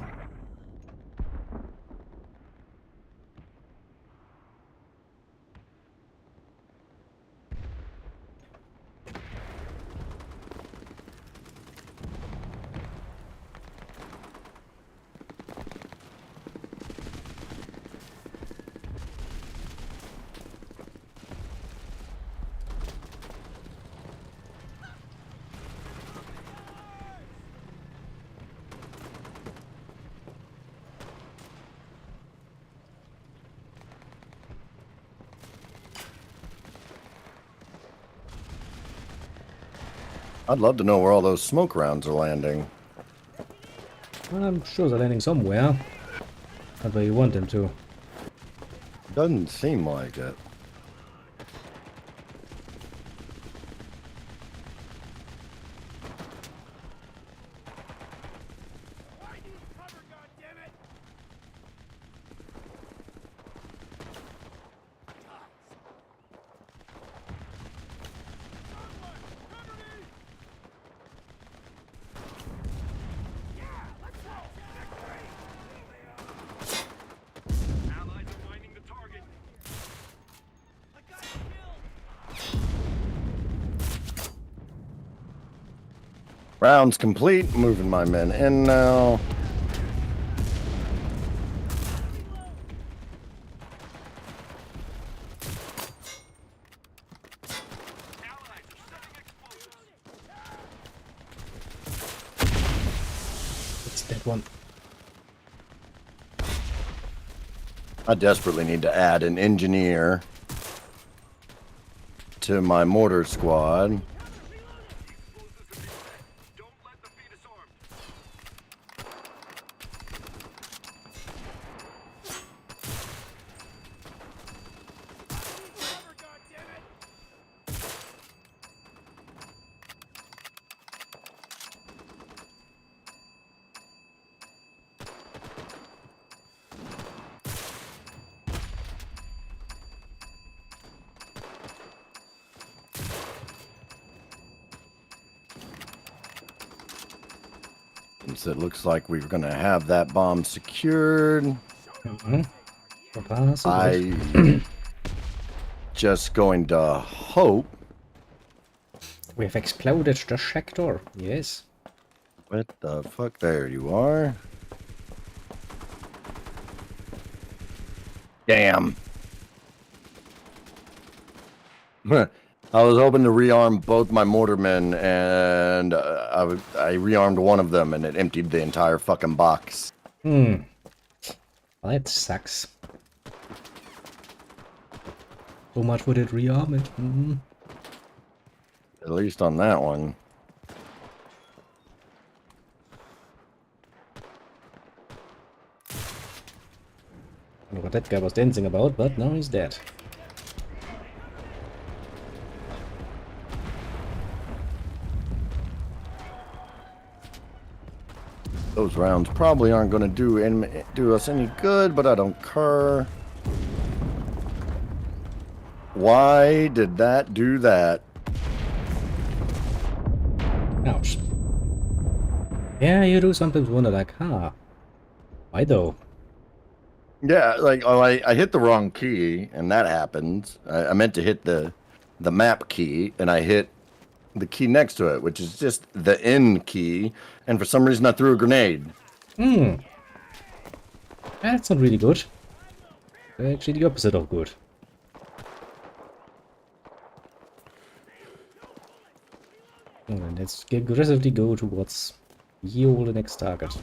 I'd love to know where all those smoke rounds are landing. I'm sure they're landing somewhere. Not where you want them to. Doesn't seem like it. Rounds complete. Moving my men in now. It's that one. I desperately need to add an engineer to my mortar squad. So it looks like we're going to have that bomb secured. I just going to hope. We have exploded the sector. Yes. What the fuck? There you are. Damn. I was hoping to rearm both my mortarmen, and I rearmed one of them, and it emptied the entire fucking box. Hmm. Well, that sucks. So much for that rearmament. At least on that one. I don't know what that guy was dancing about, but now he's dead. Those rounds probably aren't going to do us any good, but I don't care. Why did that do that? Ouch. Yeah, you do sometimes wonder, like, huh? Why though? Yeah, like, oh, I hit the wrong key, and that happens. I meant to hit the map key, and I hit the key next to it, which is just the N key, and for some reason I threw a grenade. That's not really good. Actually, the opposite of good. And let's aggressively go towards you, the next target.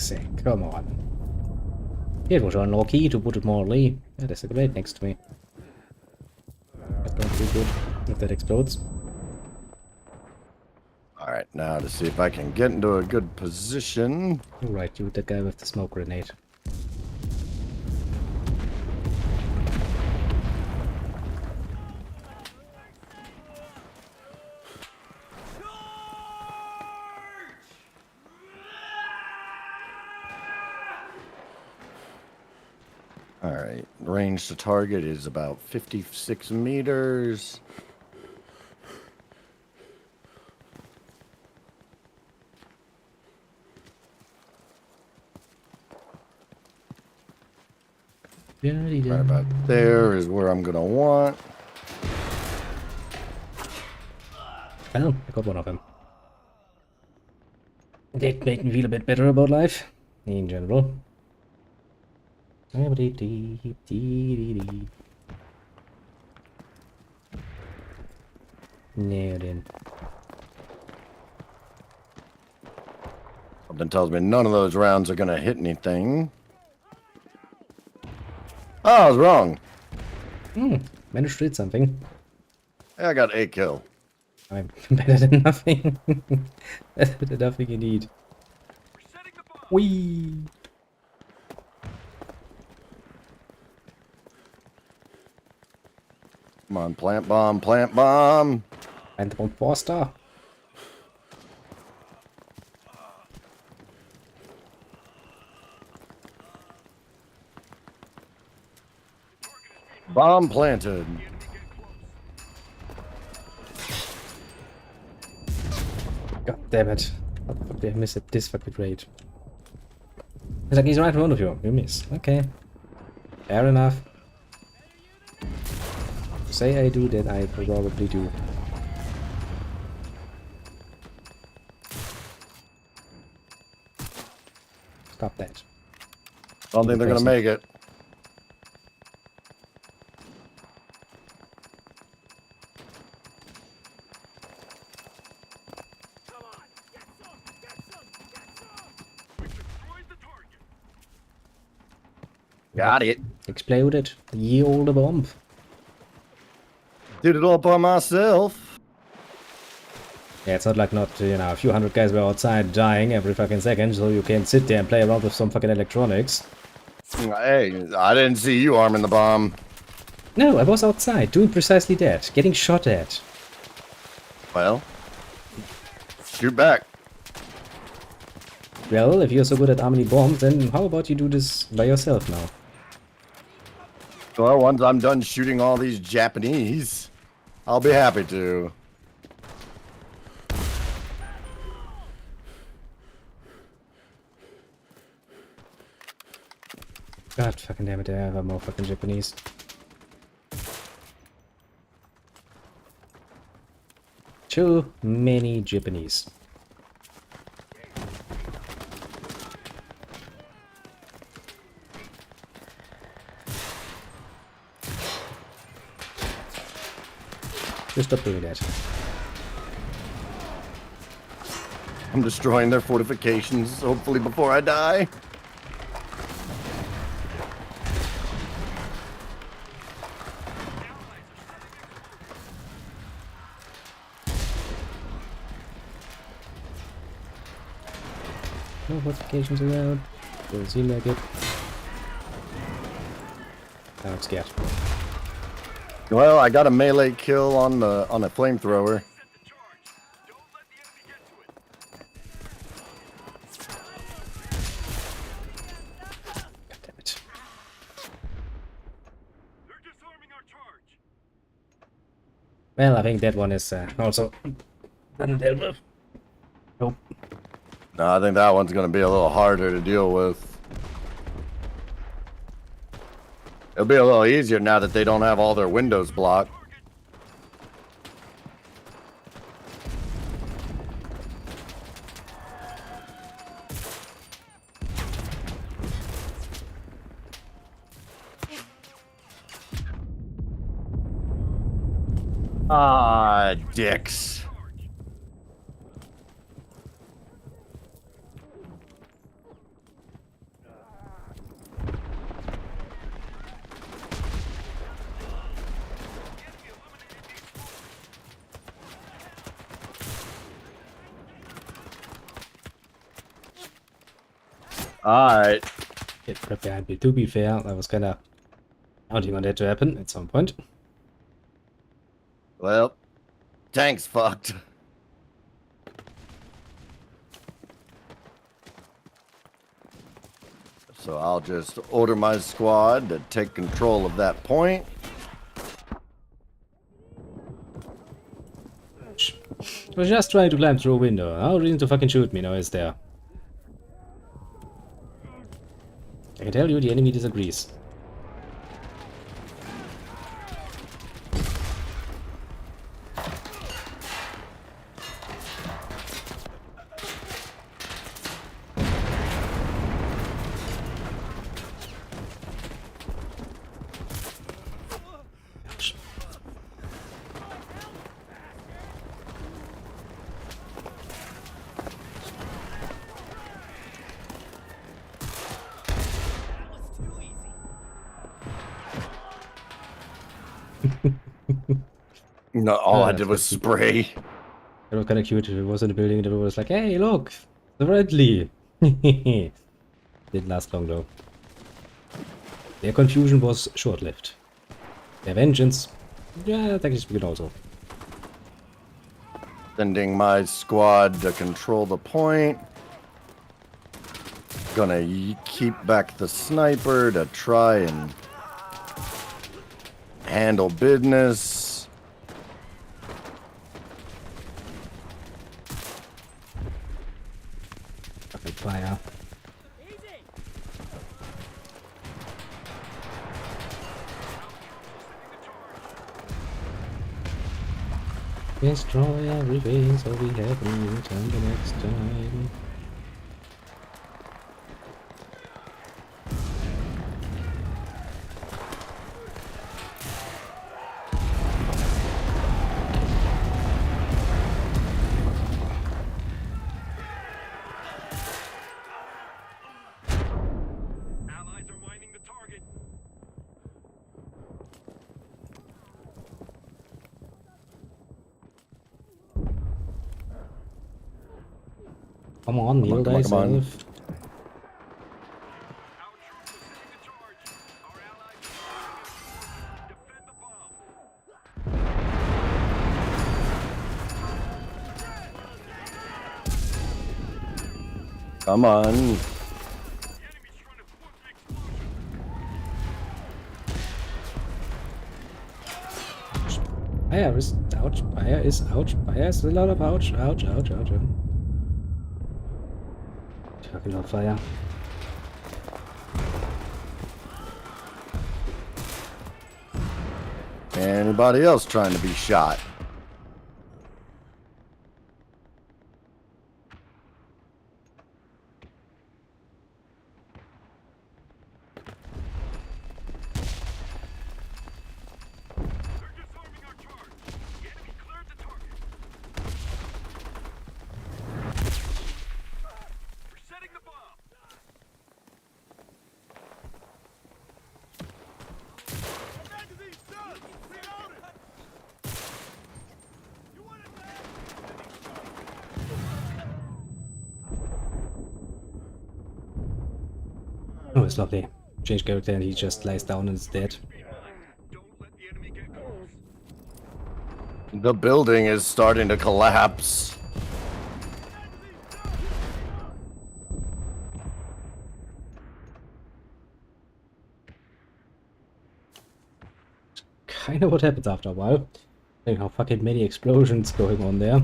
Heck, come on. It was unlucky, to put it mildly. Yeah, there's a grenade next to me. That's not too good if that explodes. Alright, now to see if I can get into a good position. Alright, you, that guy with the smoke grenade. Alright, range to target is about 56 meters. Right about there is where I'm gonna want. Oh, I got one of them. That made me feel a bit better about life, in general. Nailed in. Something tells me none of those rounds are gonna hit anything. Oh, I was wrong. Managed to hit something. Yeah, I got a kill. I'm better than nothing. Better than nothing indeed. Whee! Come on, plant bomb, plant bomb. And the bomb 4-star. Bomb planted. God damn it. How the fuck did I miss at this fucking rate? It's like he's right in front of you. You miss. Okay. Fair enough. Say I do, then I probably do. Stop that. Don't think they're gonna make it. Got it. Exploded. Ye olde bomb. Did it all by myself. Yeah, it's not like a few hundred guys were outside dying every fucking second, so you can sit there and play around with some fucking electronics. Hey, I didn't see you arming the bomb. No, I was outside, doing precisely that, getting shot at. Well, shoot back. Well, if you're so good at arming bombs, then how about you do this by yourself now? Well, once I'm done shooting all these Japanese, I'll be happy to. God fucking damn it, I have more fucking Japanese. Too many Japanese. Just stop doing that. I'm destroying their fortifications, hopefully before I die. No fortifications around. Doesn't seem like it. Now I'm scared. Well, I got a melee kill on a flamethrower. God damn it. Well, I think that one is also undealt with. Nope. No, I think that one's going to be a little harder to deal with. It'll be a little easier now that they don't have all their windows blocked. Ah, dicks. Alright. Get prepared. To be fair, I was kinda counting on that to happen at some point. Well, tank's fucked. So I'll just order my squad to take control of that point. I was just trying to climb through a window. No reason to fucking shoot me now, is there? I can tell you the enemy disagrees. Ouch. No, all I that's did was good. spray. It was kind of cute if it was in the building and everyone was like, hey, look, the friendly. Didn't last long though. Their confusion was short-lived. Their vengeance, yeah, technically speaking also. Sending my squad to control the point. Gonna keep back the sniper to try and handle business. Fucking fire. Destroy everything so we have a new time the next time. Allies are mining the target. Come on, kneel come on, come on. thyself. Our troops are taking the charge. Our allies are defend the bomb. Come on. The enemy's trying to force an explosion. Fire is ouch, fire is ouch, fire is a lot of ouch, ouch, ouch, ouch. Fucking love fire. Anybody else trying to be shot? They're disarming our charge. The enemy Oh, it's lovely. Change character and he just lies down and is dead. Don't let the enemy get close. The building is starting to collapse. Kinda what happens after a while. Like how fucking many explosions going on there.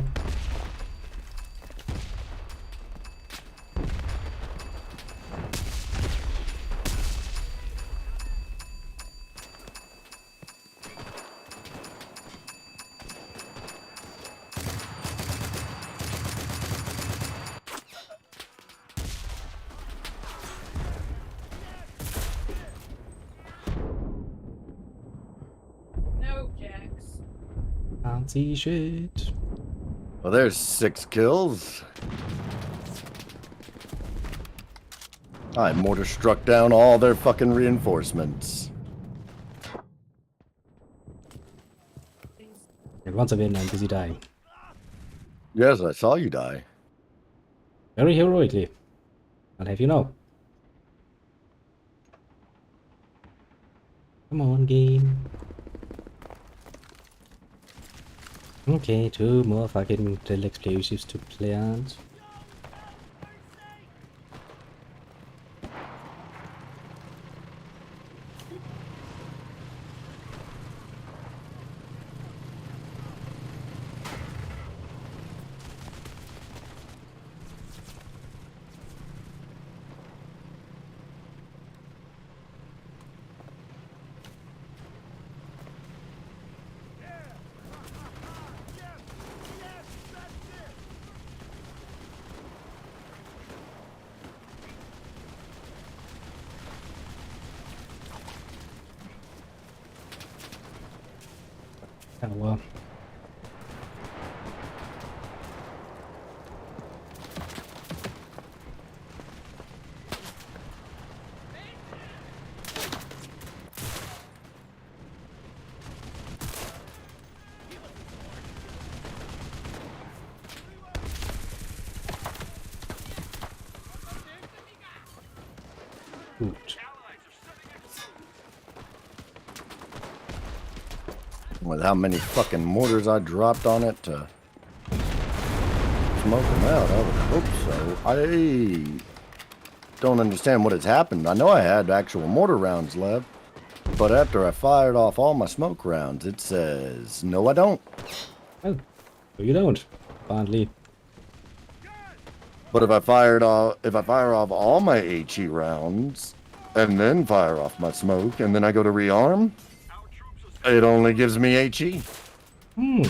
No, Jax. Can't see shit. Well, there's 6 kills. Mortar struck down all their fucking reinforcements. And once again, I'm busy dying. Yes, I saw you die. Very heroically. I'll have you know. Come on, game. Okay, 2 more fucking little explosives to plant. Oh well. Good. With how many fucking mortars I dropped on it to smoke them out, I would hope so. I don't understand what has happened. I know I had actual mortar rounds left, but after I fired off all my smoke rounds, it says, no, I don't. Oh, no you don't, apparently. But if I fire off all my HE rounds, and then fire off my smoke, and then I go to rearm, it only gives me HE. Hmm.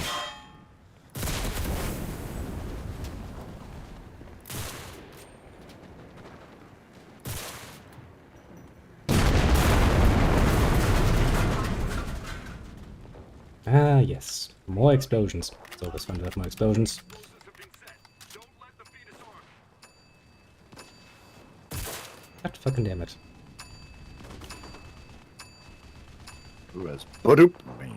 Ah, yes. More explosions. It's always fun to have more explosions. God fucking damn it. Who has Badoop me?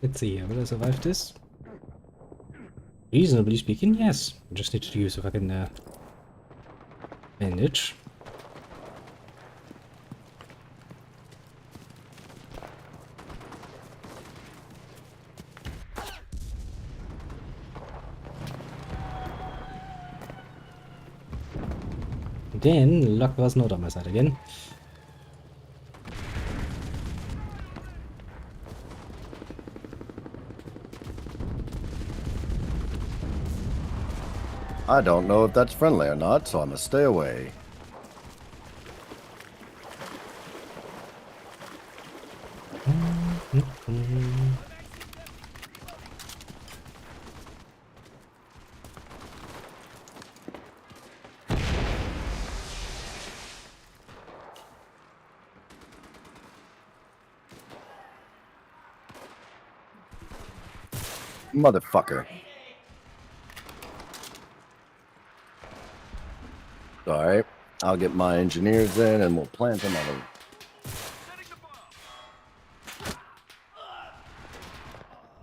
Let's see here, will I survive this? Reasonably speaking, yes. I just need to use a fucking bandage. Then luck was not on my side again. I don't know if that's friendly or not, so I must stay away. Motherfucker. Alright. I'll get my engineers in and we'll plant them on them.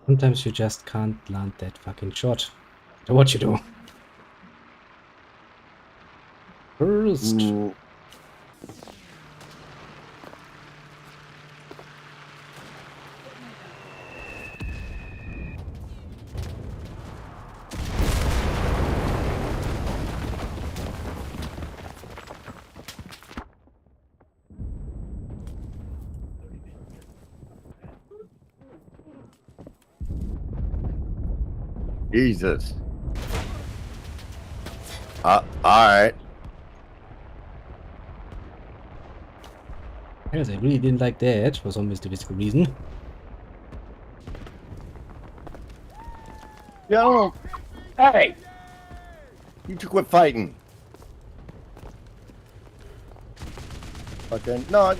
Sometimes you just can't land that fucking shot. So what you do? First. Jesus. Alright. Yes, I really didn't like that for some mystical reason. Yo! Hey! You two quit fighting. Okay. No,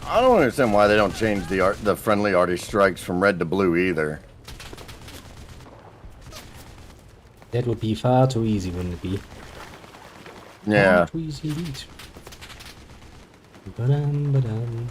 I don't understand why they don't change the friendly arty strikes from red to blue either. That would be far too easy, wouldn't it be? Yeah. Far too easy indeed. Ba-dum, ba-dum.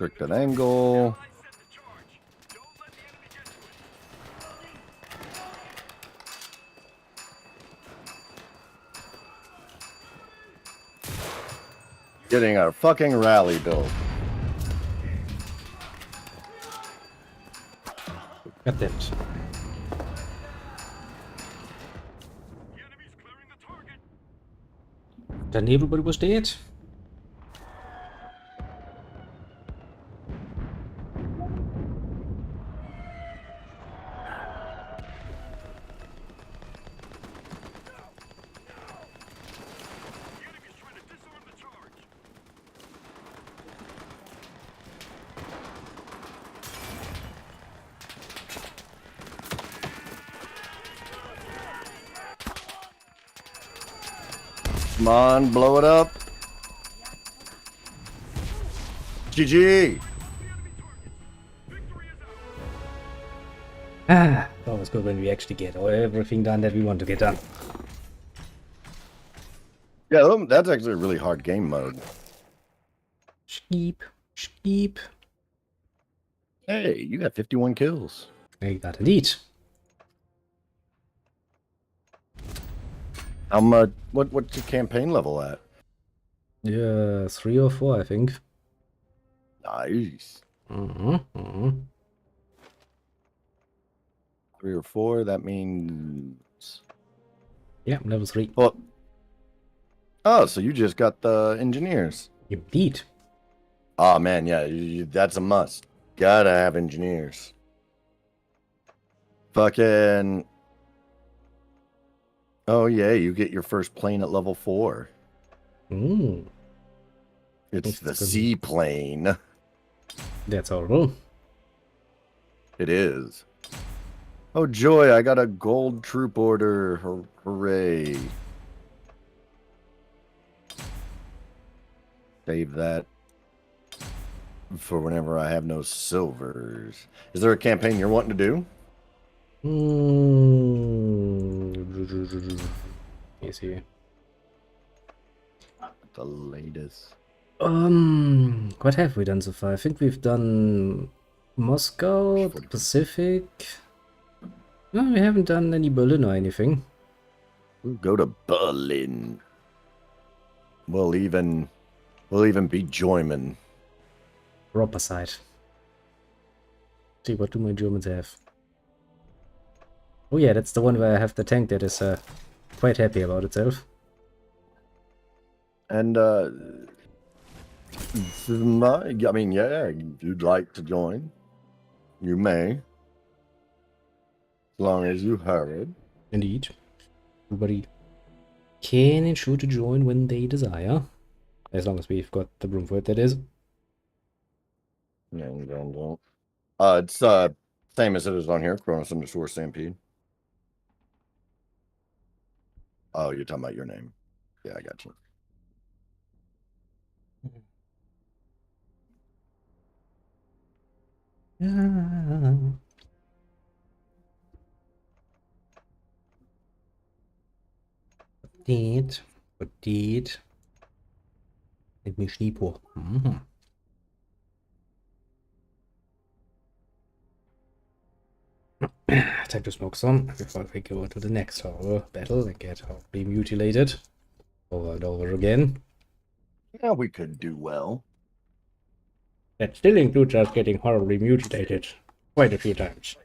Restricted angle. Getting a fucking rally built. Got that. Der Nebel übersteht. Come on, blow it up. GG. Ah, always good when we actually get everything done that we want to get done. Yeah, that's actually a really hard game mode. Sheep, sheep. Hey, you got 51 kills. I got indeed. How much? What's your campaign level at? Yeah, 3 or 4, I think. Nice. 3 or 4. That means. Yeah, level 3. Well. Oh, so you just got the engineers. Indeed. Oh man, yeah, that's a must. Gotta have engineers. Fucking. Oh yeah, you get your first plane at level 4. It's the seaplane. That's all. It is. Oh joy, I got a gold troop order. Hooray. Save that for whenever I have no silvers. Is there a campaign you're wanting to do? Yes, here. The latest. What have we done so far? I think we've done Moscow, the Pacific. No, we haven't done any Berlin or anything. We'll go to Berlin. We'll even beat Joyman. Proper side. See, what do my Germans have? Oh yeah, that's the one where I have the tank that is quite happy about itself. And I mean, yeah, if you'd like to join, you may, as long as you hurry. Indeed. Everybody can and should join when they desire. As long as we've got the room for it, that is. Yeah, you don't. It's same as it is on here, Cronus_ Stampede. Oh, you're talking about your name. Yeah, I got you. Did. Let me sleep. Time to smoke some before we go to the next horror battle and get horribly mutilated over and over again. Yeah, we could do well. That still includes us getting horribly mutilated quite a few times.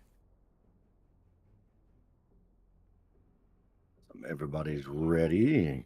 Everybody's ready.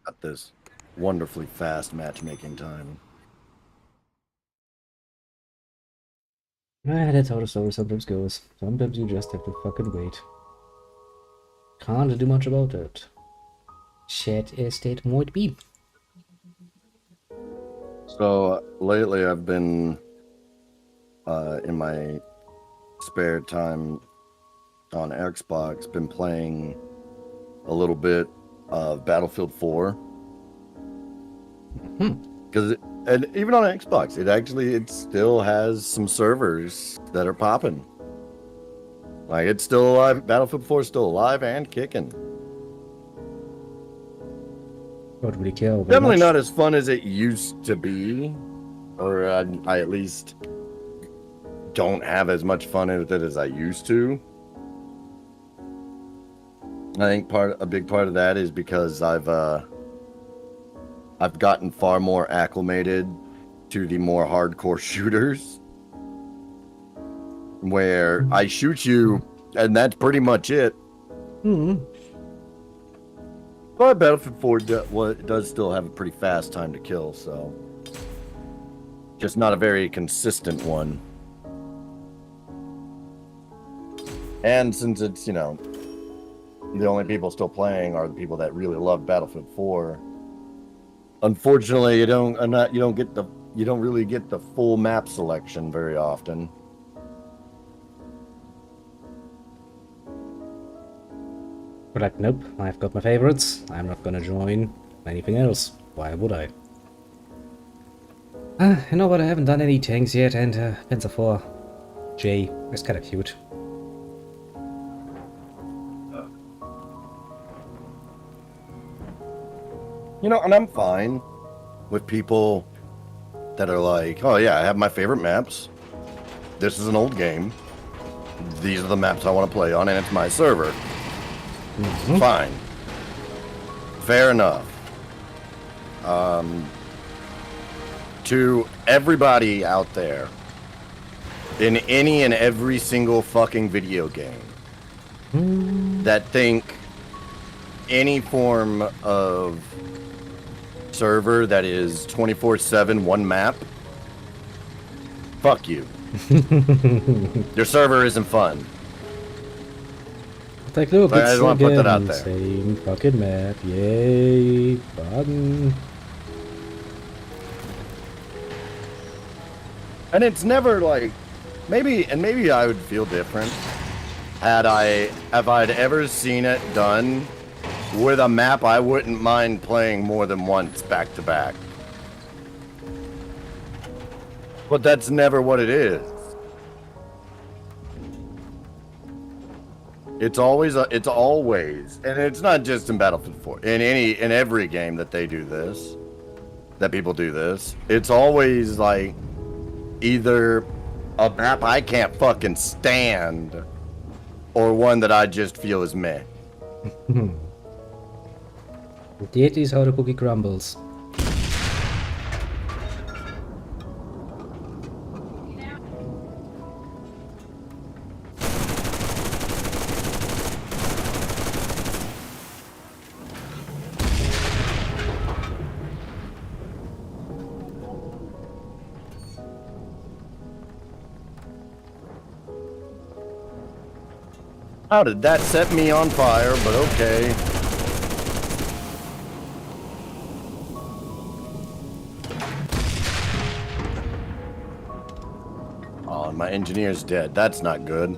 Got this wonderfully fast matchmaking time. That's how the story sometimes goes. Sometimes you just have to fucking wait. Can't do much about it. Shit as it might be. So lately I've been in my spare time on Xbox been playing a little bit of Battlefield 4. Because and even on Xbox, it still has some servers that are popping. Like, it's still alive. Battlefield 4 is still alive and kicking. Don't really care. Definitely not as fun as it used to be, or I at least don't have as much fun with it as I used to. I think a big part of that is because I've gotten far more acclimated to the more hardcore shooters, where I shoot you and that's pretty much it. But Battlefield 4 does still have a pretty fast time to kill, so just not a very consistent one. And since it's, the only people still playing are the people that really love Battlefield 4, unfortunately, you don't really get the full map selection very often. But like, nope, I've got my favorites. I'm not gonna join anything else. Why would I? You know what, I haven't done any tanks yet, and Panzer IV J is kinda cute. And I'm fine with people that are like, oh yeah, I have my favorite maps. This is an old game. These are the maps I want to play on, and it's my server. Fine. Fair enough. To everybody out there, in any and every single fucking video game, that think any form of server that is 24/7 one map, fuck you. Your server isn't fun. Like, look, I just want to put that out there. Same fucking map, yay, fun. And it's never like, maybe I would feel different if I'd ever seen it done with a map I wouldn't mind playing more than once back to back. But that's never what it is. It's always, and it's not just in Battlefield 4. In every game that they do this, that people do this, it's always like either a map I can't fucking stand, or one that I just feel is meh. That is how the cookie crumbles. How did that set me on fire? But okay. Oh, and my engineer's dead. That's not good.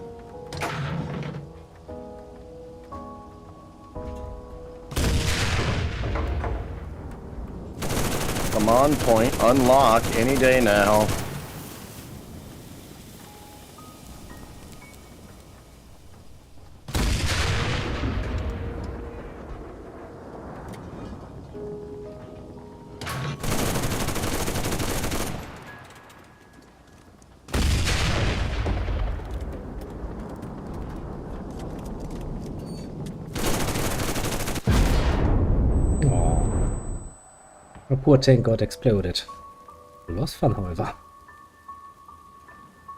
Come on, point. Unlock any day now. A poor tank got exploded. It was fun, however.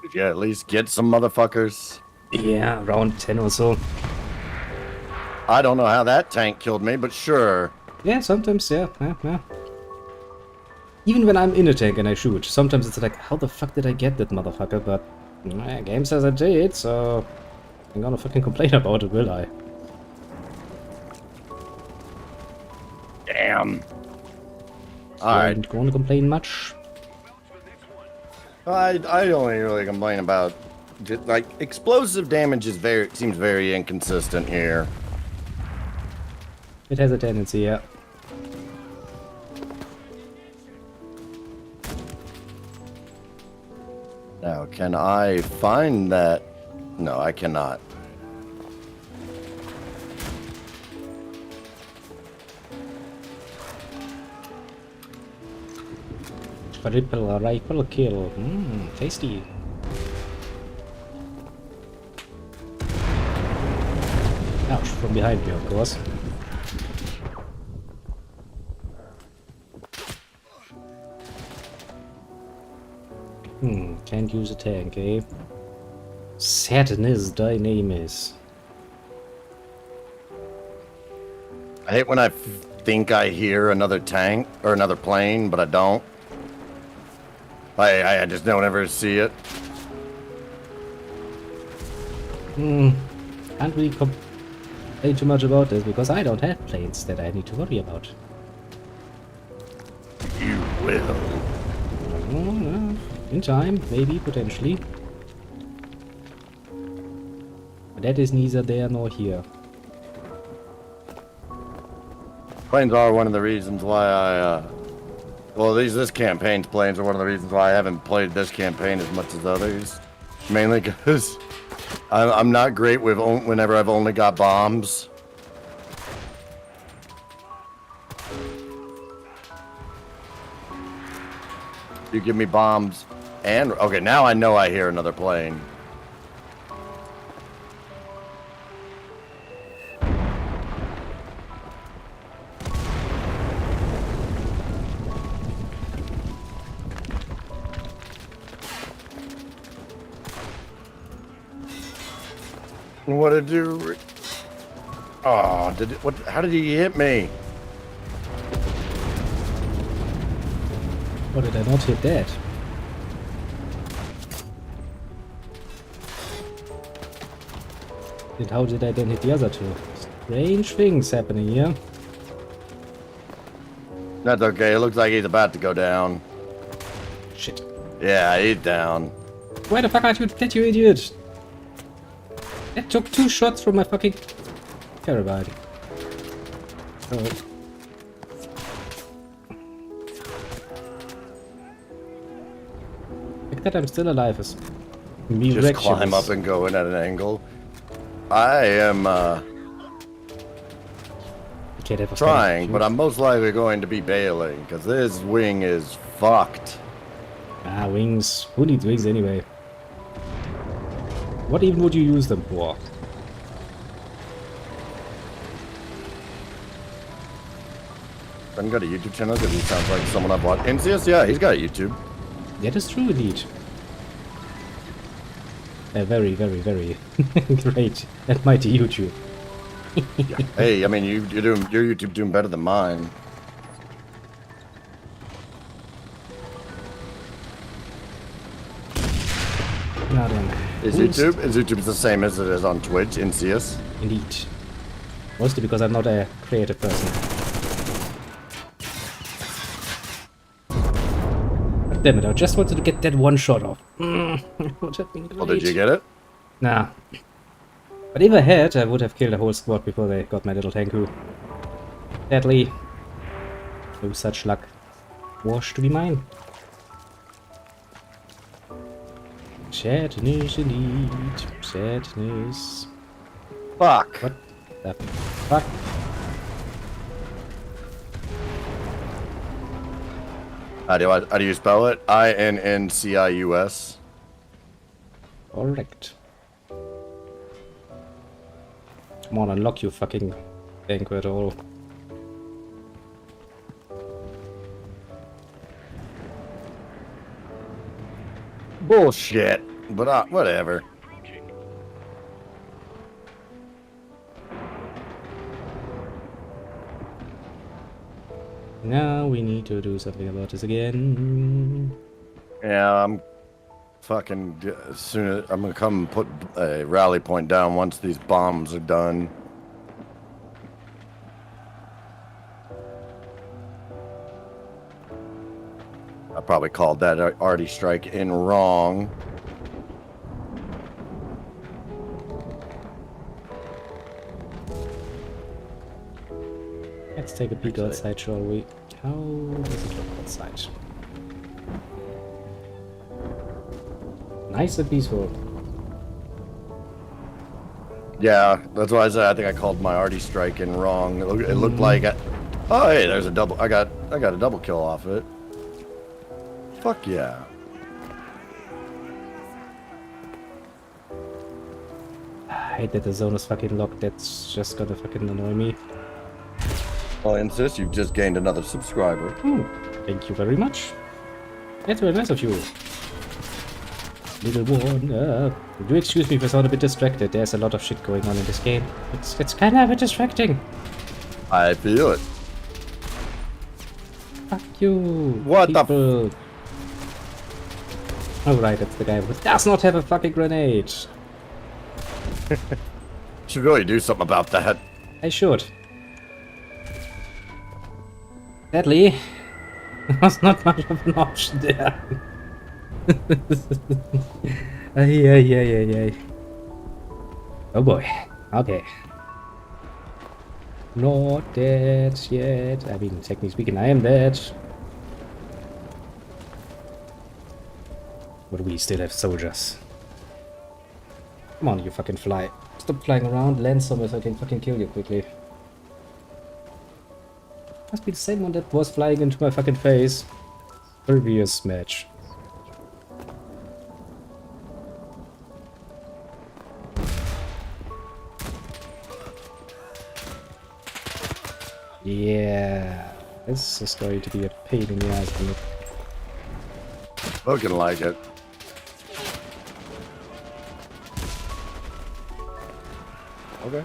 Did you at least get some motherfuckers? Yeah, around 10 or so. I don't know how that tank killed me, but sure. Yeah, sometimes, yeah. Even when I'm in a tank and I shoot, sometimes it's like, how the fuck did I get that motherfucker? But game says I did, so I'm gonna fucking complain about it, will I? Damn. So Alright. I'm gonna complain much. I only really complain about just, like, explosive damage is seems very inconsistent here. It has a tendency, yeah. Now, can I find that? No, I cannot. Triple rifle kill. Tasty. Ouch, from behind me, of course. Can't use a tank, eh? Sadness, thy name is. I hate when I think I hear another tank or another plane, but I don't. I just don't ever see it. Can't really complain too much about this because I don't have planes that I need to worry about. You will. In time, maybe, potentially. But that is neither there nor here. Planes are one of the reasons why well, this campaign's planes are one of the reasons why I haven't played this campaign as much as others. Mainly because I'm not great with whenever I've only got bombs. You give me bombs and... Okay, now I know I hear another plane. What did you... Oh, did it... What? How did he hit me? Or did I not hit that? And how did I then hit the other two? Strange things happening here. That's okay. It looks like he's about to go down. Shit. Yeah, he's down. Why the fuck aren't you dead, you idiot? That took 2 shots from my fucking carabine. So... The fact that I'm still alive is miraculous. Just climb up and go in at an angle. I am Okay, that was trying, kind but of I'm most likely going to be bailing because this wing is fucked. Ah, wings. Who needs wings anyway? What even would you use them for? I've got a YouTube channel because he sounds like someone I've watched. NCS, yeah, he's got a YouTube. That is true indeed. A very, very, very great and mighty YouTube. Hey, I mean, you're doing your YouTube doing better than mine. Now then. Is YouTube the same as it is on Twitch, NCS? Indeed. Mostly because I'm not a creative person. God damn it, I just wanted to get that one shot off. Would have been great. Well, did you get it? Nah. But if I had, I would have killed a whole squad before they got my little tanku. Sadly, no such luck was to be mine. Sadness indeed. Sadness. Fuck. What the fuck? How do you spell it? INNCIUS. Correct. Come on, unlock you fucking banquet all. Bullshit. But whatever. Now we need to do something about this again. Yeah, I'm fucking soon as I'm gonna come put a rally point down once these bombs are done. I probably called that arty strike in wrong. Let's take a peek outside, shall we? How does it look outside? Nice and peaceful. Yeah, that's why I said I think I called my arty strike in wrong. It looked like oh hey, there's a double. I got a double kill off it. Fuck yeah. I hate that the zone is fucking locked. That's just gonna fucking annoy me. Well, insist you've just gained another subscriber. Thank you very much. That's very nice of you. Little one, do excuse me if I sound a bit distracted. There's a lot of shit going on in this game. It's kind of a bit distracting. I feel it. Fuck you. What people. Oh right, that's the guy who does not have a fucking grenade. Should really do something about that. I should. Sadly, there was not much of an option there. Ay. Oh boy. Okay. Not dead yet. I mean, technically speaking, I am dead. But we still have soldiers. Come on, you fucking fly. Stop flying around, land somewhere so I can fucking kill you quickly. Must be the same one that was flying into my fucking face. Previous match. Yeah, this is going to be a pain in the ass for me. Looking like it. Okay.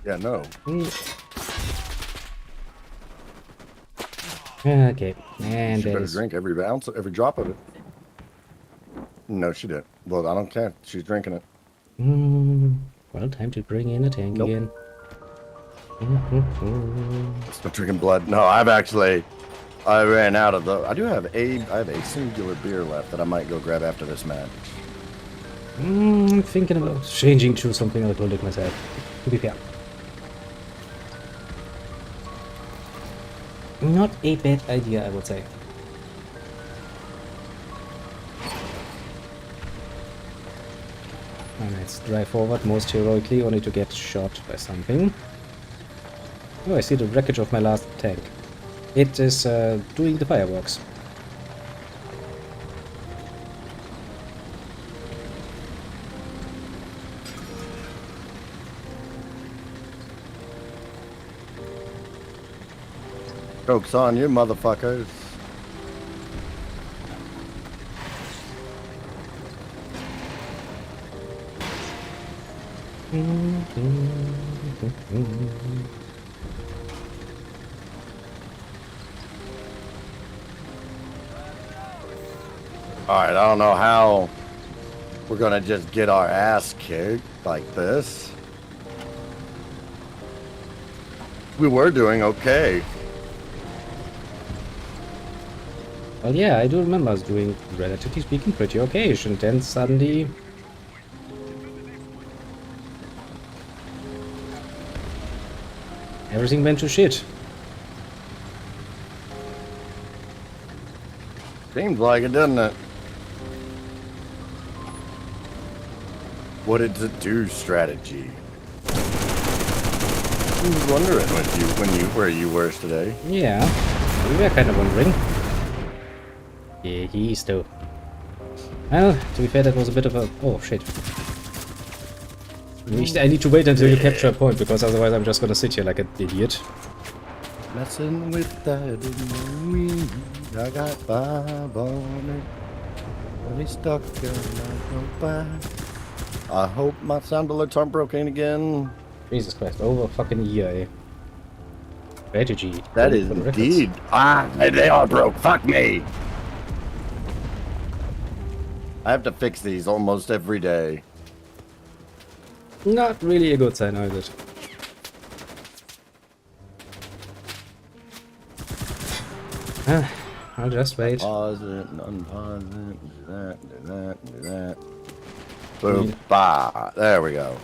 Yeah, no. Okay, and She better there's... drink every ounce, every drop of it. No, she didn't. Well, I don't care. She's drinking it. Well, time to bring in a tank Nope. again. It's not drinking blood. No, I ran out of the. I have a singular beer left that I might go grab after this match. I'm thinking about changing to something alcoholic myself, to be fair. Not a bad idea, I would say. And let's drive forward most heroically, only to get shot by something. Oh, I see the wreckage of my last tank. It is doing the fireworks. Joke's on you, motherfuckers. Alright, I don't know how we're gonna just get our ass kicked like this. We were doing okay. Well, yeah, I do remember us doing, relatively speaking, pretty okay, and then suddenly... everything went to shit. Seems like it, doesn't it? What did it do strategy? I was wondering where you were today. Yeah, we were kind of wondering. Yeah, he's still. Well, to be fair, that was a bit of a... oh, shit. I need to wait until you capture a point, because otherwise I'm just gonna sit here like an idiot. Messing with that in me. I got 5 on it. Really stuck in my back. I hope my sound alerts aren't broken again. Jesus Christ, over a fucking year, eh? Strategy. That is indeed. They are broke. Fuck me. I have to fix these almost every day. Not really a good sign, is it? I'll just wait. Pause it, unpause it, do that, do that, do that. Boom, bah. There we go.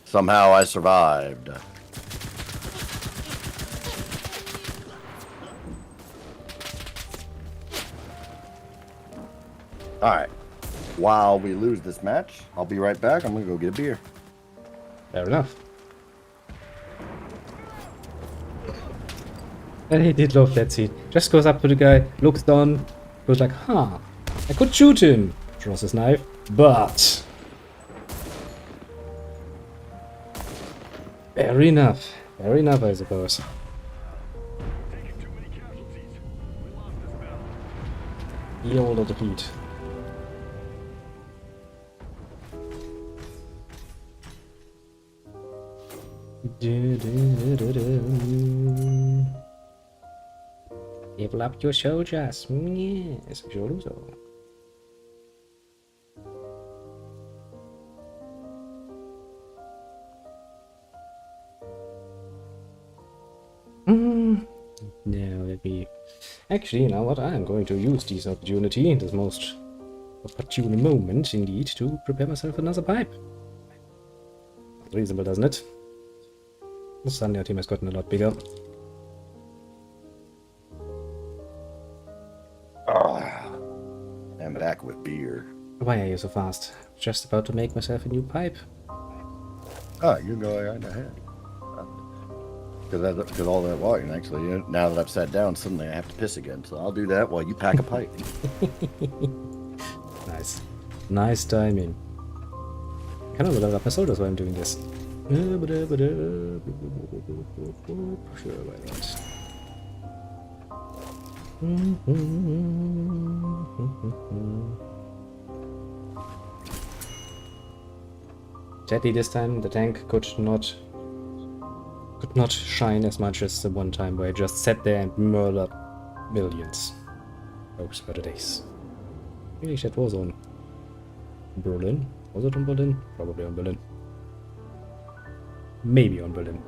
Somehow I survived. Alright. While we lose this match, I'll be right back. I'm gonna go get a beer. Fair enough. I did love that scene. Just goes up to the guy, looks down, goes like, huh, I could shoot him. Draws his knife, but... fair enough, I suppose. Taking too many casualties. We lost this battle. The older defeat. Level up your soldiers. Yes, sure do so. Now let me... actually, you know what? I'm going to use this opportunity, this most opportune moment, indeed, to prepare myself another pipe. Reasonable, doesn't it? Suddenly our team has gotten a lot bigger. I'm back with beer. Why are you so fast? Just about to make myself a new pipe. Oh, you go right ahead. Because all that walking, actually, now that I've sat down, suddenly I have to piss again. So I'll do that while you pack a pipe. Nice. Nice timing. Can I level up my soldiers while I'm doing this? Sure, why not? Sadly, this time the tank could not shine as much as the one time where I just sat there and murdered millions. Those were the days. Really, that was on Berlin. Was it on Berlin? Probably on Berlin. Maybe on Berlin.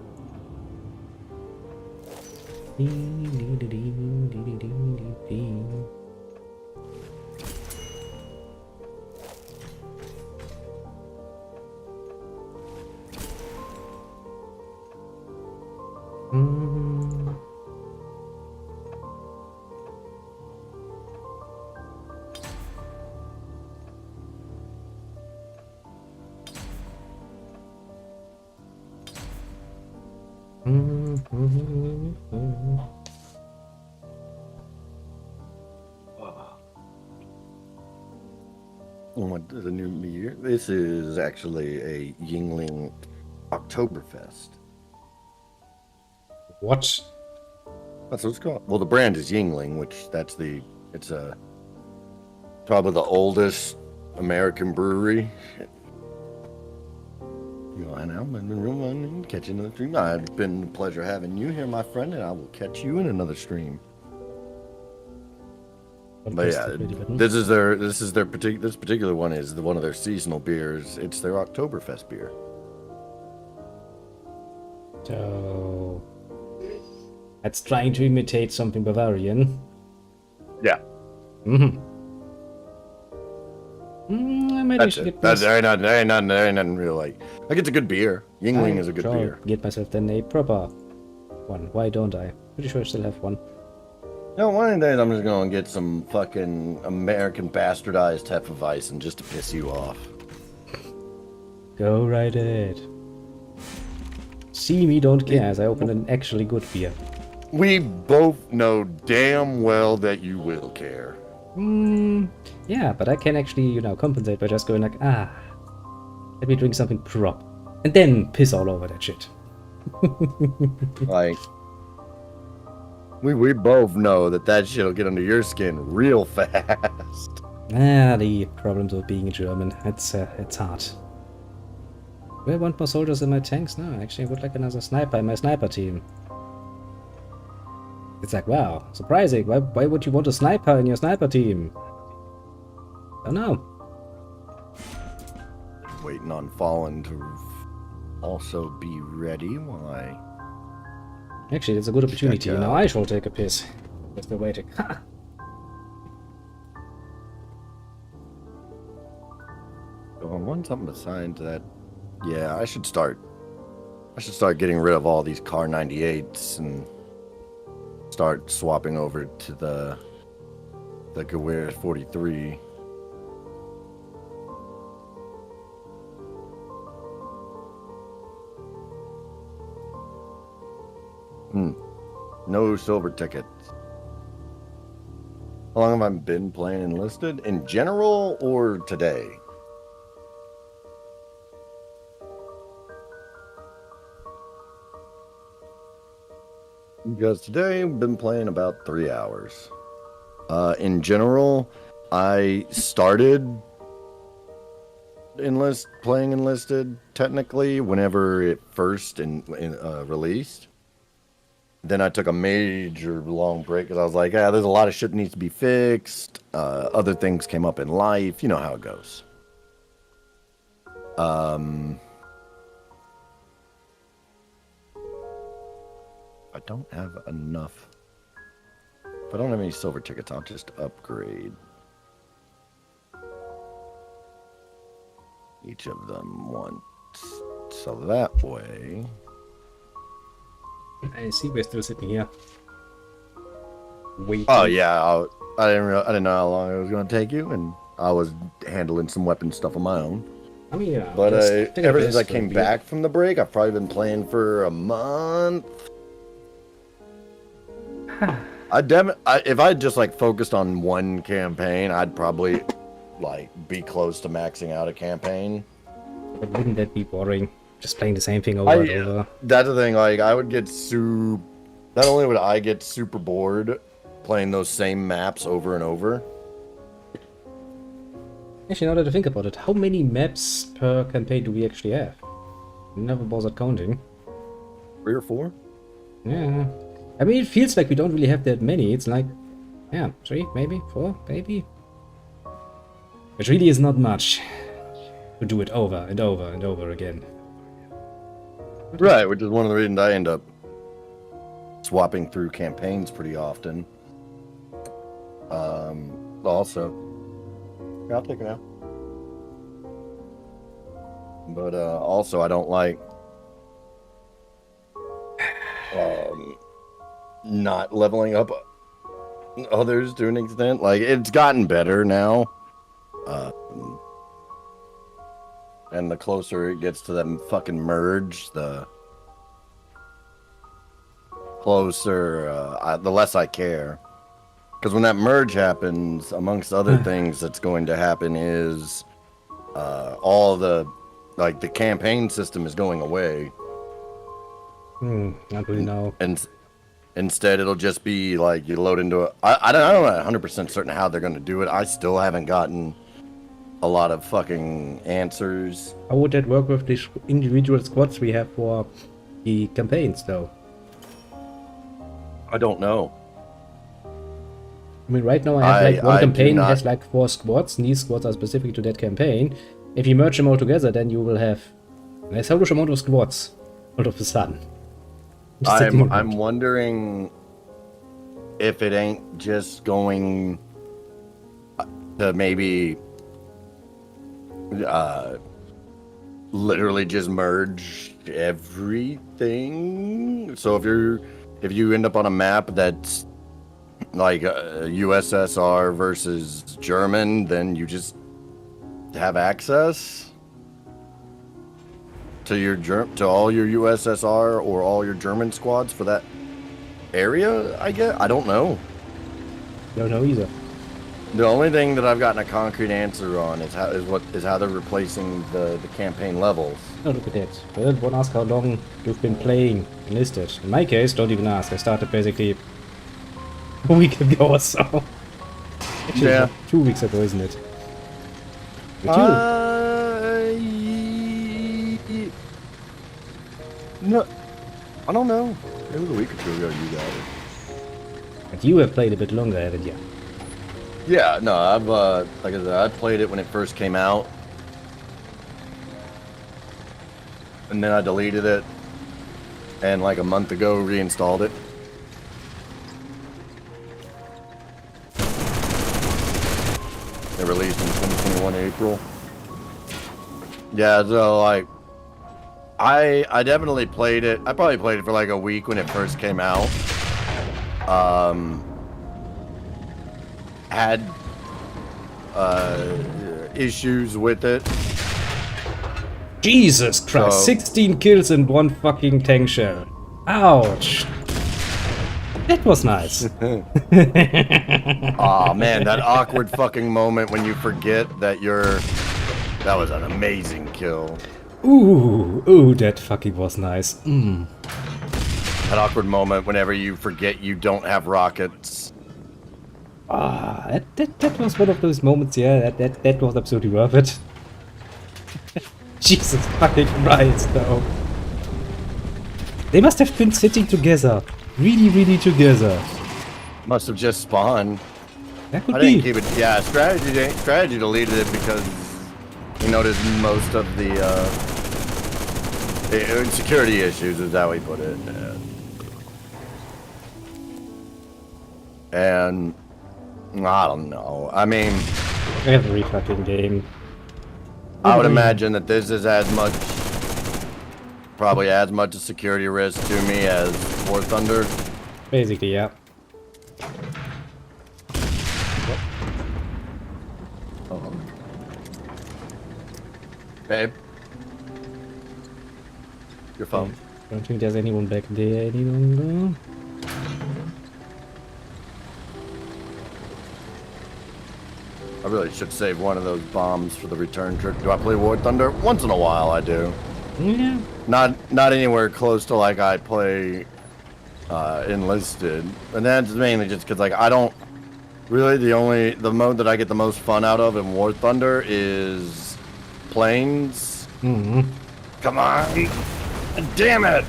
What is a new beer? This is actually a Yingling Oktoberfest. What? That's what it's called. Well, the brand is Yingling, which it's probably the oldest American brewery. And I'm been catching another stream. It's been a pleasure having you here, my friend, and I will catch you in another stream. But yeah, this particular one is one of their seasonal beers. It's their Oktoberfest beer. So that's trying to imitate something Bavarian. Yeah. Maybe I should get There ain't nothing real like it's a good beer. Yingling is a good beer. Get myself then a proper one. Why don't I? Pretty sure I still have one. No, one of the days I'm just gonna get some fucking American bastardized Hefeweizen just to piss you off. Go right ahead. See me, don't care, as I open an actually good beer. We both know damn well that you will care. Yeah, but I can actually, compensate by just going like, let me drink something prop. And then piss all over that shit. Like, we both know that shit'll get under your skin real fast. The problems of being German, it's hard. Do I want more soldiers in my tanks? No, actually I would like another sniper in my sniper team. It's like, wow, surprising. Why would you want a sniper in your sniper team? I don't know. Waiting on Fallen to also be ready. Why? Actually, that's a good opportunity. Now I shall take a piss. Just been waiting. I want something besides that. Yeah, I should start getting rid of all these Car 98s and start swapping over to the Gewehr 43. No silver tickets. How long have I been playing Enlisted? In general or today? Because today I've been playing about 3 hours. In general, I started playing Enlisted technically whenever it first released. Then I took a major long break because I was like, there's a lot of shit that needs to be fixed. Other things came up in life. You know how it goes. I don't have enough. If I don't have any silver tickets, I'll just upgrade each of them once. So that way. I see we're still sitting here. Waiting. Oh yeah, I didn't know how long it was going to take you, and I was handling some weapon stuff on my own. I mean, but ever since I came back from the break, I've probably been playing for a month. If I just focused on one campaign, I'd probably be close to maxing out a campaign. But wouldn't that be boring? Just playing the same thing over and over. That's the thing. I would get Not only would I get super bored playing those same maps over and over. Actually, now that I think about it, how many maps per campaign do we actually have? Never bothered counting. 3 or 4? Yeah. I mean, it feels like we don't really have that many. It's like, 3, maybe 4, maybe. Which really is not much to do it over and over and over again. Right, which is one of the reasons I end up swapping through campaigns pretty often. Also, I'll take it now. But also, I don't like not leveling up others to an extent. It's gotten better now. And the closer it gets to them fucking merge, the closer, the less I care. Because when that merge happens, amongst other things that's going to happen is all the campaign system is going away. Not really know. And instead, it'll just be like you load into it. I'm not 100% certain how they're going to do it. I still haven't gotten a lot of fucking answers. How would that work with the individual squads we have for the campaigns, though? I don't know. I mean, right now I have like one campaign has like 4 squads, and these squads are specific to that campaign. If you merge them all together, then you will have a huge amount of squads all of a sudden. I'm wondering if it ain't just going to maybe literally just merge everything. So if you end up on a map that's like USSR versus German, then you just have access to all your USSR or all your German squads for that area, I guess. I don't know. Don't know either. The only thing that I've gotten a concrete answer on is how they're replacing the campaign levels. Oh, look at that. But don't ask how long you've been playing enlisted. In my case, don't even ask. I started basically a week ago or so. Actually, Yeah. 2 weeks ago, isn't it? But no, I don't know. It was a week or two ago you got it. but you have played a bit longer, haven't you? Yeah, no, I've like I said, I played it when it first came out, and then I deleted it, and like a month ago reinstalled it. It released in 2021 April. Yeah, so like I definitely played it. I probably played it for like a week when it first came out. Had issues with it. Jesus Christ, So- 16 kills in one fucking tank shell. Ouch. That was nice. Aw, man, that awkward fucking moment when you forget that that was an amazing kill. Ooh, that fucking was nice. That awkward moment whenever you forget you don't have rockets. That was one of those moments, yeah, that was absolutely worth it. Jesus fucking Christ, though. They must have been sitting together. Really, really together. Must have just spawned. That could I be. didn't keep it. Yeah, strategy deleted it because he noticed most of the security issues is how he put it. And I don't know. I mean, Every fucking game. I would imagine that this is probably as much a security risk to me as War Thunder. Basically, yeah. Oh. Babe, your phone. Don't think there's anyone back there any longer. I really should save one of those bombs for the return trip. Do I play War Thunder? Once in a while, I do. Yeah. Not anywhere close to like I play Enlisted, and that's mainly just because like I don't really the mode that I get the most fun out of in War Thunder is planes. Come on, damn it!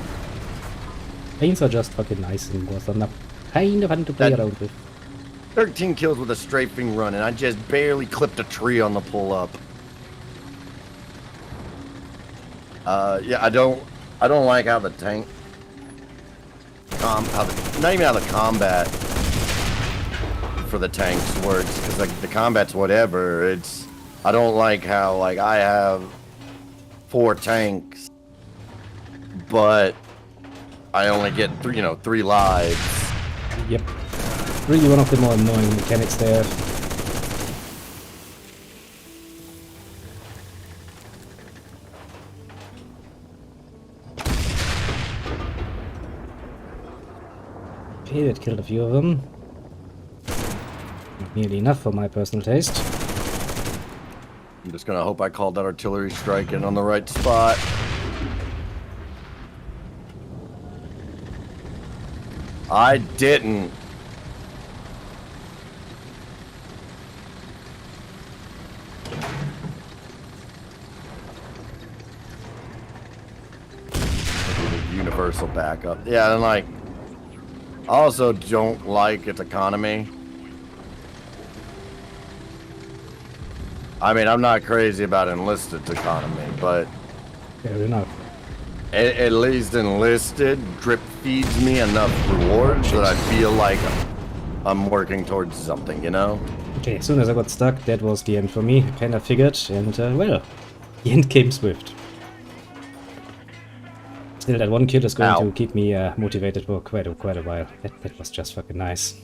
Planes are just fucking nice in War Thunder. Kind of fun to play around with. 13 kills with a strafing run, and I just barely clipped a tree on the pull up. Yeah, I don't like how the tank, not even how the combat for the tanks works, because like the combat's whatever. I don't like how like I have 4 tanks, but I only get 3 lives. Yep. Really one of the more annoying mechanics there. Okay, that killed a few of them. Not nearly enough for my personal taste. I'm just gonna hope I called that artillery strike in on the right spot. I didn't. Universal backup. Yeah, and like, I also don't like its economy. I mean, I'm not crazy about enlisted's economy, but Fair enough. at least enlisted drip feeds me enough rewards that I feel like I'm working towards something, you know? Okay, as soon as I got stuck, that was the end for me. I kinda figured, and well, the end came swift. Still, that one kill is going to keep me motivated for quite a while. That was just fucking nice.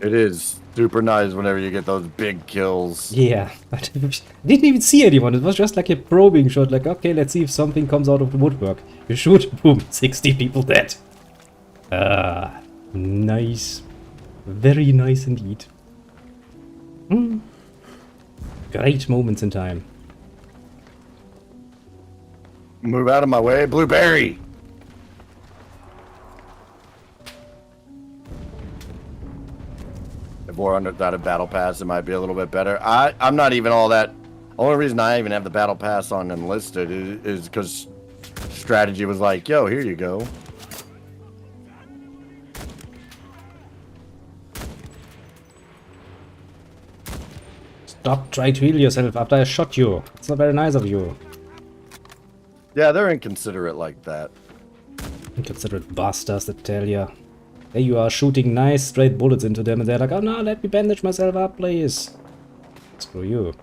It is super nice whenever you get those big kills. Yeah, I didn't even see anyone. It was just like a probing shot, like, okay, let's see if something comes out of the woodwork. You shoot, boom, 60 people dead. Nice. Very nice indeed. Great moments in time. Move out of my way, Blueberry! If we're under that battle pass, it might be a little bit better. I'm not even all that. Only reason I even have the battle pass on enlisted is because strategy was like, yo, here you go. Stop trying to heal yourself after I shot you. It's not very nice of you. Yeah, they're inconsiderate like that. Inconsiderate bastards that tell ya. There you are shooting nice straight bullets into them and they're like, oh no, let me bandage myself up, please. Screw you.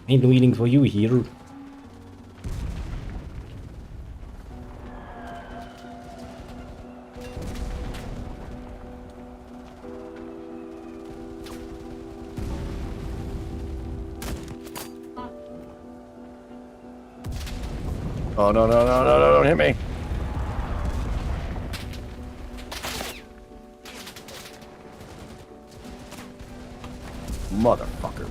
Ain't no healing for you here. Oh, no, don't hit me. Motherfucker.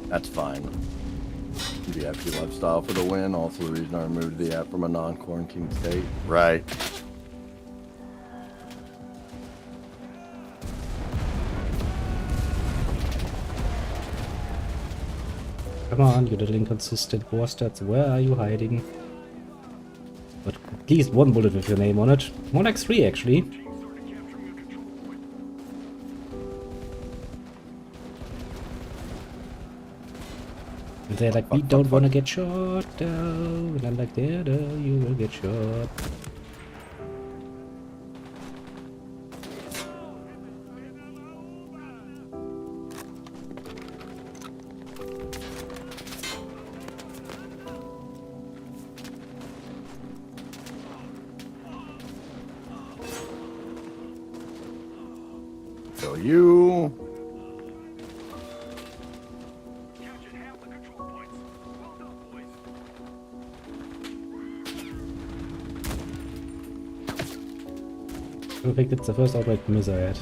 That's fine. The FP lifestyle for the win. Also the reason I removed the app from a non-quarantine state. Right. Come on, you little inconsistent bastards. Where are you hiding? But at least one bullet with your name on it. More like 3, actually. And they're like, we don't want to get shot, though. And I'm like, there, you will get shot. So you. Captured half the control points. Well done, boys. I don't think that's the first outright miss I had.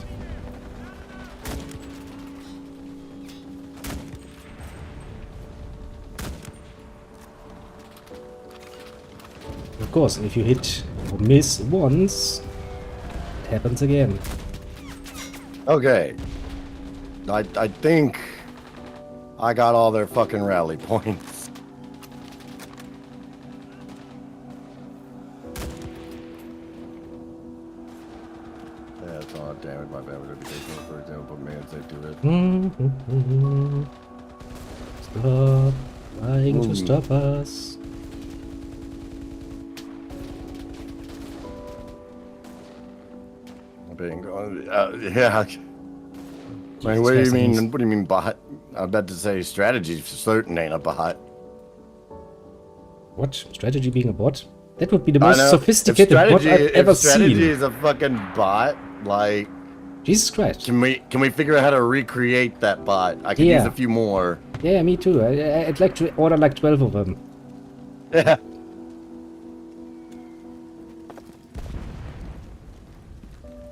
Of course, if you hit or miss once, it happens again. Okay. I think I got all their fucking rally points. Yeah, it's all damage my bad reputation, for example, put me in safety risk. Stop trying to stop us. Yeah. Like, what do you mean? What do you mean bot? I'm about to say strategy certain ain't a bot. What? Strategy being a bot? That would be the most sophisticated bot I've ever seen. Strategy is a fucking bot, like, Jesus Christ. can we figure out how to recreate that bot? I could use a few more. Yeah, me too. I'd like to order like 12 of them. Yeah.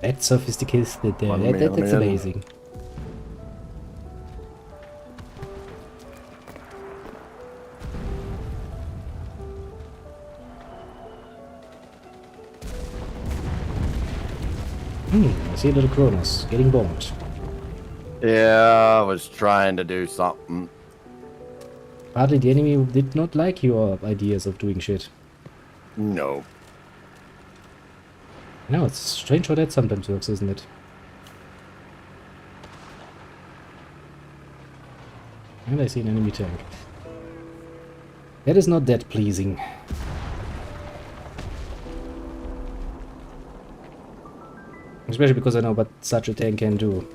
That's sophisticated there. One That's million. amazing. I see a little Cronus getting bombed. Yeah, I was trying to do something. Partly the enemy did not like your ideas of doing shit. No. No, it's strange how that sometimes works, isn't it? And I see an enemy tank. That is not that pleasing. Especially because I know what such a tank can do.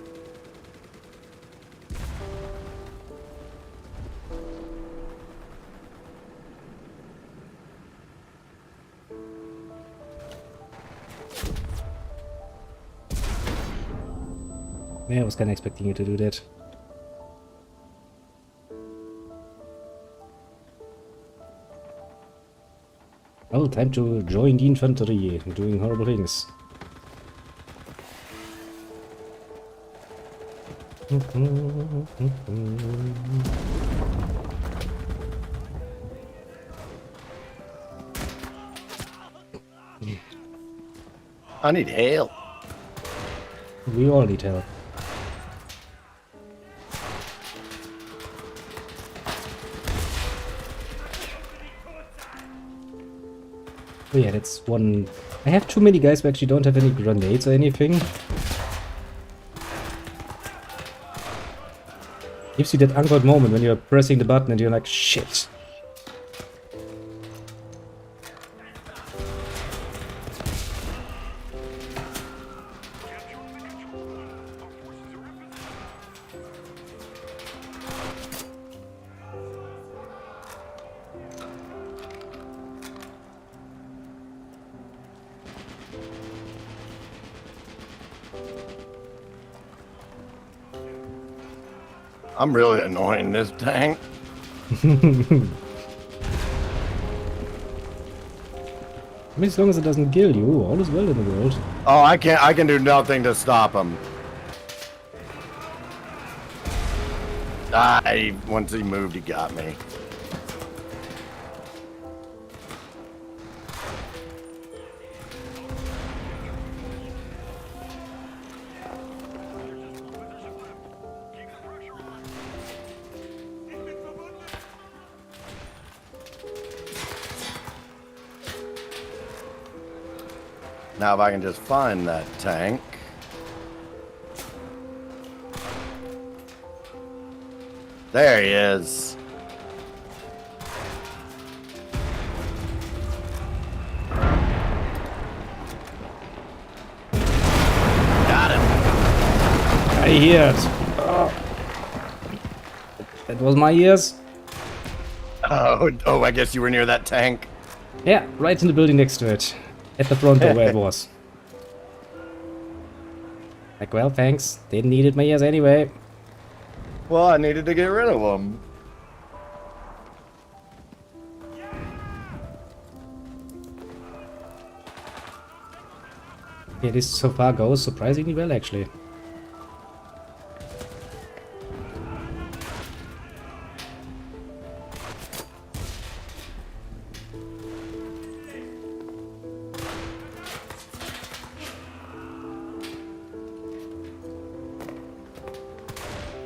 Yeah, I was kinda expecting you to do that. Well, time to join the infantry, doing horrible things. I need help. We all need help. Oh yeah, that's one... I have too many guys who actually don't have any grenades or anything. Gives you that awkward moment when you're pressing the button and you're like, shit. I'm really annoying this tank. I mean, as long as it doesn't kill you, all is well in the world. Oh, I can do nothing to stop him. Once he moved, he got me. Now if I can just find that tank. There he is. Got him. I hear it. Oh. That was my ears. Oh, I guess you were near that tank. Yeah, right in the building next to it. At the front door where it was. Like, well, thanks. Didn't need it my ears anyway. Well, I needed to get rid of him. Yeah, this so far goes surprisingly well, actually.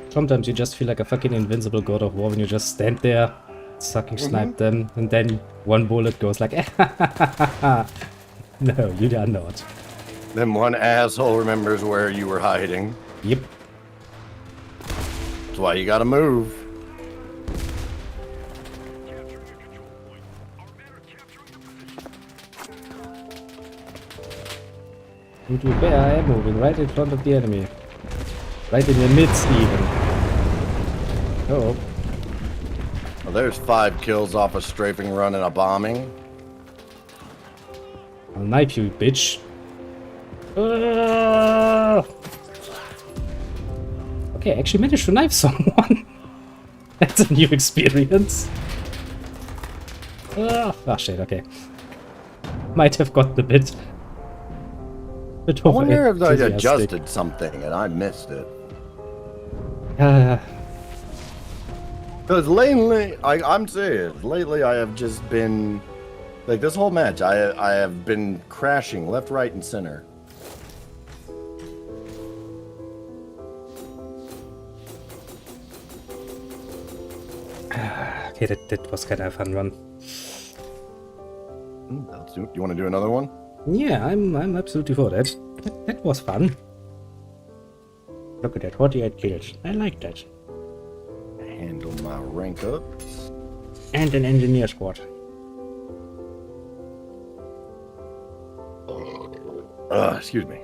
Sometimes you just feel like a fucking invincible God of War when you just stand there, sucking snipe them, and then one bullet goes like, no, you are not. Then one asshole remembers where you were hiding. Yep. That's why you gotta move. And to be fair, I am moving right in front of the enemy. Right in the midst, even. Oh. Well, there's 5 kills off a strafing run and a bombing. I'll knife you, bitch. Okay, I actually managed to knife someone. That's a new experience. Oh shit, okay. Might have gotten a bit. bit I of wonder if I enthusiastic. adjusted something and I missed it. Because lately, I'm serious. Lately, I have just been like this whole match. I have been crashing left, right, and center. Okay, that was kind of a fun run. You want to do another one? Yeah, I'm absolutely for that. That was fun. Look at that, 48 kills. I like that. Handle my rank ups. And an engineer squad. Excuse me.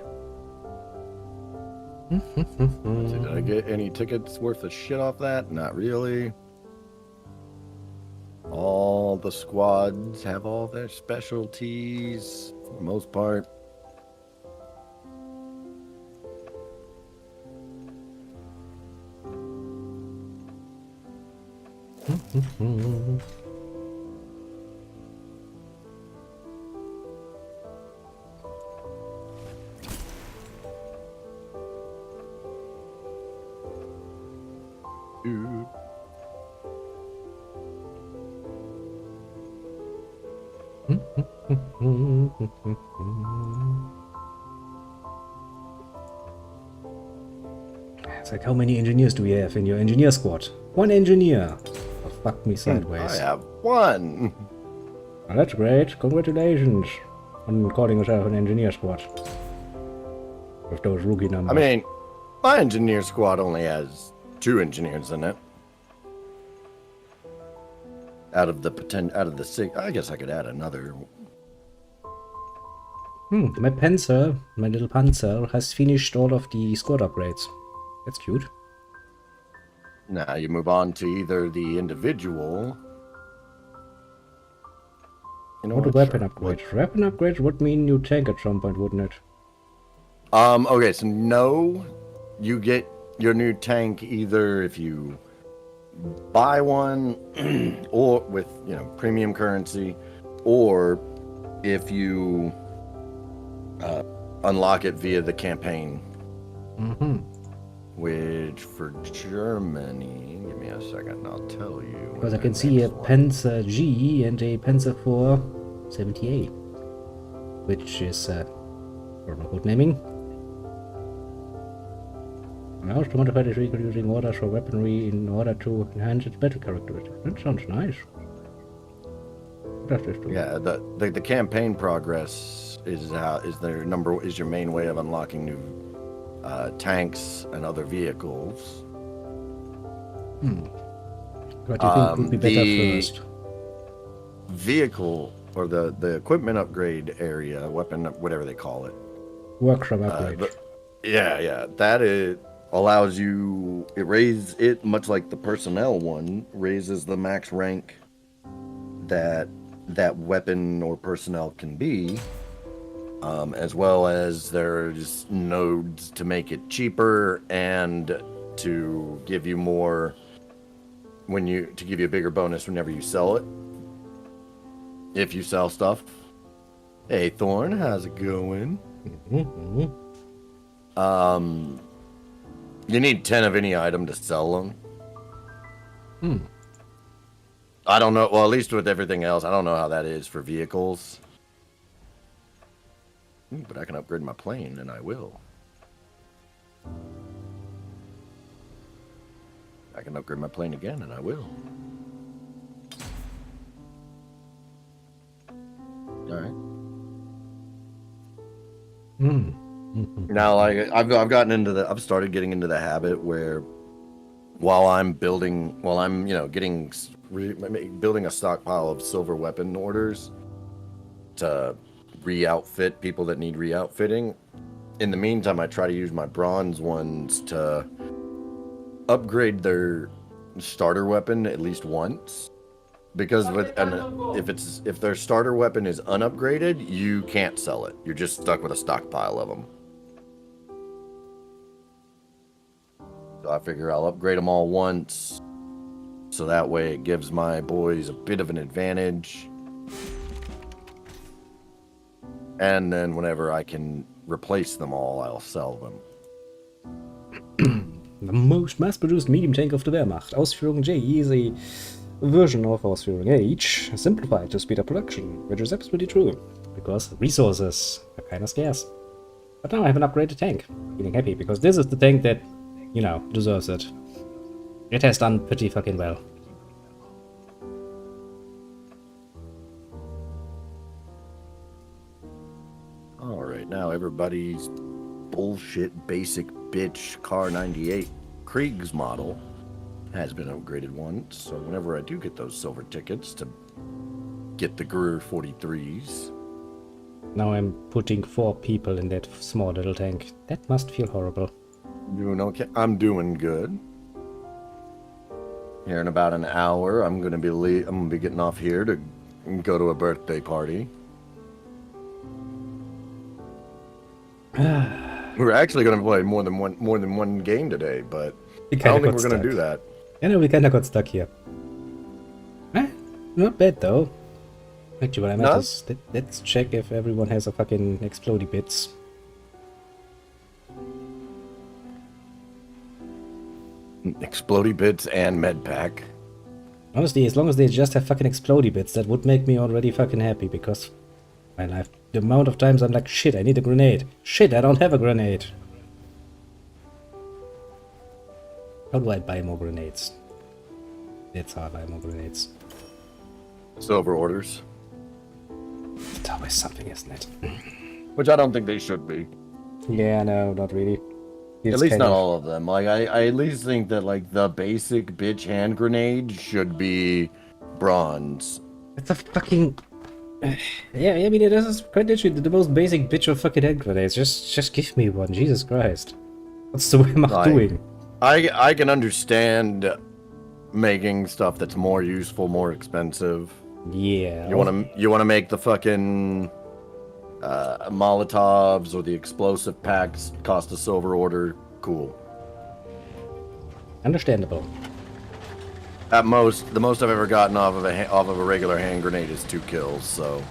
Did I get any tickets worth of shit off that? Not really. All the squads have all their specialties for the most part. Dude. It's like, how many engineers do we have in your engineer squad? One engineer. Oh, fuck me sideways. I have one. Oh, that's great. Congratulations on calling yourself an engineer squad. With those rookie numbers. I mean, my engineer squad only has 2 engineers in it. Out of the 6, I guess I could add another. My Panzer, my little Panzer, has finished all of the squad upgrades. That's cute. Now you move on to either the individual. You know What a what? weapon Sure. upgrade. Weapon upgrades would mean new tank at some point, wouldn't it? Okay, so no, you get your new tank either if you buy one or with, premium currency, or if you unlock it via the campaign. Which for Germany, give me a second and I'll tell you. Because I can see a Panzer G and a Panzer 478, which is good naming. Allows to modify the vehicle using orders for weaponry in order to enhance its battle characteristics. That sounds nice. What does this do? Yeah, the campaign progress is your main way of unlocking new tanks and other vehicles. What do you think would be better first? Vehicle or the equipment upgrade area, weapon, whatever they call it. Workshop upgrade. That allows you. It much like the personnel one raises the max rank that weapon or personnel can be. As well as there's nodes to make it cheaper and to give you more to give you a bigger bonus whenever you sell it. If you sell stuff. Hey Thorn, how's it going? You need 10 of any item to sell them. I don't know. Well, at least with everything else, I don't know how that is for vehicles. But I can upgrade my plane, and I will. I can upgrade my plane again, and I will. All right. Now, like I've started getting into the habit where while I'm building a stockpile of silver weapon orders to re-outfit people that need re-outfitting. In the meantime, I try to use my bronze ones to upgrade their starter weapon at least once, because if their starter weapon is unupgraded, you can't sell it. You're just stuck with a stockpile of them. So I figure I'll upgrade them all once, so that way it gives my boys a bit of an advantage. And then whenever I can replace them all, I'll sell them. The most mass-produced medium tank of the Wehrmacht. Ausführung J is a version of Ausführung H, simplified to speed up production, which is absolutely true, because resources are kinda scarce. But now I have an upgraded tank. Feeling happy, because this is the tank that, you know, deserves it. It has done pretty fucking well. Alright, now everybody's bullshit basic bitch Car 98 Krieg's model has been upgraded once, so whenever I do get those silver tickets to get the Gruer 43s. Now I'm putting 4 people in that small little tank. That must feel horrible. Doing okay. I'm doing good. Here in about an hour, I'm gonna be getting off here to go to a birthday party. We're actually gonna play more than one game today, but I don't think we're gonna do that. I know we kinda got stuck here. Not bad though. Actually, what I meant is, let's check if everyone has a fucking explodey bits. Explodey bits and med pack. Honestly, as long as they just have fucking explodey bits, that would make me already fucking happy, because my life, the amount of times I'm like, shit, I need a grenade. Shit, I don't have a grenade. How do I buy more grenades? That's how I buy more grenades. Silver orders. It's always something, isn't it? Which I don't think they should be. Yeah, no, not really. It's at least not of... all of them. Like I at least think that like the basic bitch hand grenade should be bronze. It's a fucking... yeah, I mean, it is quite literally the most basic bitch of fucking hand grenades. Just give me one, Jesus Christ. What's the Wehrmacht doing? I can understand making stuff that's more useful, more expensive. Yeah. You wanna make the fucking Molotovs or the explosive packs cost a silver order? Cool. Understandable. At most, the most I've ever gotten off of a regular hand grenade is 2 kills. So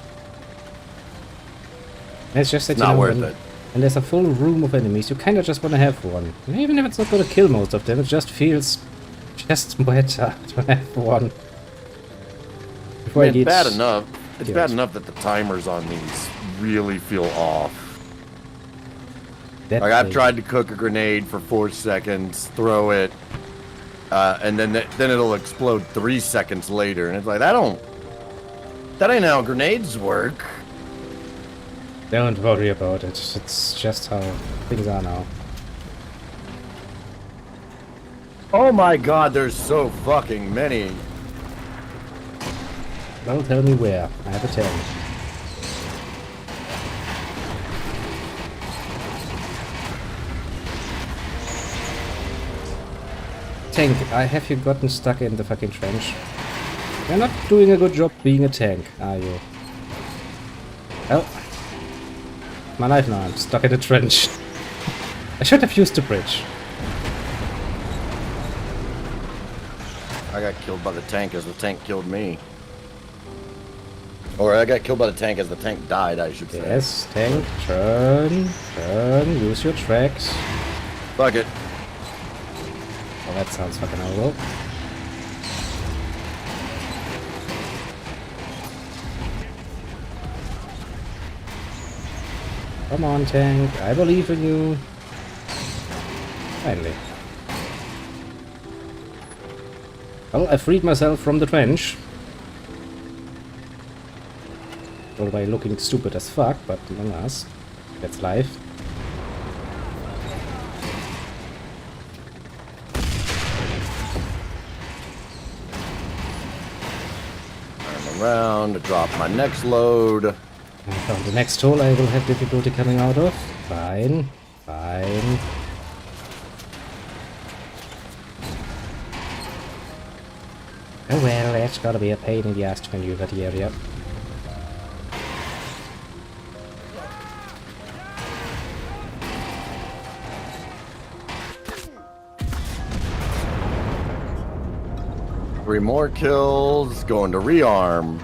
it's just that not worth it. And there's a full room of enemies, you kind of just want to have one. And even if it's not going to kill most of them, it just feels just better to have one. Before it's bad enough. It's bad enough that the timers on these really feel off. Like I've tried to cook a grenade for 4 seconds, throw it, and then it'll explode 3 seconds later, and it's like that ain't how grenades work. Don't worry about it. It's just how things are now. Oh my god, there's so fucking many. Don't tell me where. I have a tank. Tank, have you gotten stuck in the fucking trench? You're not doing a good job being a tank, are you? Oh. My life now, I'm stuck in a trench. I should have used the bridge. I got killed by the tank as the tank killed me. Or I got killed by the tank as the tank died, I should say. Yes, tank, turn, use your tracks. Fuck it. Well, that sounds fucking horrible. Come on, tank, I believe in you. Finally. Well, I freed myself from the trench. Or by looking stupid as fuck, but nonetheless, that's life. Turn around to drop my next load. I found the next hole I will have difficulty coming out of. Fine, fine. Oh well, that's gotta be a pain in the ass to maneuver the area. Three more kills, going to rearm.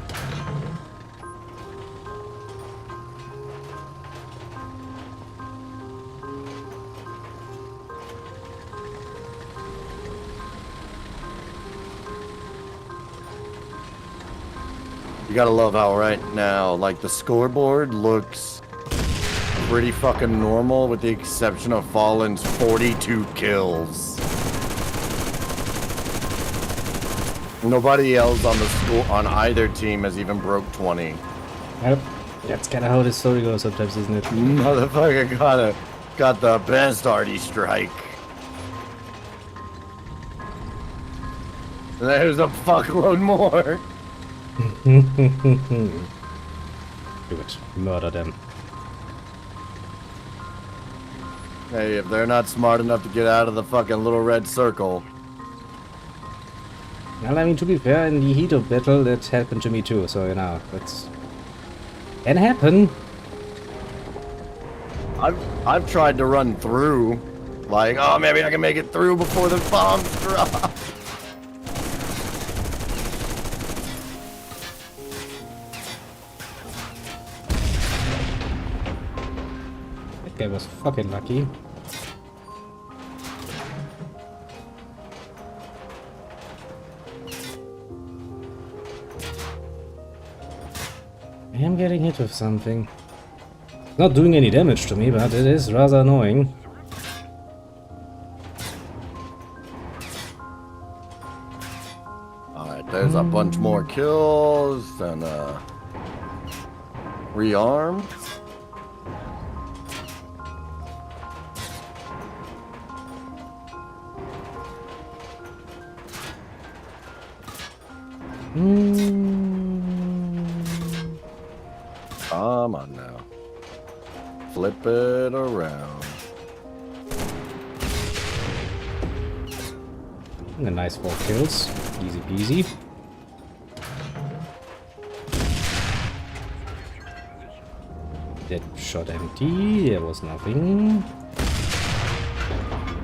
You gotta love how right now, like, the scoreboard looks pretty fucking normal with the exception of Fallen's 42 kills. Nobody else on the on either team has even broke 20. Yep. That's kind of how this story goes sometimes, isn't it? Motherfucker got the best arty strike. There's a fuckload more. Do it. Murder them. Hey, if they're not smart enough to get out of the fucking little red circle. Well, I mean, to be fair, in the heat of battle, that happened to me too, so, you know, that's... can happen. I've tried to run through. Like, oh, maybe I can make it through before the bombs drop. That guy was fucking lucky. I am getting hit with something. It's not doing any damage to me, but it is rather annoying. Alright, there's a bunch more kills and rearmed. Come on now. Flip it around. And a nice 4 kills. Easy peasy. That shot empty. There was nothing.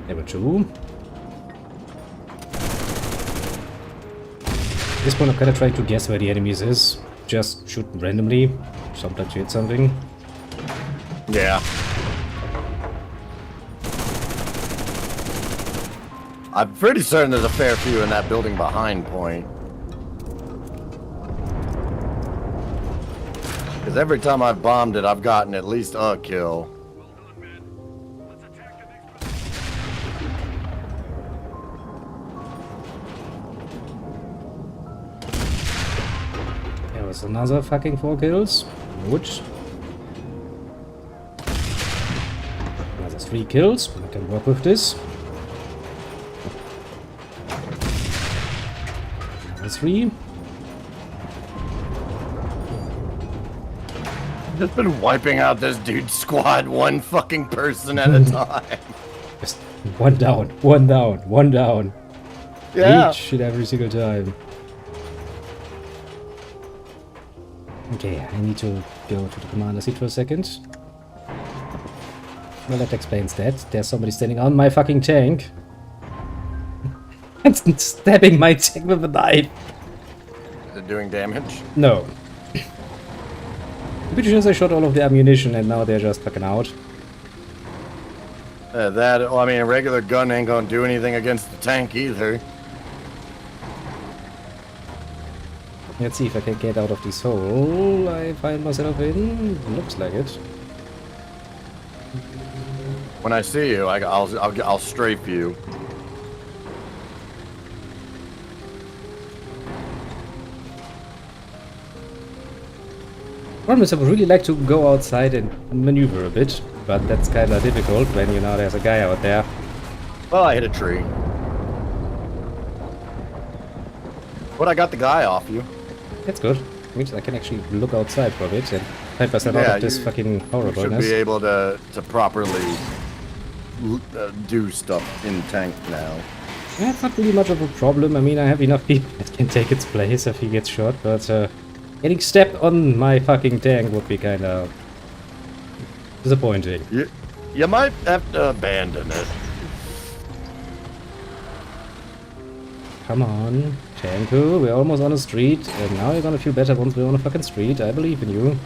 There were 2. At this point I'm kind of trying to guess where the enemies is. Just shoot randomly. Sometimes you hit something. Yeah. I'm pretty certain there's a fair few in that building behind Point. Because every time I've bombed it, I've gotten at least a kill. Well done, men. Let's attack the next position. There was another fucking 4 kills. Good. Another 3 kills. I can work with this. Another 3. Just been wiping out this dude's squad one fucking person at a time. Just one down, one down, one down. Yeah. Each and every single time. Okay, I need to go to the commander seat for a second. Well, that explains that. There's somebody standing on my fucking tank. And stabbing my tank with a knife. Is it doing damage? No. Pretty sure I shot all of the ammunition and now they're just fucking out. Well, I mean, a regular gun ain't gonna do anything against the tank either. Let's see if I can get out of this hole I find myself in. Looks like it. When I see you, I'll strafe you. Problem is, I would really like to go outside and maneuver a bit, but that's kinda difficult when, you know, there's a guy out there. Well, I hit a tree. But I got the guy off you. That's good. Means I can actually look outside for a bit and find myself out of this fucking You should horribleness. be able to properly do stuff in tank now. Yeah, it's not really much of a problem. I mean, I have enough people that can take its place if he gets shot, but getting stepped on my fucking tank would be kinda disappointing. You might have to abandon it. Come on, Tanku, we're almost on a street, and now you're gonna feel better once we're on a fucking street. I believe in you.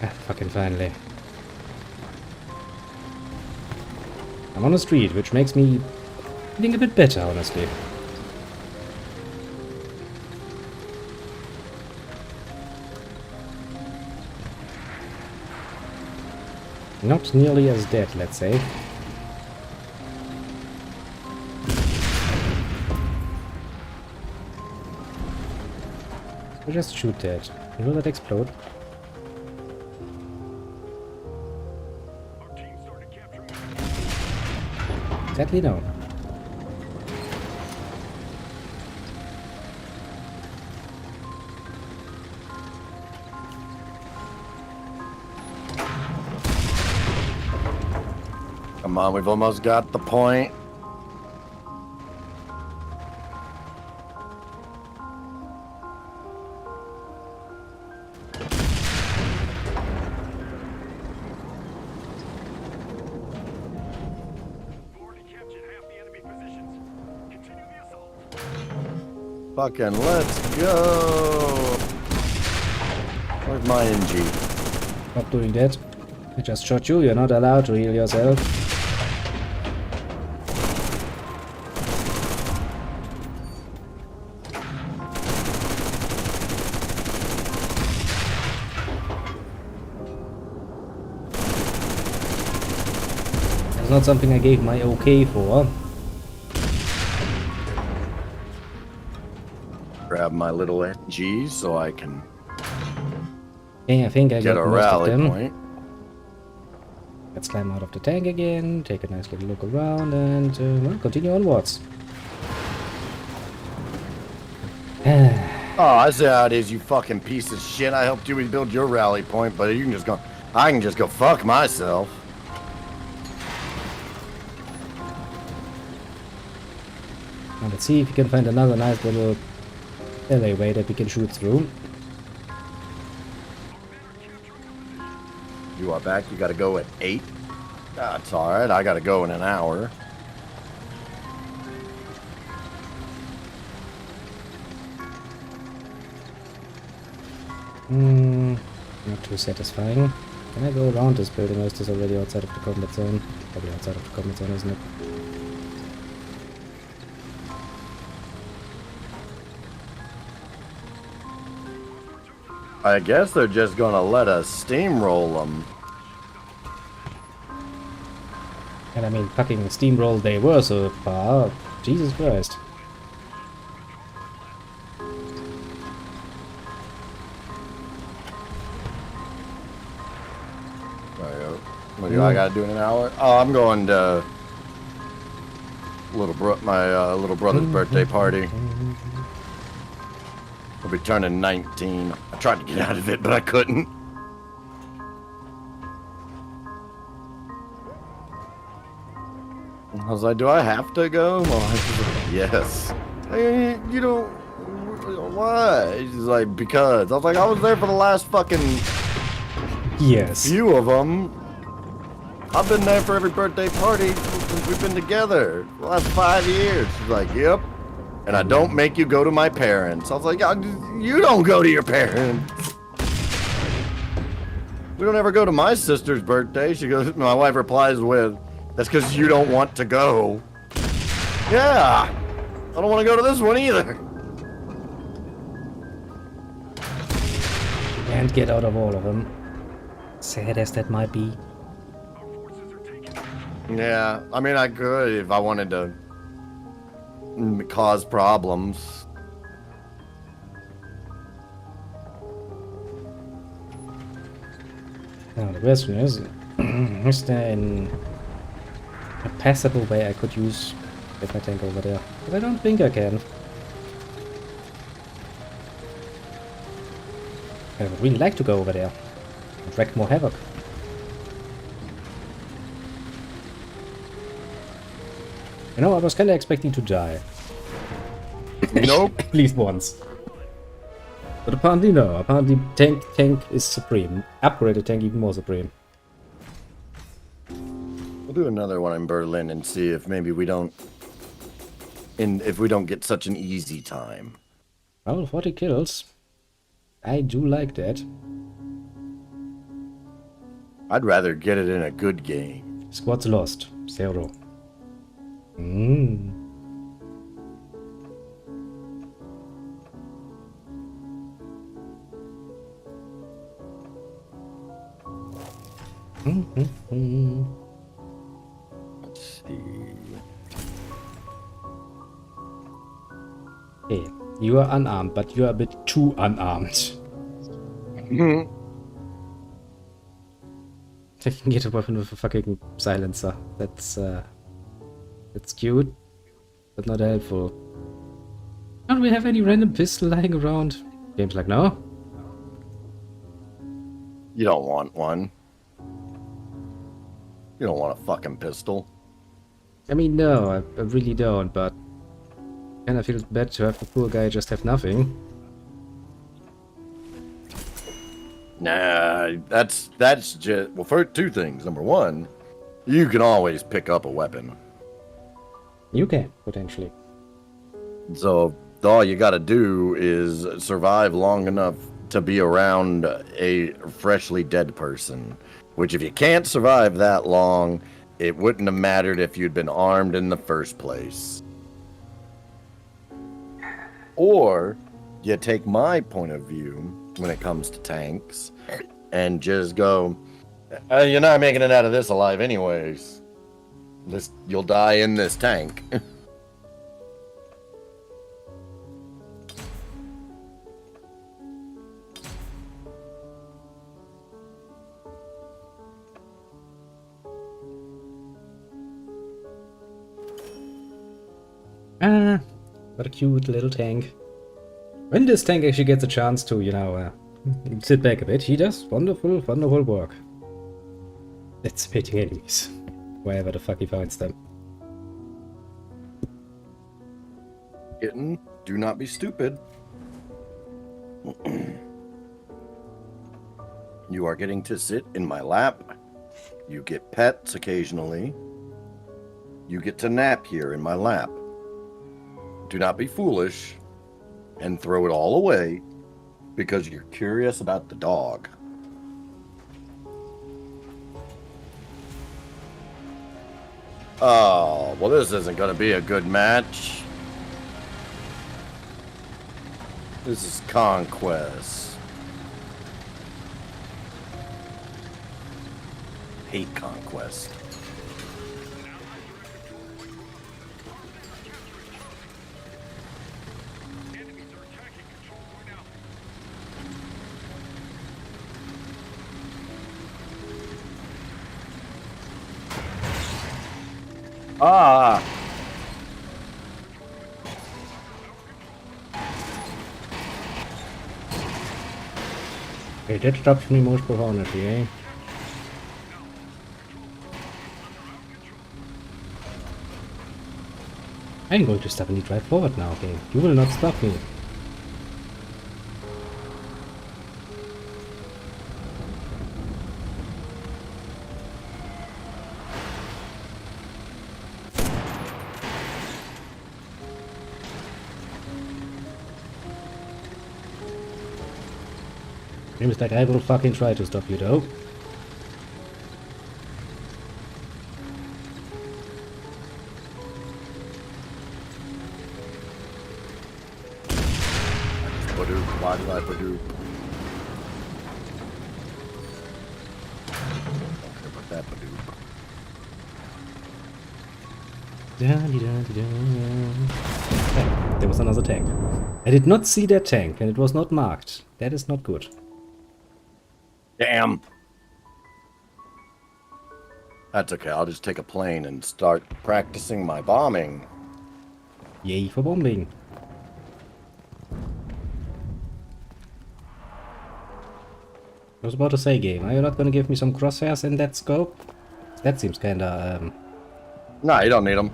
Ah, fucking finally. I'm on a street, which makes me Feeling a bit better, honestly. Not nearly as dead, let's say. So just shoot that. Will that explode? Our team started capturing. Sadly, no. Come on, we've almost got the point. We've already captured half the enemy positions. Continue the assault. Fucking let's go. Where's my NG? Stop doing that. I just shot you. You're not allowed to heal yourself. That's not something I gave my okay for. Grab my little NG so I can Okay, I think I get got a most of rally them. point. Let's climb out of the tank again, take a nice little look around, and well, continue onwards. Oh, I see how it is, you fucking piece of shit. I helped you rebuild your rally point, but you can just go. I can just go fuck myself. Now let's see if we can find another nice little alleyway that we can shoot through. You are back. You got to go at 8. That's all right. I got to go in an hour. Not too satisfying. Can I go around this building, or is this already outside of the combat zone? Probably outside of the combat zone, isn't it? I guess they're just gonna let us steamroll them. And I mean, fucking steamroll they were so far. Jesus Christ. What do I gotta do in an hour? Oh, I'm going to my little brother's birthday party. We'll be turning 19. I tried to get out of it, but I couldn't. I was like, do I have to go? My wife was like, yes. Hey, you don't. Why? She's like, because. I was like, I was there for the last fucking Yes. few of them. I've been there for every birthday party since we've been together. The last 5 years. She's like, yep. And I don't make you go to my parents. I was like, you don't go to your parents. We don't ever go to my sister's birthday. She goes, my wife replies with, that's because you don't want to go. Yeah. I don't want to go to this one either. And get out of all of them. Sad as that might be. Our forces are taking. Yeah. I mean, I could if I wanted to cause problems. Now the question is there a passable way I could use with my tank over there? But I don't think I can. I would really like to go over there and wreak more havoc. You know, I was kinda expecting to die. Nope. At least once. But apparently no. Apparently tank is supreme. Upgraded tank even more supreme. We'll do another one in Berlin and see if maybe we don't get such an easy time. Well, 40 kills. I do like that. I'd rather get it in a good game. Squads lost. 0. Let's see. Okay, you are unarmed, but you are a bit too unarmed. You can get a weapon with a fucking silencer. That's cute, but not helpful. Don't we have any random pistol lying around? Game's like, no? You don't want one. You don't want a fucking pistol. I mean, no, I really don't, but kinda feels bad to have the poor guy just have nothing. Nah, that's just, well, for two things. Number one, you can always pick up a weapon. You can, potentially. So all you gotta do is survive long enough to be around a freshly dead person. Which if you can't survive that long, it wouldn't have mattered if you'd been armed in the first place. Or you take my point of view when it comes to tanks and just go, you're not making it out of this alive anyways. You'll die in this tank. Ah, what a cute little tank. When this tank actually gets a chance to, you know, sit back a bit, he does wonderful, wonderful work. Decimating enemies, wherever the fuck he finds them. Kitten, do not be stupid. You are getting to sit in my lap. You get pets occasionally. You get to nap here in my lap. Do not be foolish and throw it all away because you're curious about the dog. Oh, well, this isn't going to be a good match. This is Conquest. Hate Conquest. Enemies are attacking control point Alpha. Ah! Okay, that stops me most profoundly, eh? I'm going to stubbornly drive forward now, game. You will not stop me. Seems like I will fucking try to stop you though. Badoop, why did I badoop? Don't care about that badoop. There was another tank. I did not see that tank, and it was not marked. That is not good. Damn. That's okay, I'll just take a plane and start practicing my bombing. Yay for bombing. I was about to say, game, are you not gonna give me some crosshairs in that scope? That seems kinda, Nah, you don't need them.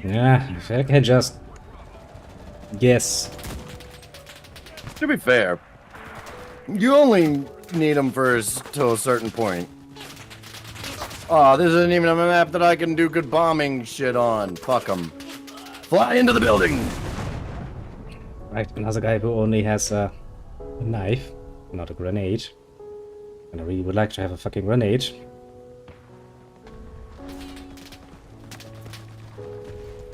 yeah, if I can just guess. To be fair, you only need them to a certain point. Oh, this isn't even a map that I can do good bombing shit on. Fuck them. Fly into the building! Right, another guy who only has a knife, not a grenade. And I really would like to have a fucking grenade.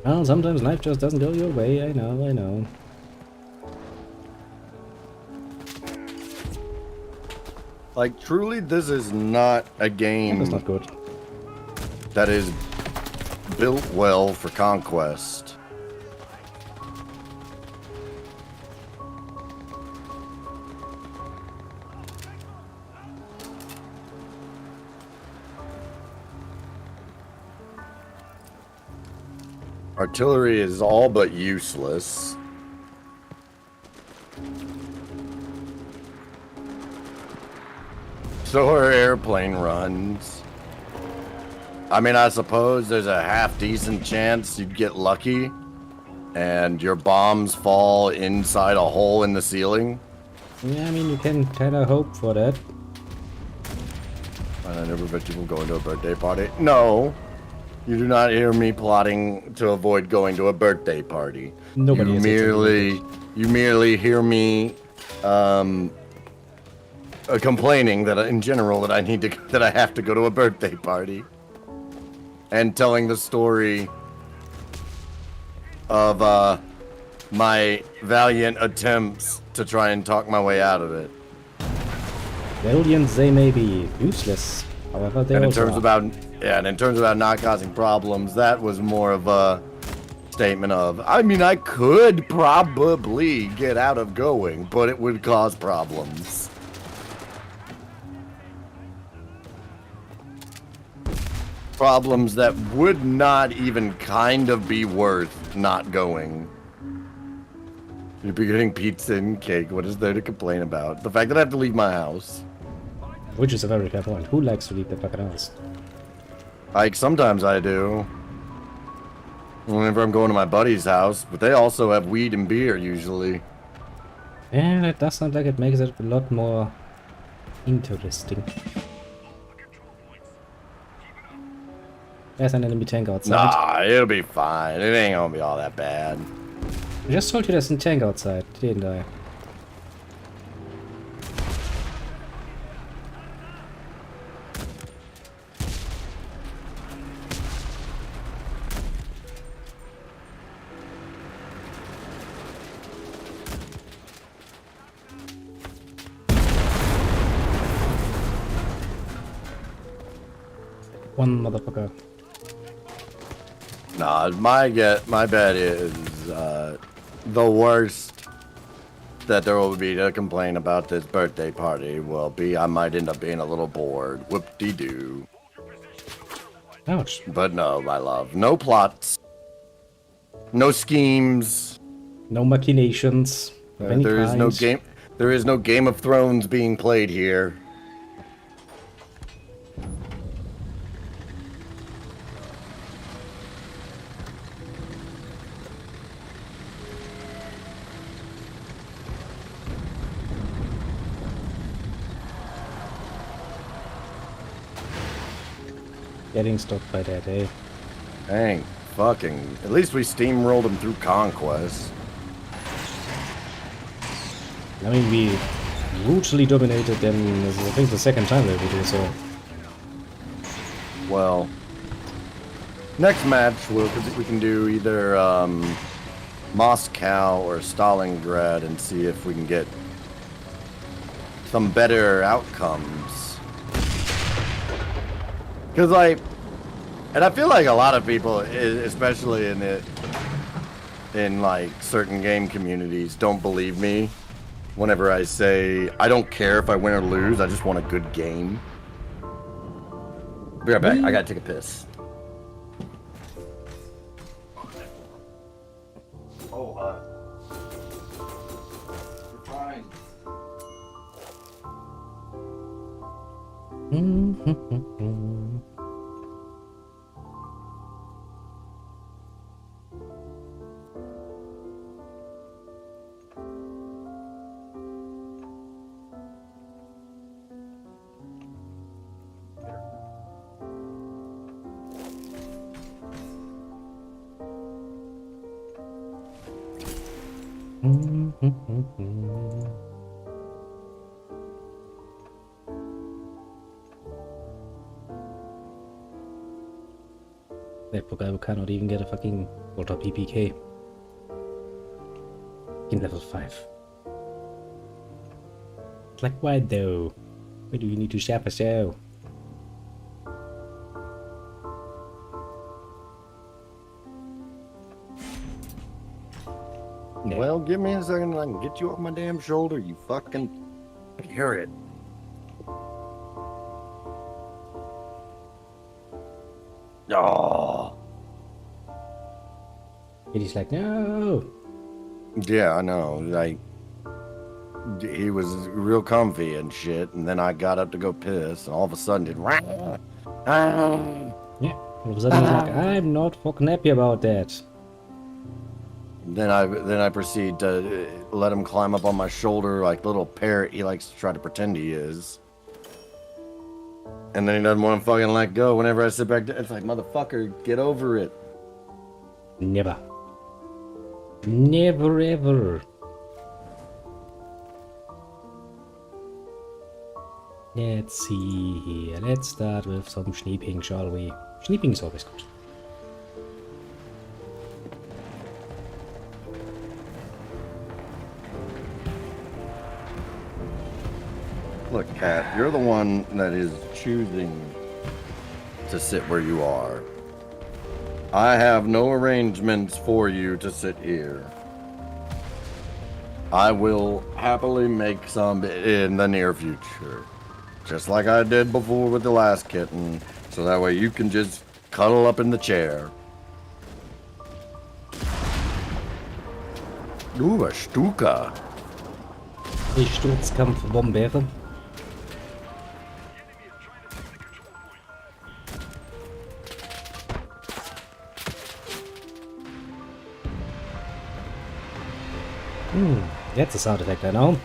Well, sometimes life just doesn't go your way, I know, I know. Like, truly, this is not a game That's not good. that is built well for conquest. Artillery is all but useless. So are airplane runs. I mean, I suppose there's a half-decent chance you'd get lucky and your bombs fall inside a hole in the ceiling. Yeah, I mean, you can kind of hope for that. I never bet you will go into a birthday party. No, you do not hear me plotting to avoid going to a birthday party. Nobody You has merely hear me complaining that in general that I have to go to a birthday party, and telling the story of my valiant attempts to try and talk my way out of it. Valiant they may be, useless. However, they And in also terms are. about not causing problems, that was more of a statement of, I mean, I could probably get out of going, but it would cause problems. Problems that would not even kind of be worth not going. You'd be getting pizza and cake. What is there to complain about? The fact that I have to leave my house. Which is a very fair point. Who likes to leave the fucking house? Like, sometimes I do. Whenever I'm going to my buddy's house, but they also have weed and beer, usually. And it does sound like it makes it a lot more interesting. There's an enemy tank outside. Nah, it'll be fine. It ain't gonna be all that bad. I just told you there's a tank outside, didn't I? One motherfucker. Nah, my bet is the worst that there will be to complain about this birthday party will be I might end up being a little bored. Whoop-de-doo. Ouch. But no, my love. No plots. No schemes. No machinations of any There is no kind. game. There is no Game of Thrones being played here. Getting stopped by that, eh? Dang, fucking. At least we steamrolled them through Conquest. I mean, we brutally dominated them, I think, the second time that we did so. Well, next match we can do either Moscow or Stalingrad and see if we can get some better outcomes. Because, like, and I feel like a lot of people, especially in like certain game communities, don't believe me whenever I say I don't care if I win or lose. I just want a good game. Be right back. I gotta take a piss. Oh, we're fine. That poor guy who cannot even get a fucking Water PPK. In level 5. Like, why though? Why do you need to share a show? Yeah. Well, give me a second and I can get you off my damn shoulder, you fucking hear it. Oh. He's like, no. Yeah, I know. Like, he was real comfy and shit, and then I got up to go piss, and all of a sudden it Yeah. All of a sudden he's like, I'm not fucking happy about that. Then I proceed to let him climb up on my shoulder like the little parrot he likes to try to pretend he is. And then he doesn't want to fucking let go whenever I sit back down. It's like, motherfucker, get over it. Never. Never ever. Let's see here. Let's start with some sleeping, shall we? Sleeping is always good. Look, Kat, you're the one that is choosing to sit where you are. I have no arrangements for you to sit here. I will happily make some in the near future. Just like I did before with the last kitten. So that way you can just cuddle up in the chair. Ooh, a Stuka. Die Sturzkampfbombe. That's a sound effect I know.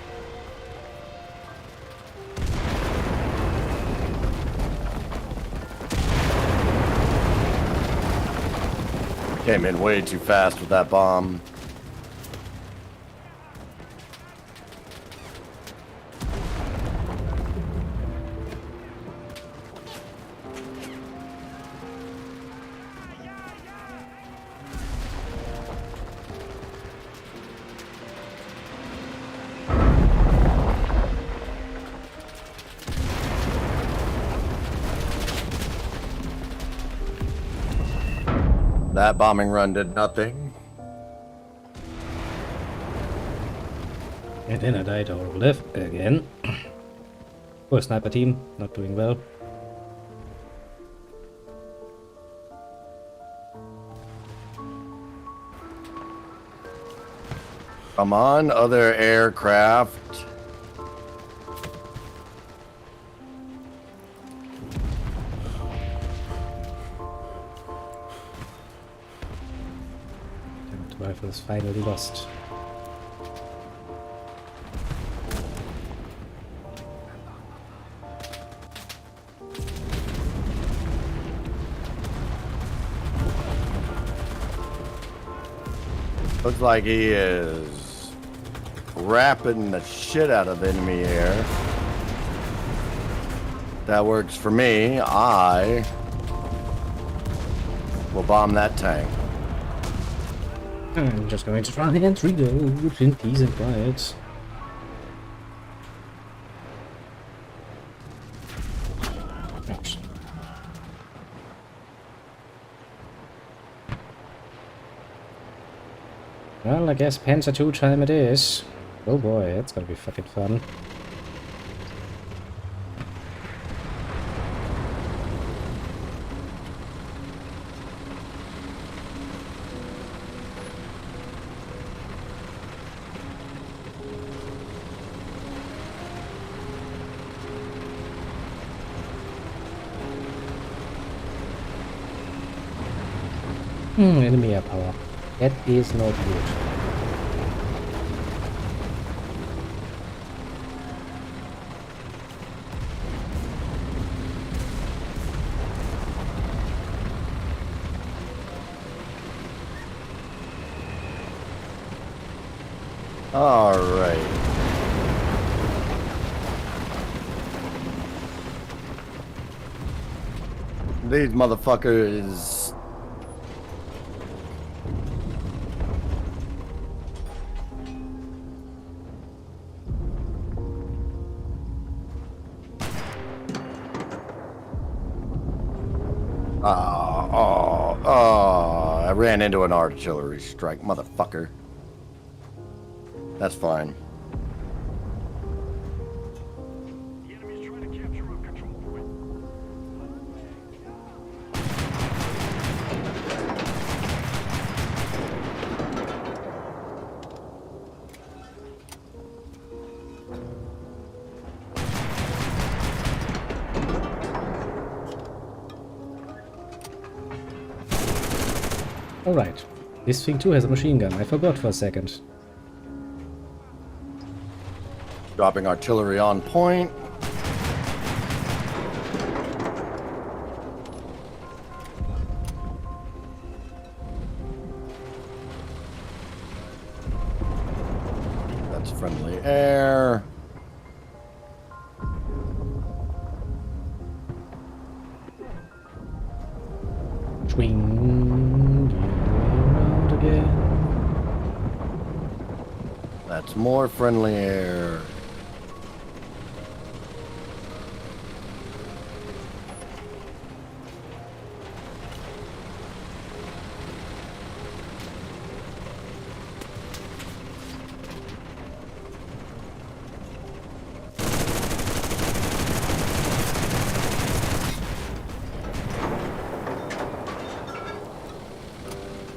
Came in way too fast with that bomb. That bombing run did nothing. And then I died or live again. Poor sniper team, not doing well. Come on, other aircraft. The rifle is finally lost. Looks like he is wrapping the shit out of enemy air. That works for me. I will bomb that tank. I'm just going to try and reload in peace and quiet. Ouch. Well, I guess Panzer II time it is. Oh boy, that's gonna be fucking fun. Enemy air power. That is not good. All right. These motherfuckers. ran into an artillery strike, motherfucker. That's fine. The enemy's trying to capture a control point. Alright. This thing too has a machine gun. I forgot for a second. Dropping artillery on point. That's friendly air. Swing around again. That's more friendly air.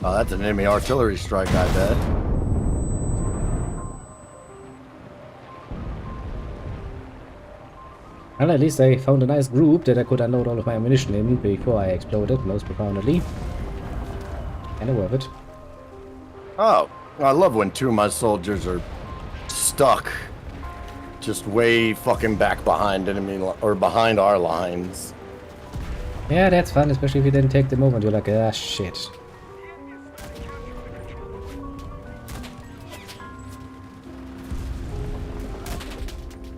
Oh, that's an enemy artillery strike, I bet. Well, at least I found a nice group that I could unload all of my ammunition in before I exploded, most profoundly. Kinda worth it. Oh, I love when two of my soldiers are stuck just way fucking back behind or behind our lines. Yeah, that's fun, especially if you then take them over and you're like, ah, shit.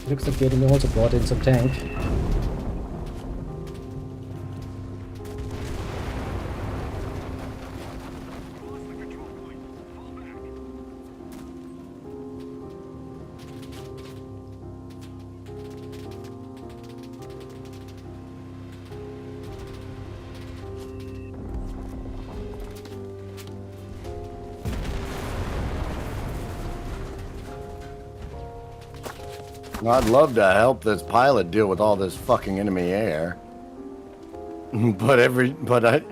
Looks like the enemy also brought in some tank. I'd love to help this pilot deal with all this fucking enemy air. But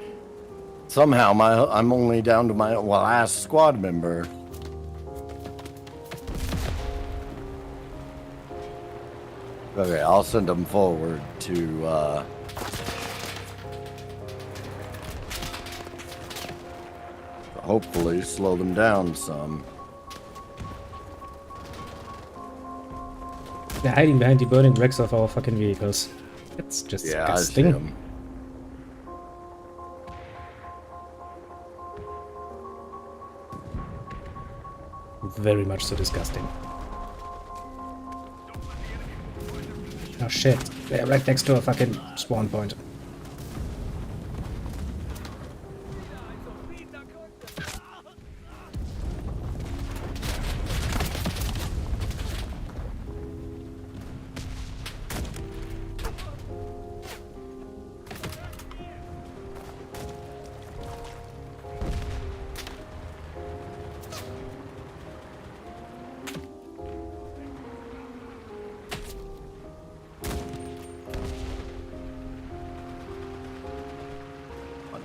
somehow I'm only down to my last squad member. Okay, I'll send them forward to hopefully slow them down some. They're hiding behind the burning wrecks of our fucking vehicles. It's just disgusting. I see 'em. Very much so disgusting. Oh shit, they're right next to a fucking spawn point.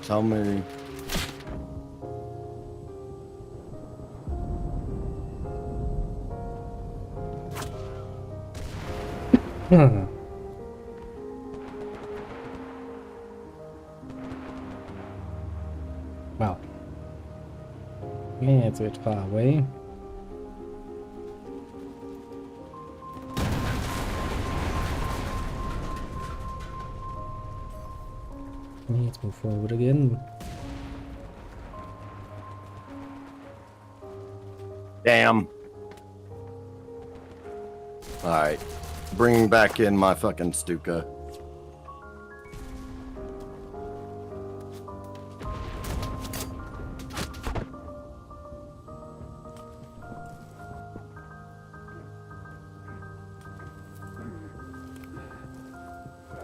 Tell me. Wow. Yeah, it's a bit far away. Let's move forward again. Damn. Alright. Bring back in my fucking Stuka.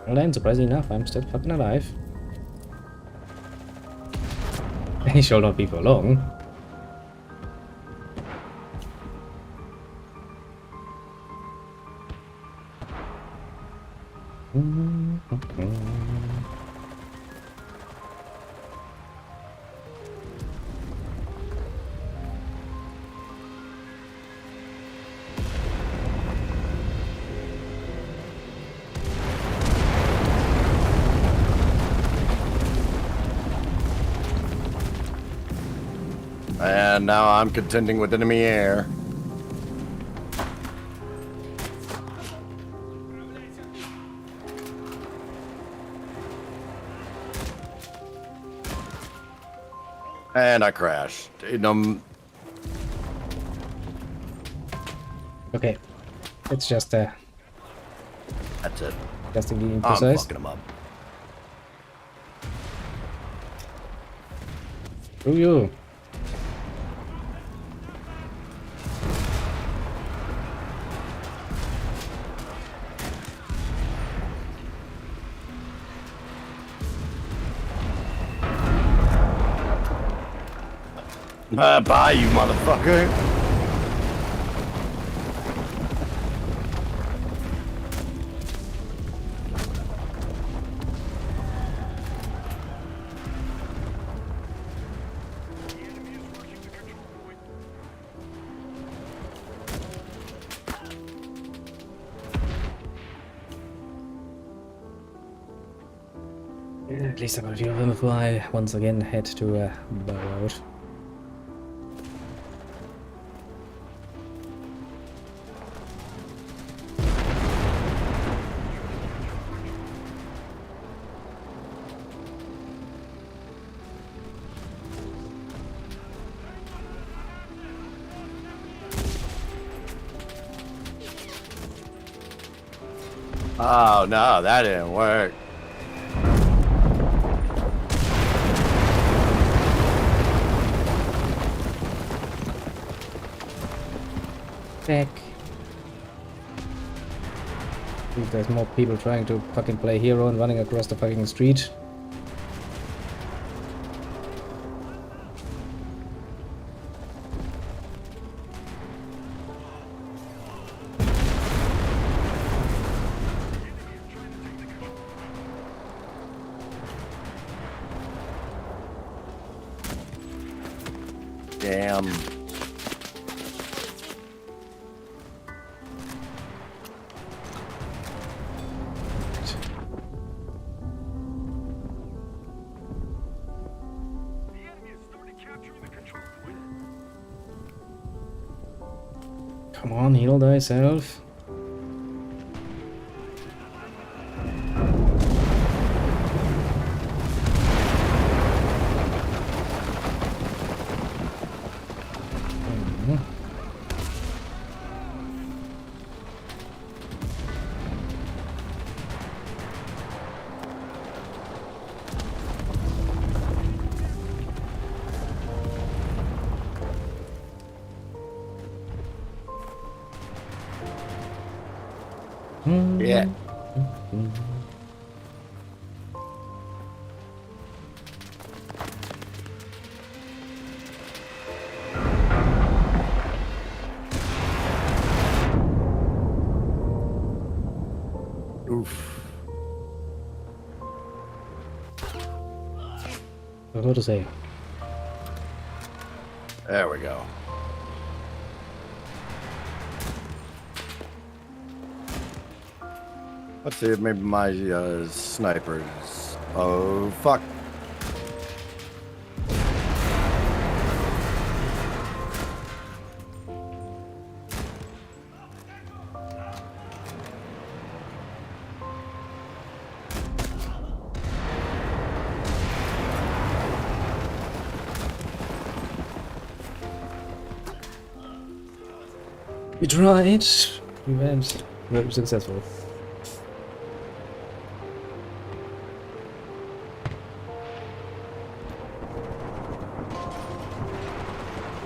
Well then, surprisingly enough, I'm still fucking alive. He shall not be for long. And now I'm contending with enemy air. And I crashed. Okay, it's just That's it. just being I'm precise. fucking him up. Screw you. Bye, you motherfucker. The enemy is working the control point. At least I got a view of him before I once again head to bow out. Oh, no, that didn't work. Back. I think there's more people trying to fucking play hero and running across the fucking street. Damn. The enemy has started capturing the control point. Come on, heal thyself. Yeah. Oof. What to say? There we go. Let's see if maybe my snipers. Oh, fuck. We tried. We went. We were successful.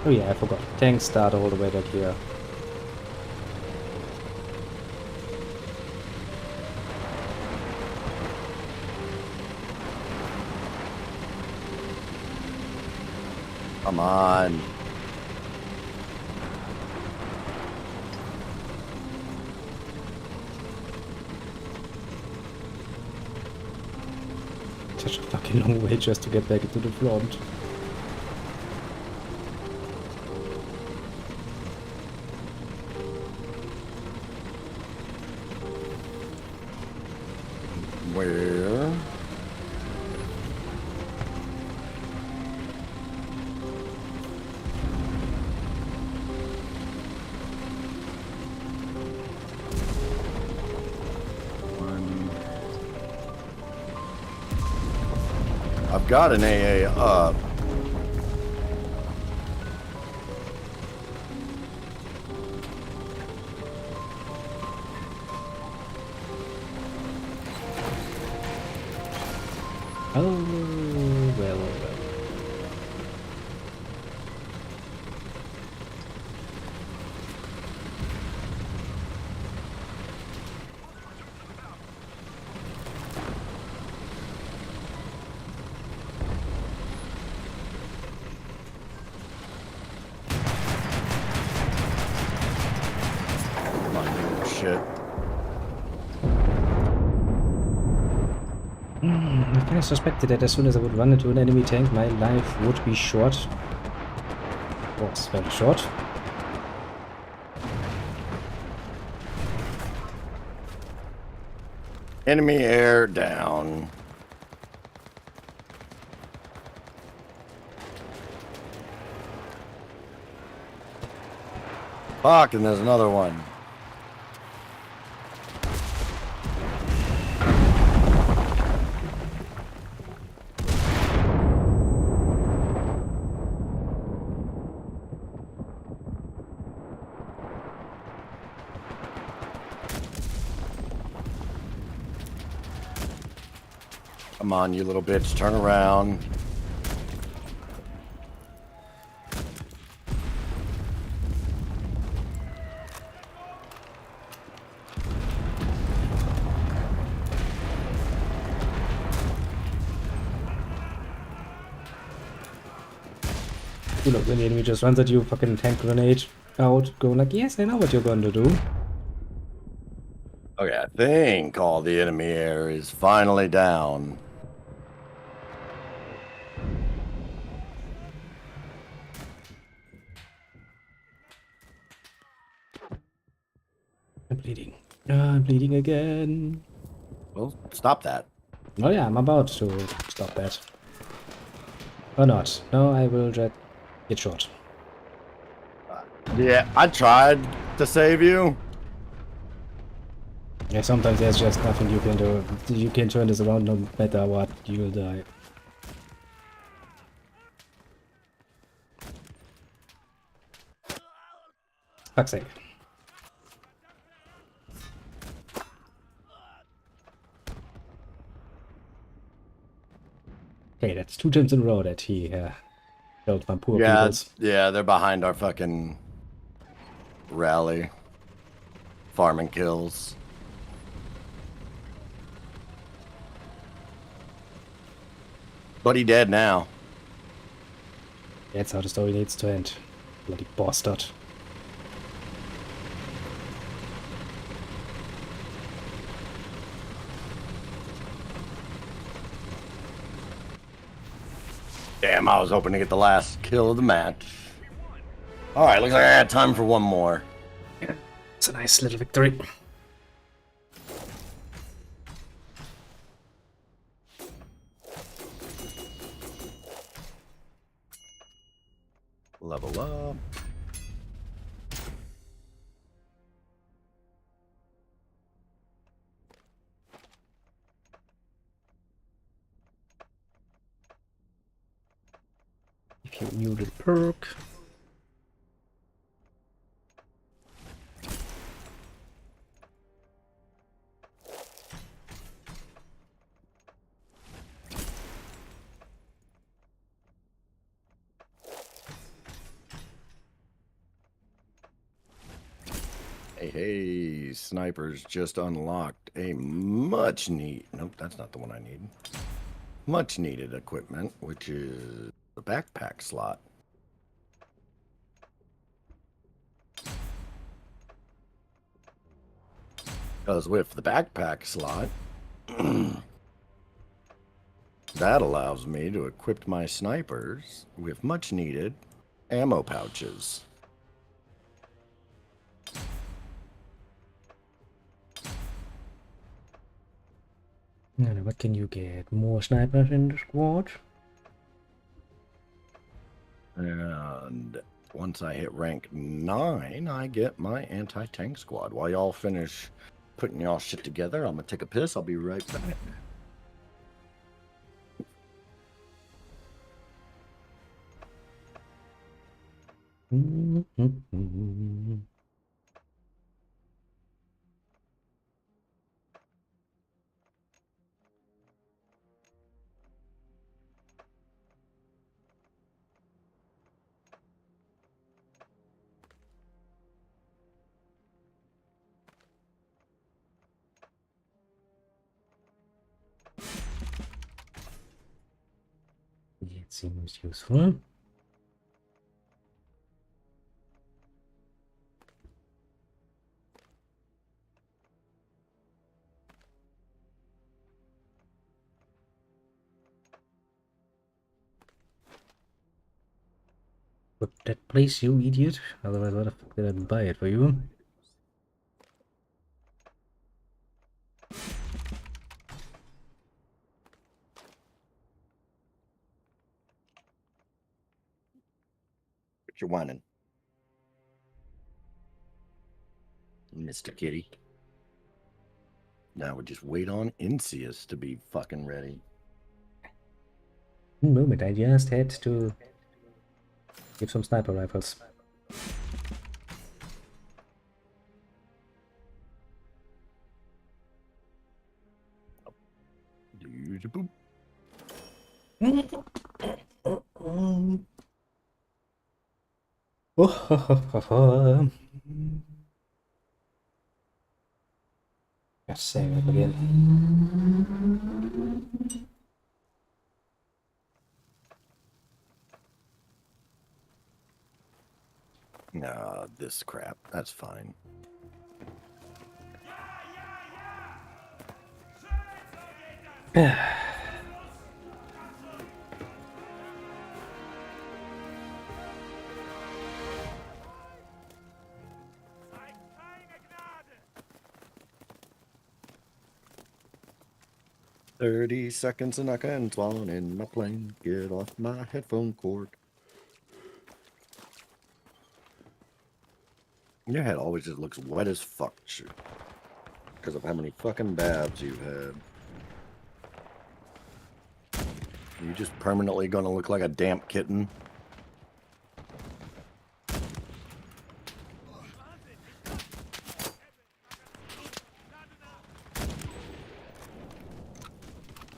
Oh yeah, I forgot. Tanks start all the way back here. Come on. Such a fucking long way just to get back into the front. Where? I've got an AA up. Oh, well. Come on, dude. Shit. I kind of suspected that as soon as I would run into an enemy tank, my life would be short. Was very short. Enemy air down. Fuck, and there's another one. Come on, you little bitch, turn around. You look, when the enemy just runs at you, fucking tank grenade out, going like, yes, I know what you're going to do. Okay, I think all the enemy air is finally down. I'm bleeding. I'm bleeding again. Well, stop that. Oh yeah, I'm about to stop that. Or not. No, I will just get shot. Yeah, I tried to save you. Yeah, sometimes there's just nothing you can do. You can turn this around no matter what, you'll die. Fuck's sake. Okay, that's 2 times in a row that he killed my poor Yeah, peoples. yeah, they're behind our fucking rally. Farming kills. But he dead now. That's how the story needs to end. Bloody bastard. Damn, I was hoping to get the last kill of the match. Alright, looks like I had time for one more. It's a nice little victory. Level up. If you knew the perk. Hey, snipers just unlocked a much need. Nope, that's not the one I need. Much needed equipment, which is the backpack slot. Because with the backpack slot, that allows me to equip my snipers with much needed ammo pouches. And what can you get? More snipers in the squad? And once I hit rank 9, I get my anti-tank squad. While y'all finish putting y'all shit together, I'm gonna take a piss. I'll be right back. It seems useful. Put that place, you idiot. Otherwise, why the fuck did I buy it for you? What you whining, Mr. Kitty? Now we just wait on Insius to be fucking ready. One moment, I just had to give some sniper rifles. Boop. Let's save it again. Nah, this crap. That's fine. Keine Gnade! 30 seconds and I can spawn in my plane. Get off my headphone cord. Your head always just looks wet as fuck, shit. Because of how many fucking baths you've had. You just permanently gonna look like a damp kitten.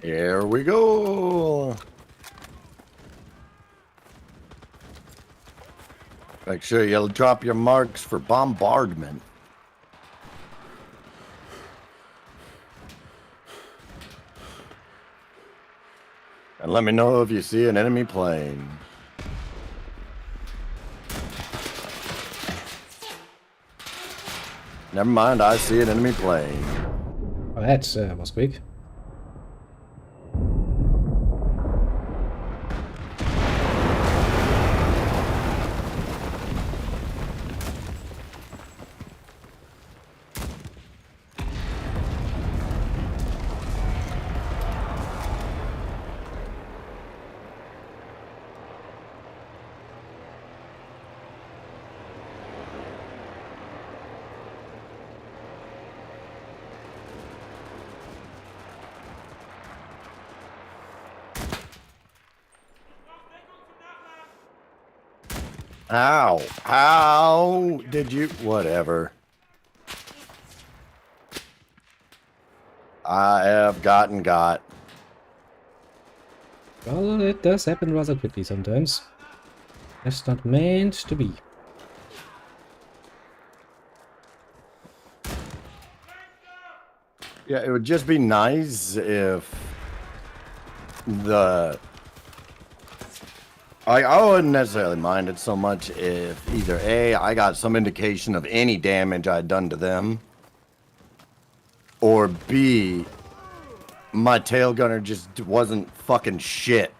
Here we go. Make sure you drop your marks for bombardment. And let me know if you see an enemy plane. Never mind, I see an enemy plane. Oh, that was quick. How? How did you? Whatever. I have got. Well, it does happen rather quickly sometimes. That's not meant to be. Yeah, it would just be nice if I wouldn't necessarily mind it so much if either A, I got some indication of any damage I'd done to them, or B, my tail gunner just wasn't fucking shit.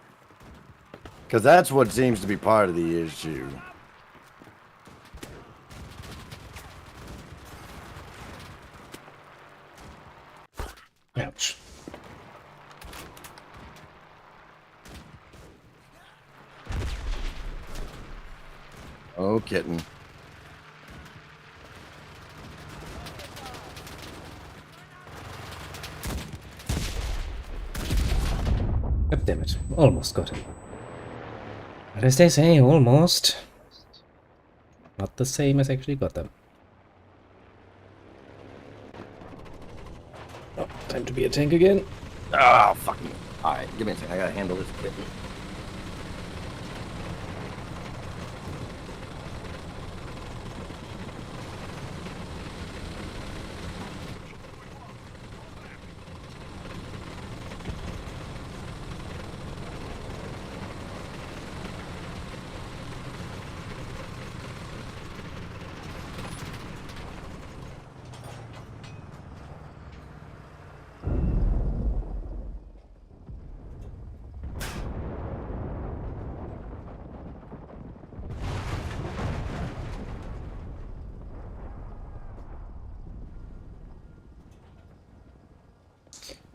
Because that's what seems to be part of the issue. Ouch. Oh, kitten. God damn it. Almost got him. But as they say, almost. Not the same as actually got them. Oh, time to be a tank again. Oh, fuck me. Alright, give me a second. I gotta handle this kitten.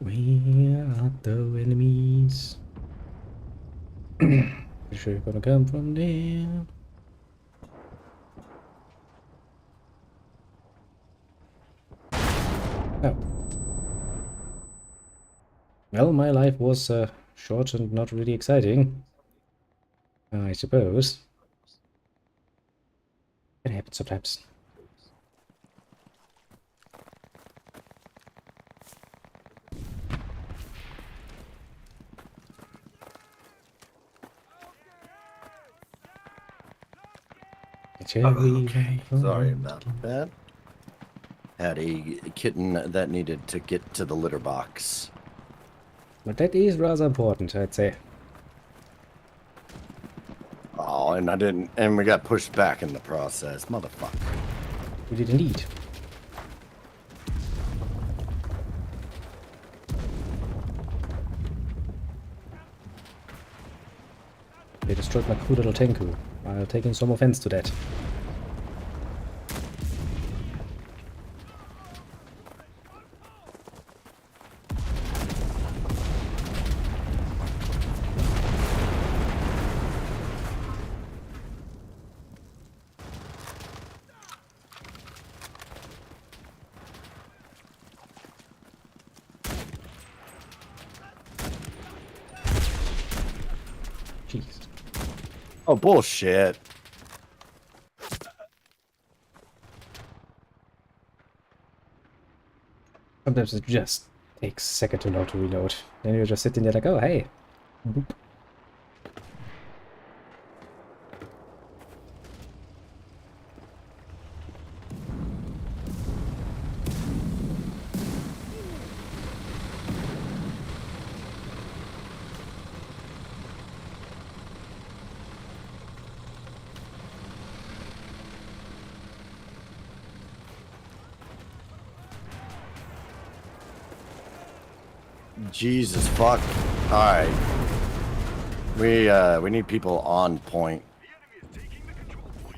Where are the enemies? Pretty sure you're gonna come from there. Oh. Well, my life was short and not really exciting, I suppose. It happens sometimes. Okay, sorry about that. Had a kitten that needed to get to the litter box. But that is rather important, I'd say. Oh, and I didn't, and we got pushed back in the process, motherfucker. We did indeed. They destroyed my cool little Tenku. I'll take in some offense to that. Jeez. Oh, bullshit. Sometimes it just takes a second to know to reload. Then you're just sitting there like, oh, hey. Boop. Jesus fuck. Alright. We need people on point. The enemy is taking the control point.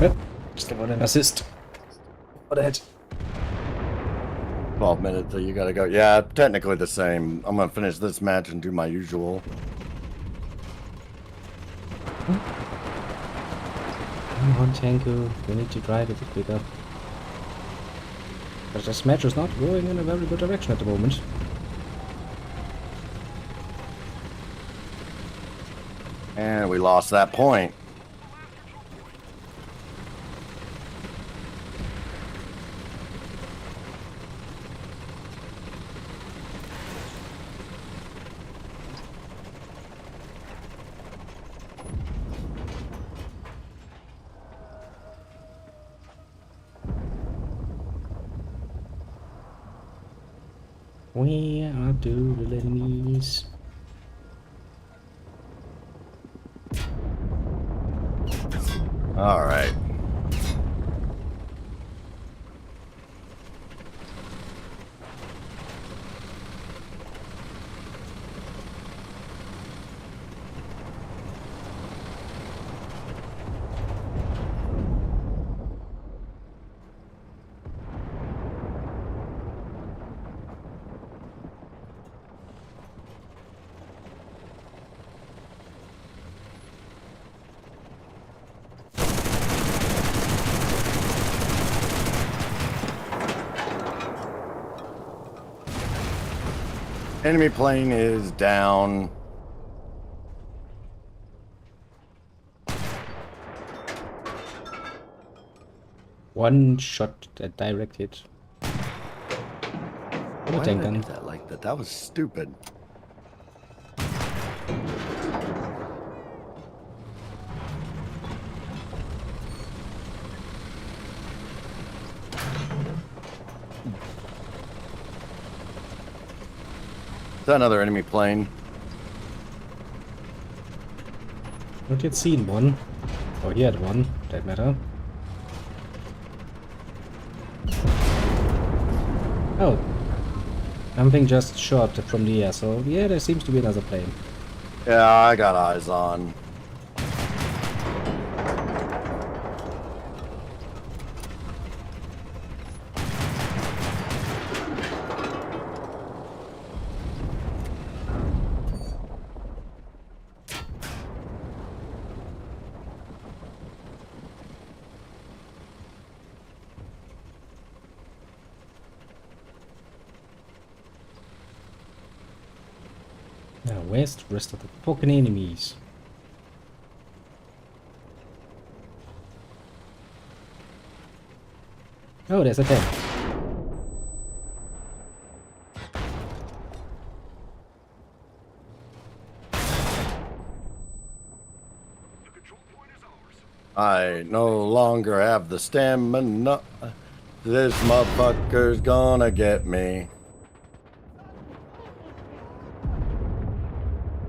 Well, still got an assist. For that. 12 minutes till you gotta go. Yeah, technically the same. I'm gonna finish this match and do my usual. Come on, Tenku. We need to drive it quicker. But this match is not going in a very good direction at the moment. And we lost that point. Where are the little enemies? All right. Enemy plane is down. One shot, a direct hit. What a Why tank did I gun. do that like that? That was stupid. Is that another enemy plane? Not yet seen one. Or he had one, that matter. Oh. Something just shot from the air, so yeah, there seems to be another plane. Yeah, I got eyes on. Now, where's the rest of the fucking enemies? Oh, there's a tank. The control point is ours. I no longer have the stamina. This motherfucker's gonna get me.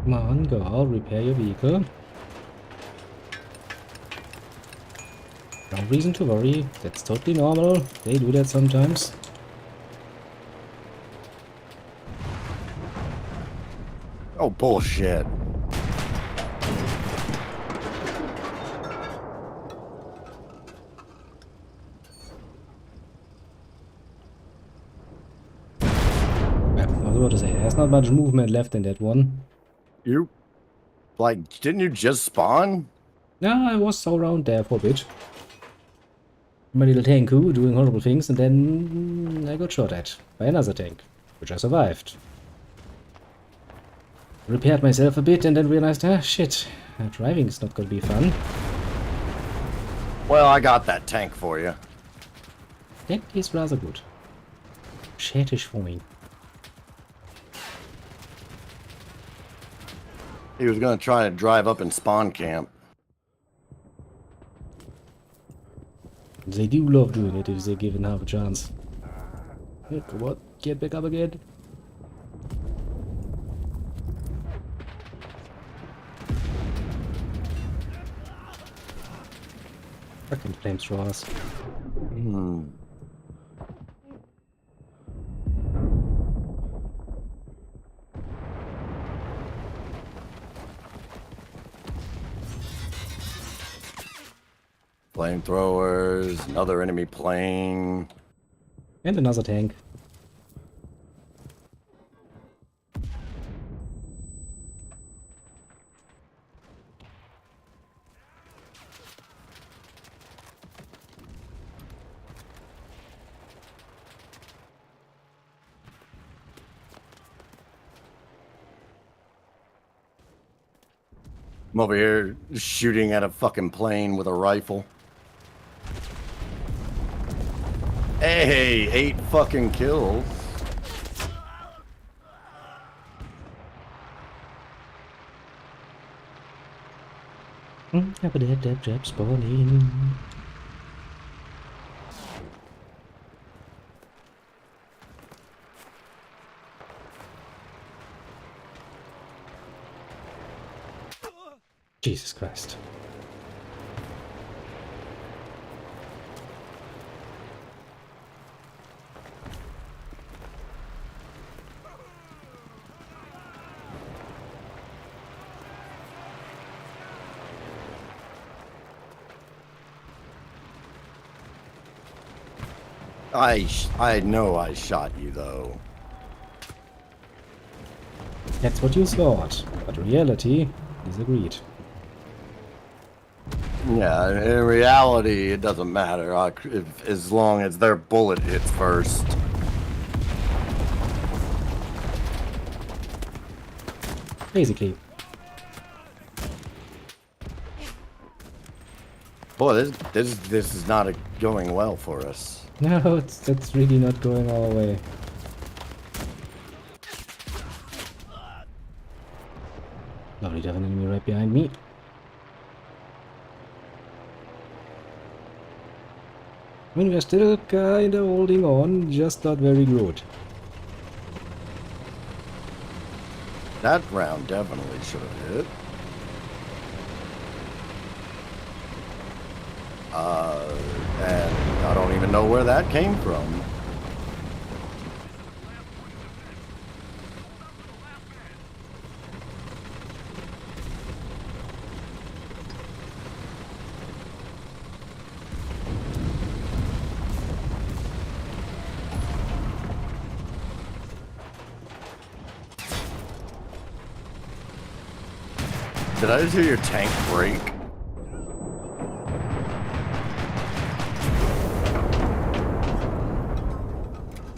Come on, go out, repair your vehicle. No reason to worry, that's totally normal. They do that sometimes. Oh, bullshit. I was about to say, there's not much movement left in that one. You, like, didn't you just spawn? No, I was around there for a bit. My little tanku doing horrible things, and then I got shot at by another tank, which I survived. Repaired myself a bit and then realized, ah, shit, driving is not gonna be fun. Well, I got that tank for you. That is rather good. Schädisch for me. He was gonna try to drive up in spawn camp. They do love doing it if they're given half a chance. Hey, come on, get back up again. Fucking flamethrowers. Hmm. Flamethrowers, another enemy plane. And another tank. I'm over here shooting at a fucking plane with a rifle. Hey, 8 fucking kills. Have a dab spawning. Jesus Christ. I know I shot you though. That's what you thought, but reality disagreed. Yeah, in reality, it doesn't matter as long as their bullet hits first. Basically. Boy, this is not going well for us. No, that's really not going our way. Lovely to have an enemy right behind me. I mean, we're still kinda holding on, just not very good. That round definitely should have hit. And I don't even know where that came from. Did I just hear your tank break?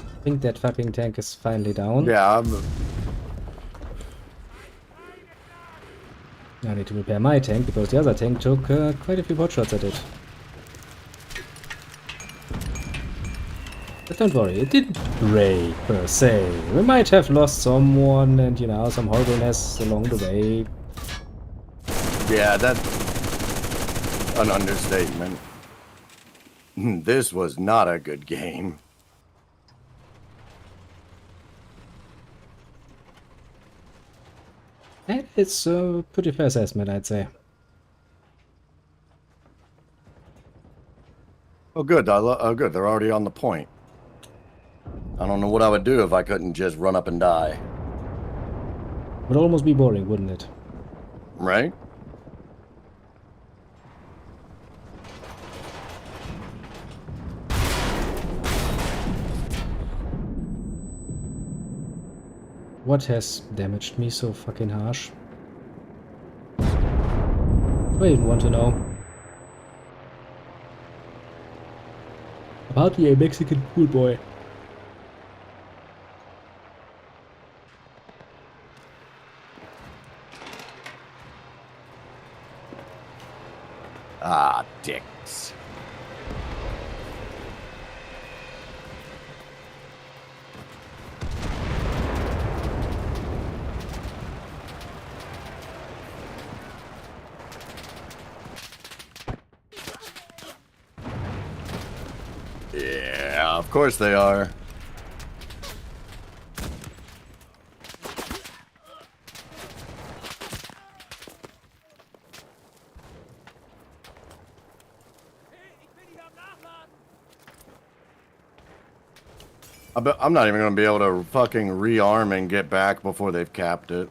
I think that fucking tank is finally down. Yeah, I need to repair my tank, because the other tank took quite a few pot shots at it. But don't worry, it didn't break per se. We might have lost someone and, you know, some horribleness along the way. yeah, that's an understatement. This was not a good game. And it's a pretty fair assessment, I'd say. Oh, good. Oh, good. They're already on the point. I don't know what I would do if I couldn't just run up and die. Would almost be boring, wouldn't it? Right? What has damaged me so fucking harsh? Do I even want to know? Apparently a Mexican pool boy. Ah, dicks. Yeah, of course they are. I'm not even going to be able to fucking rearm and get back before they've capped it.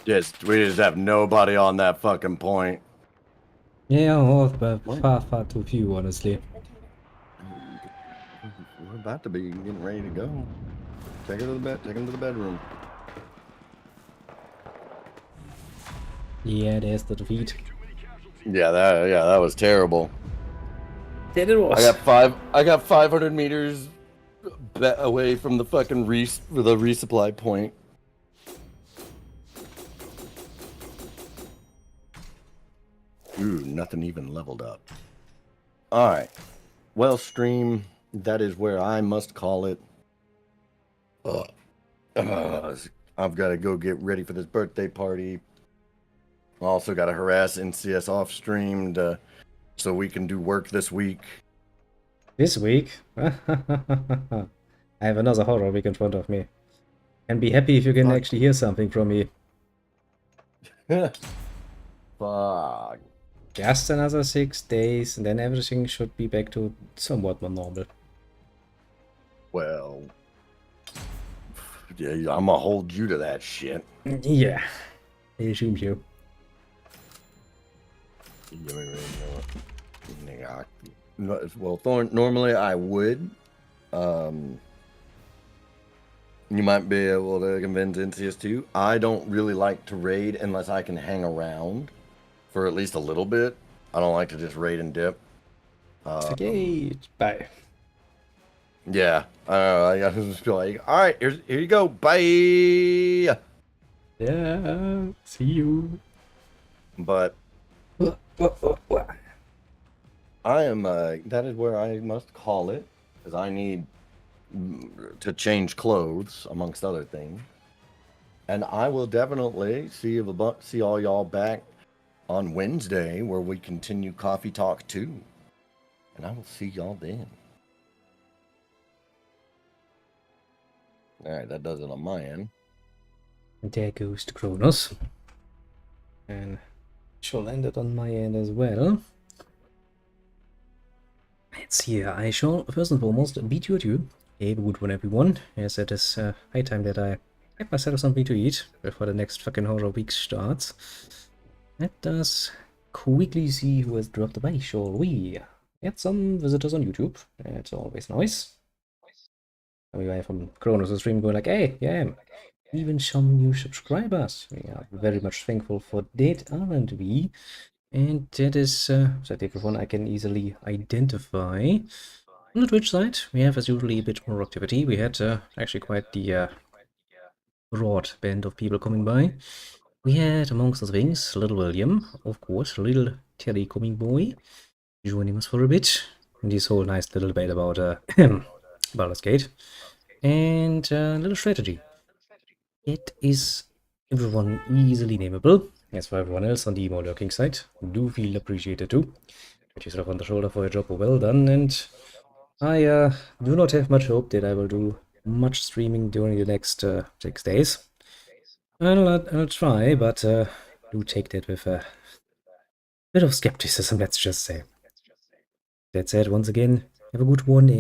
We just have nobody on that fucking point. Yeah, well, but far too few, honestly. We're about to be getting ready to go. Take her to the bed. Take him to the bedroom. Yeah, there's the defeat. Yeah, that was terrible. That it was. I got 500 meters away from the fucking the resupply point. Ooh, nothing even leveled up. All right. Well, stream, that is where I must call it. I've got to go get ready for this birthday party. Also got to harass NCS off streamed so we can do work this week. This week? I have another horror week in front of me. And be happy if you can Fuck. actually hear something from me. Fuck. Just another 6 days, and then everything should be back to somewhat more normal. Well, yeah, I'm gonna hold you to that shit. Yeah, I assume you. Well, Thorn, normally I would. You might be able to convince NCS too. I don't really like to raid unless I can hang around for at least a little bit. I don't like to just raid and dip. Forget. Bye. Yeah, I just feel like, all right, here you go, bye. Yeah, see you. But I am. That is where I must call it, because I need to change clothes, amongst other things. And I will definitely see all y'all back on Wednesday, where we continue Coffee Talk 2. And I will see y'all then. All right, that does it on my end. And there goes the Kronos. And shall end it on my end as well. Let's see here. I shall first and foremost bid you adieu. Have a good one, everyone. As it is high time that I get myself something to eat before the next fucking horror week starts. Let us quickly see who has dropped by, shall we? Get some visitors on YouTube. That's always nice. We have from Kronos' stream going like, hey, yeah, even some new subscribers. We are very much thankful for that, aren't we? And that is that everyone I can easily identify. On the Twitch side, we have as usually a bit more activity. We had actually quite the broad band of people coming by. We had, amongst other things, Little William, of course, Little Terry coming by, joining us for a bit. And this whole nice little debate about Baldur's Gate. And Little Strategy. It is everyone easily nameable. As for everyone else on the emo lurking side, do feel appreciated too. Pat yourself on the shoulder for your job well done, and I do not have much hope that I will do much streaming during the next 6 days. I'll try, but do take that with a bit of skepticism, let's just say. That said, once again, have a good one, and